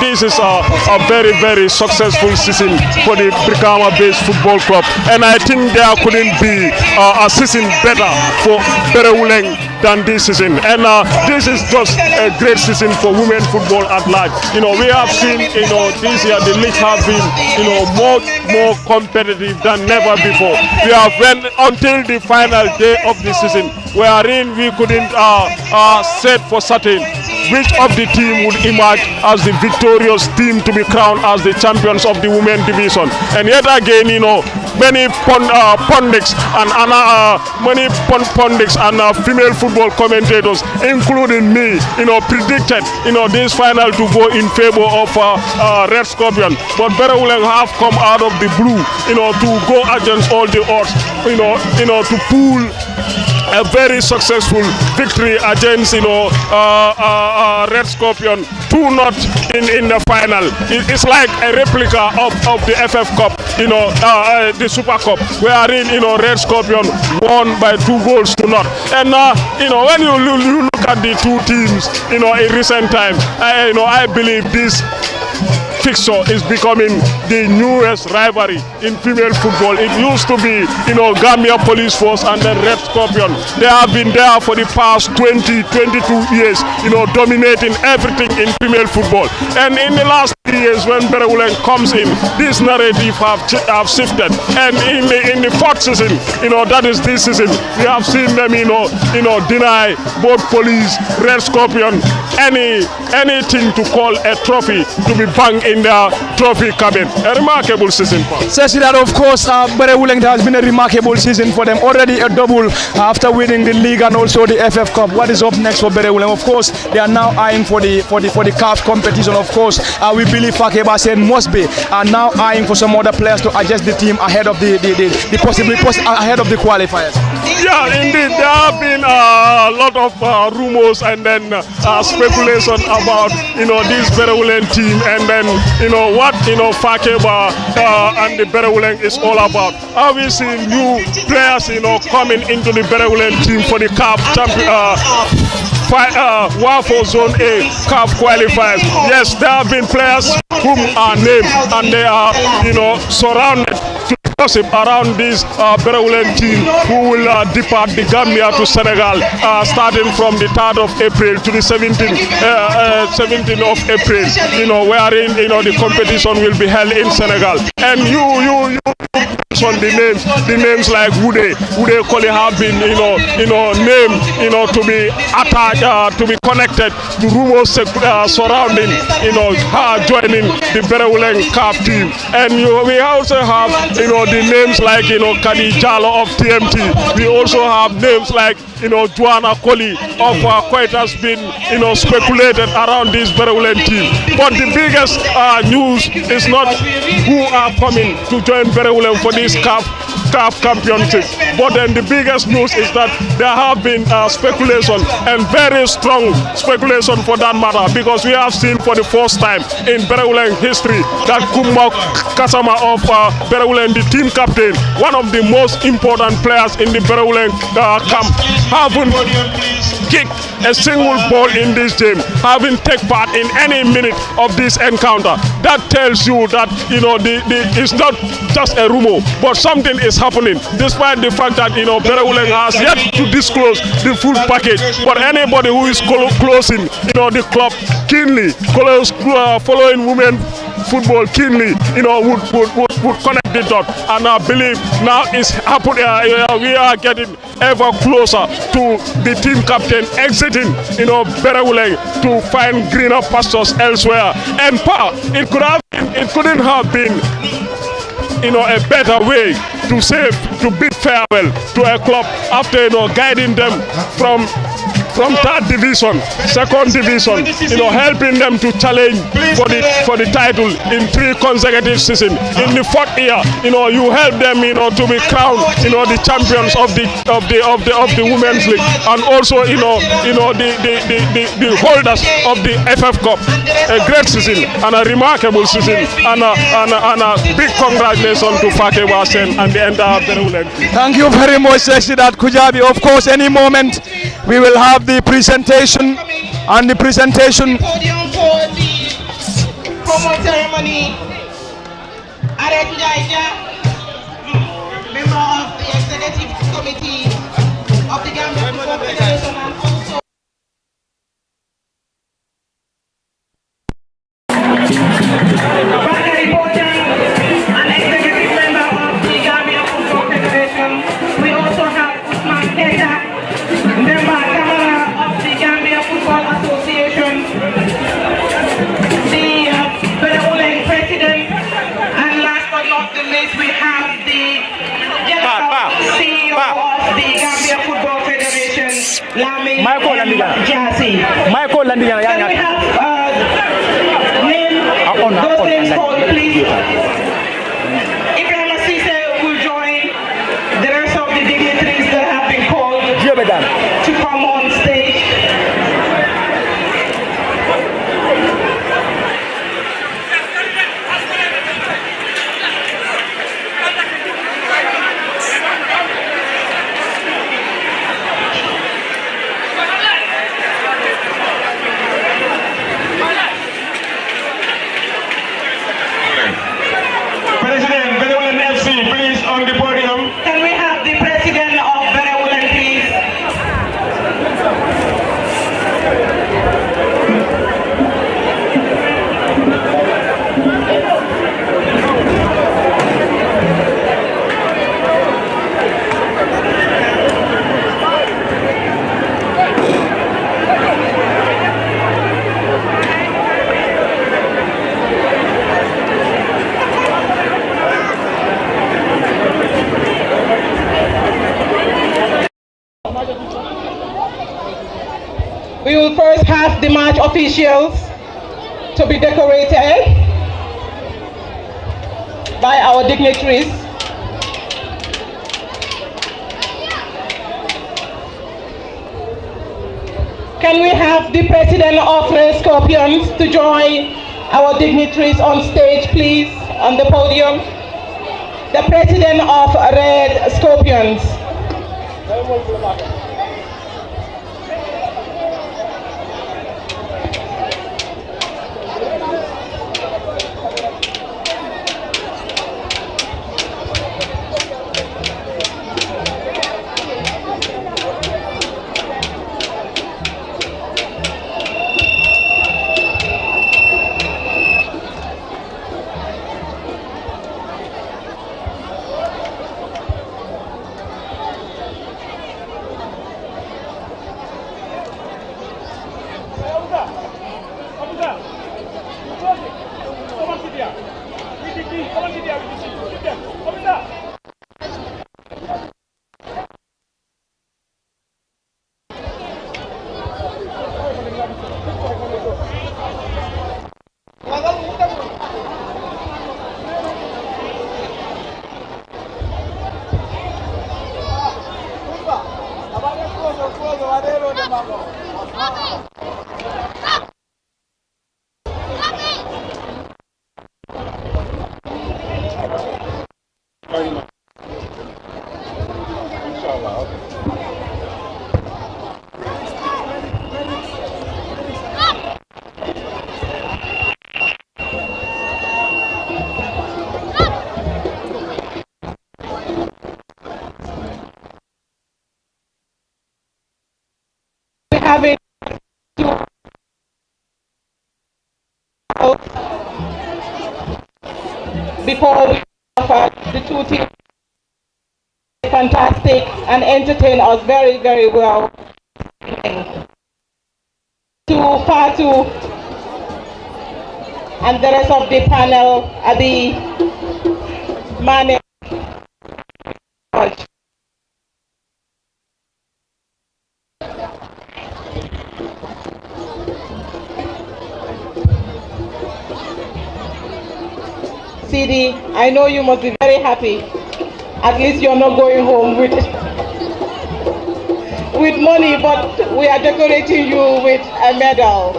This is a very, very successful season for the Brikama-based football club, and I think there couldn't be a season better for Berewuleng than this season. And this is just a great season for women football at large. We have seen, this year the league have been, more competitive than never before. We have went until the final day of the season, wherein we couldn't set for certain which of the team would emerge as the victorious team to be crowned as the champions of the women division. And yet again, many pundits and female football commentators, including me, predicted this final to go in favor of Red Scorpion. But Berewuleng have come out of the blue, to go against all the odds, to pull a very successful victory against Red Scorpion 2-0 in the final. It's like a replica of the FF Cup, the Super Cup, wherein Red Scorpion won by 2-0. And when you look at the two teams in recent times, I believe this fixture is becoming the newest rivalry in female football. It used to be, Gambia Police Force and then Red Scorpion. They have been there for the past 20-22 years, dominating everything in female football. And in the last 3 years, when Berewuleng comes in, this narrative have shifted. And in the fourth season, that is this season, we have seen them, deny both police, Red Scorpion, anything to call a trophy to be banged in their trophy cabin. A remarkable season. Says that, of course, Berewuleng has been a remarkable season for them. Already a double after winning the league and also the FF Cup. What is up next for Berewuleng? Of course, they are now eyeing for the CAF competition. Of course, we believe Fakeba said must be are now eyeing for some other players to adjust the team ahead of ahead of the qualifiers. Yeah, indeed, there have been a lot of rumors and then speculation about this Berewuleng team, and then what Fakeba and the Berewuleng is all about. Obviously, new players coming into the Berewuleng team for the CAF WAFO Zone A CAF qualifiers. Yes, there have been players whom are named, and they are surrounded to gossip around this Berewuleng team who will depart the Gambia to Senegal starting from the 3rd of April to the 17th of April, wherein the competition will be held in Senegal. And you on the names like Wude Koli have been named to be attached, to be connected to rumors surrounding her joining the Berewuleng CAF team. And we also have the names like Kadi Jalo of TMT. We also have names like Joanna Koli of quite has been speculated around this Berewuleng team. But the biggest news is not who are coming to join Berewuleng for this CAF championship, but then the biggest news is that there have been speculation, and very strong speculation for that matter, because we have seen for the first time in Berewuleng history that Kumba Kasama of Berewuleng, the team captain, one of the most important players in the Berewuleng camp, haven't kicked a single ball in this game, haven't taken part in any minute of this encounter. That tells you that it's not just a rumor, but something is happening, despite the fact that Berewuleng has yet to disclose the full package. But anybody who is closing the club keenly, following women football keenly, would connect the dot. And I believe now it's happened. We are getting ever closer to the team captain exiting, Berewuleng to find greener pastures elsewhere. And it couldn't have been, a better way to bid farewell to a club after guiding them from third division, second division, helping them to challenge for the title in 3 consecutive seasons. In the 4th year, you help them, to be crowned, the champions of the Women's League, and also, the holders of the FF Cup. A great season and a remarkable season, and a big congratulations to Fake Wasen and the entire Berewuleng. Thank you very much, Sidat Kujabi. Of course, any moment we will have the presentation, and the presentation. Podium for the promo ceremony. Member of the executive committee of the Gambia Football Federation, and also an executive member of the Gambia Football Federation. We also have Usman Keta, member of the Gambia Football Association, the Berewuleng president, and last but not the least, we have the CEO of the Gambia Football Federation, Lami Jasi. Can we have those names called, please? Ibrahim Sise will join the rest of the dignitaries that have been called to come on stage. President Berewuleng FC, please, on the podium. Can we have the president of Berewuleng, please? We will first have the match officials to be decorated by our dignitaries. Can we have the president of Red Scorpions to join our dignitaries on stage, please, on the podium? The president of Red Scorpions. Very much. before we offer the two teams fantastic and entertain us very, very well. To Fatu and the rest of the panel, Abi, Mane, CD, I know you must be very happy. At least you're not going home with money, but we are decorating you with a medal.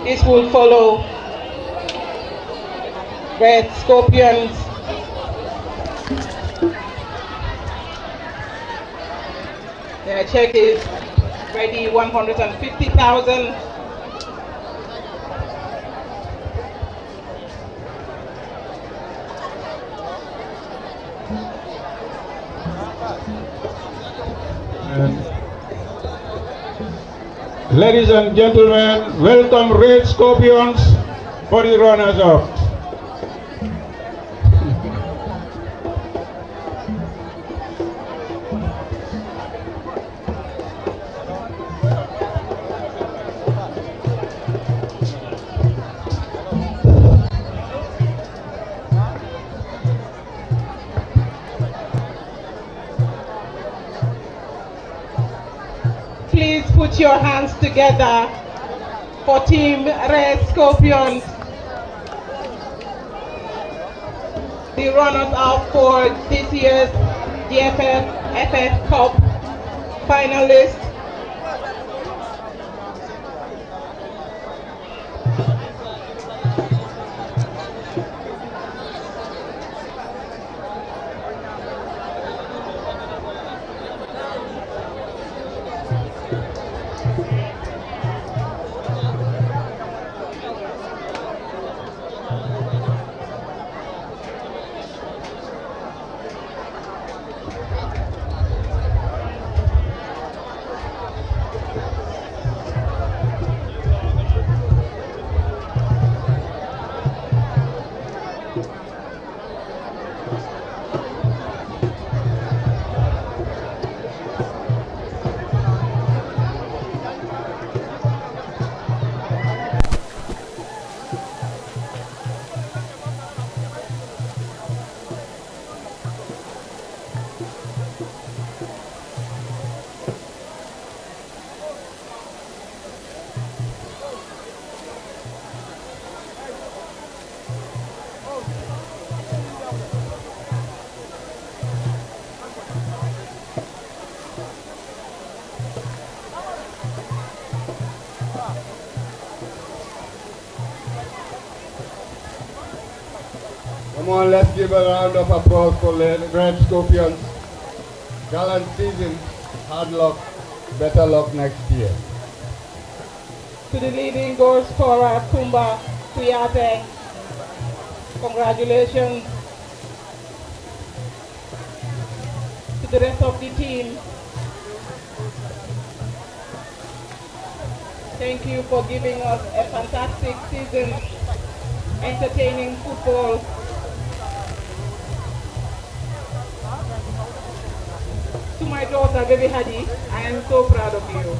This will follow Red Scorpions. Their check is ready, 150,000. Ladies and gentlemen, welcome Red Scorpions for the runners-up. Please put your hands together for Team Red Scorpions, the runners-up for this year's GFF Cup finalists. Come on, let's give a round of applause for the Red Scorpions. Gallant season, hard luck, better luck next year. To the leading goal scorer, Kumba Kuyate, congratulations. To the rest of the team, thank you for giving us a fantastic season, entertaining football. To my daughter, Baby Hadi, I am so proud of you.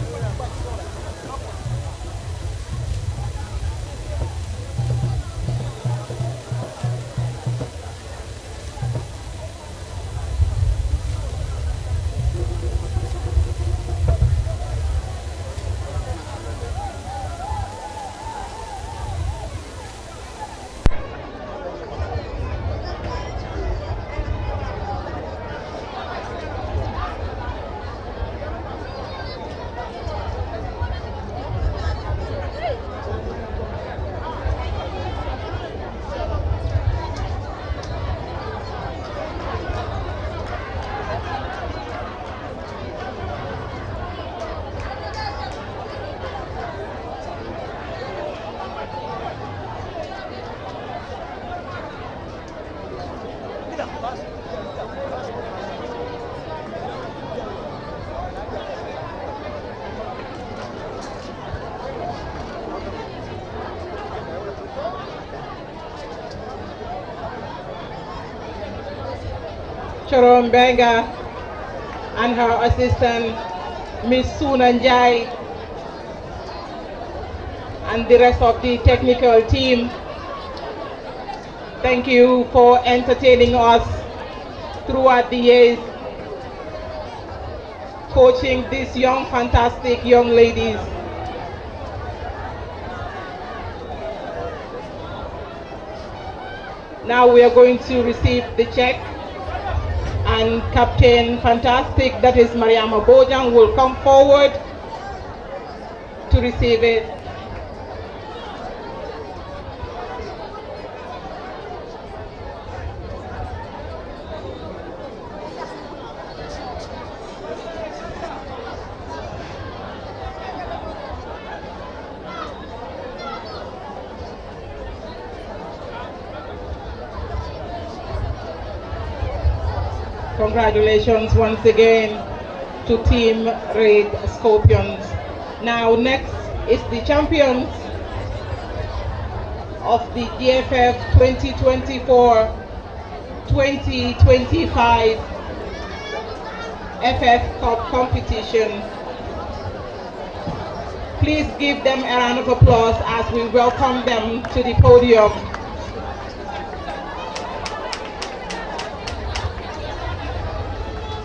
Chorom Benga and her assistant, Miss Sunanjai, and the rest of the technical team. Thank you for entertaining us throughout the years, coaching these young, fantastic young ladies. Now we are going to receive the check, and Captain Fantastic, that is Mariama Bojang, will come forward to receive it. Congratulations once again to Team Red Scorpions. Now next is the champions of the GFF 2024-2025 FF Cup competition. Please give them a round of applause as we welcome them to the podium.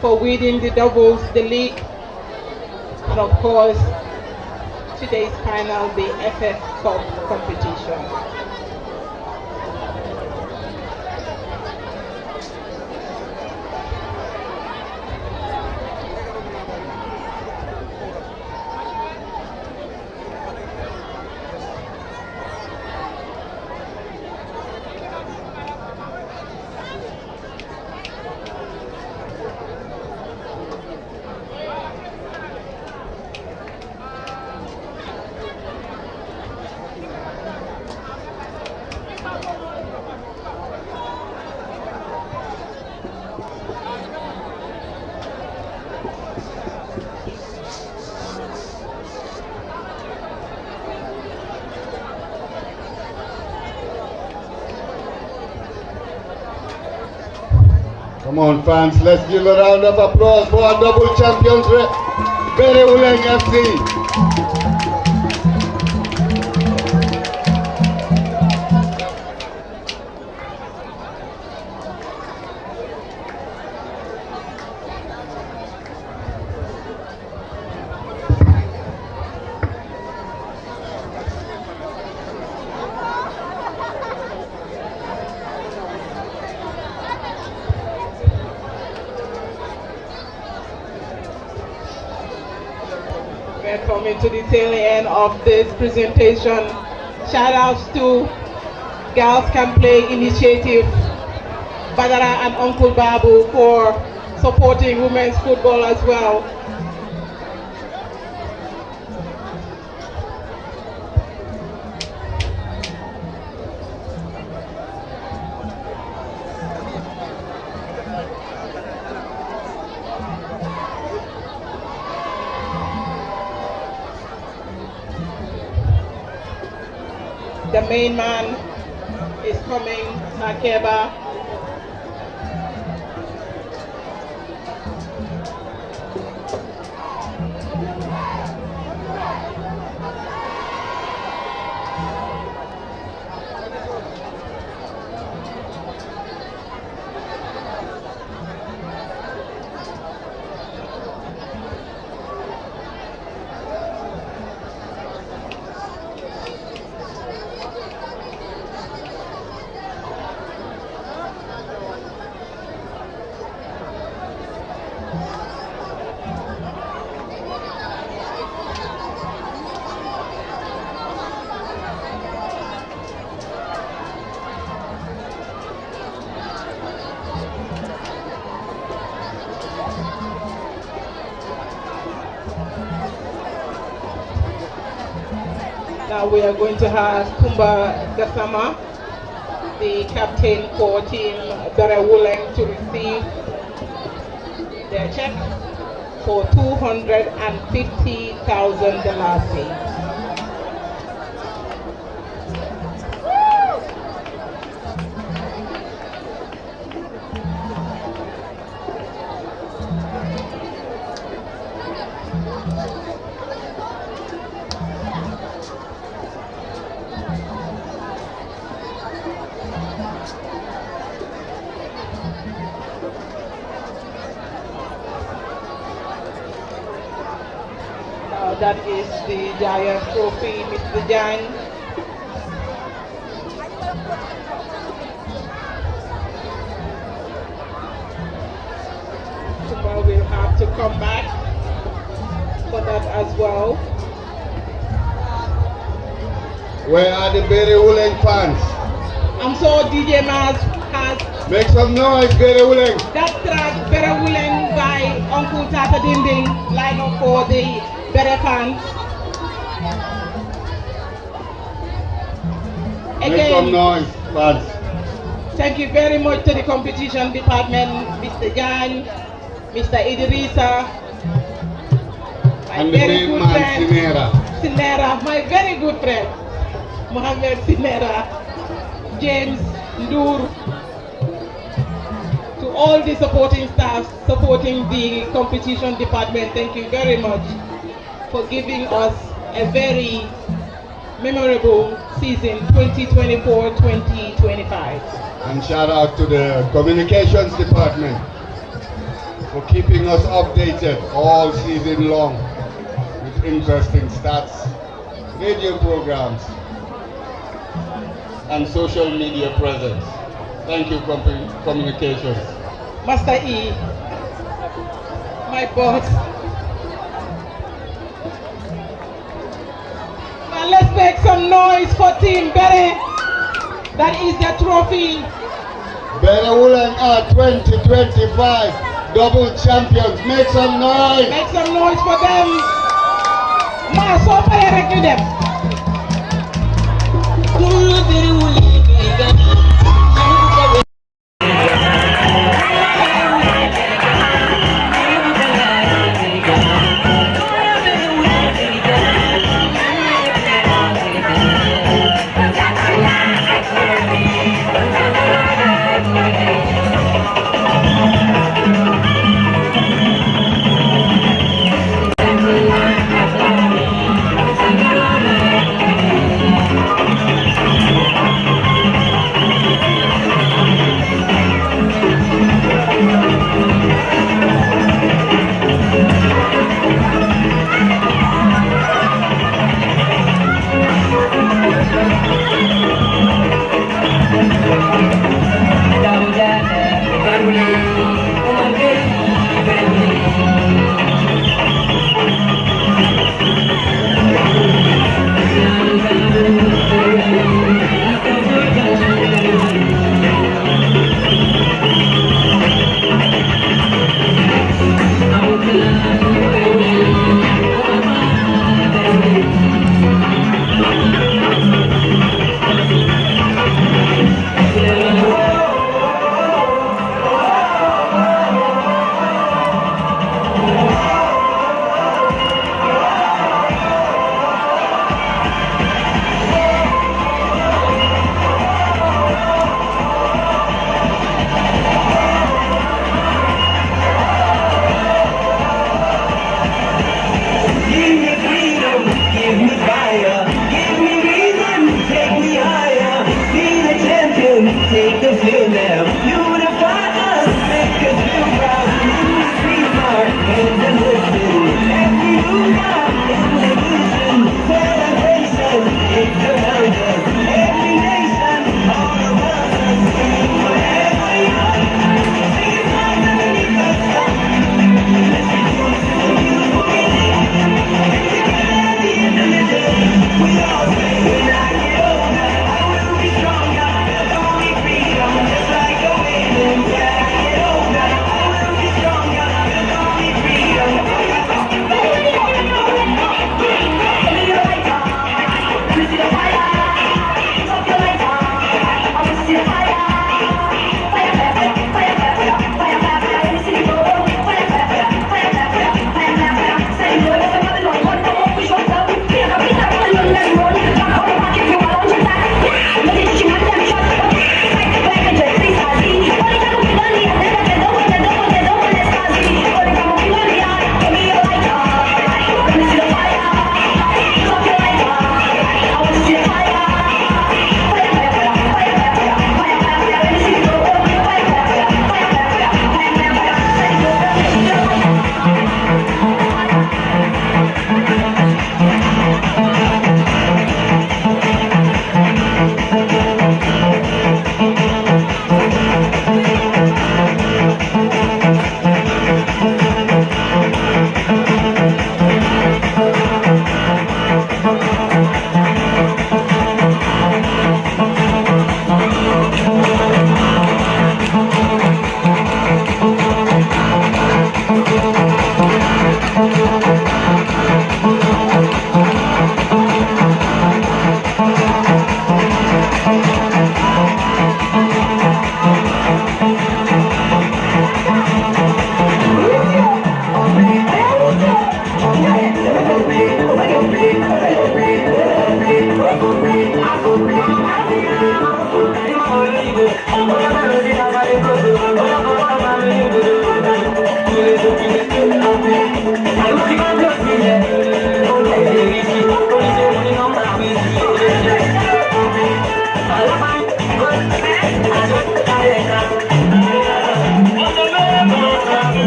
For winning the doubles, the league, and of course, today's final, the FF Cup competition. Come on, fans, let's give a round of applause for our double champions, Berewuleng FC. We're coming to the tail end of this presentation. Shout outs to Girls Can Play Initiative, Badara and Uncle Babu for supporting women's football as well. The main man is coming, Nakeba. Now we are going to have Kumba Gasama, the captain for Team Berewuleng, to receive their check for $250,000. that is the Giant Trophy, Mr. Jan. Super will have to come back for that as well. Where are the Berewuleng fans? I'm sure DJ Maz has Make some noise, Berewuleng. that track Berewuleng by Uncle Tata Dinding line up for the Bere fans. Make some noise, fans. Thank you very much to the competition department, Mr. Jan, Mr. Idrissa, my And the very main good man, friend, Sinera. Sinera, my very good friend, Mohamed Sinera, James Ndur, to all the supporting staff supporting the competition department, thank you very much for giving us a very memorable season 2024-2025. And shout out to the communications department for keeping us updated all season long with interesting stats, radio programs, and social media presence. Thank you, communications. Master E, my boss. Now let's make some noise for Team Bere. That is the trophy. Berewuleng are 2025 double champions. Make some noise. Make some noise for them. Ma, so pay them.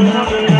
nothing.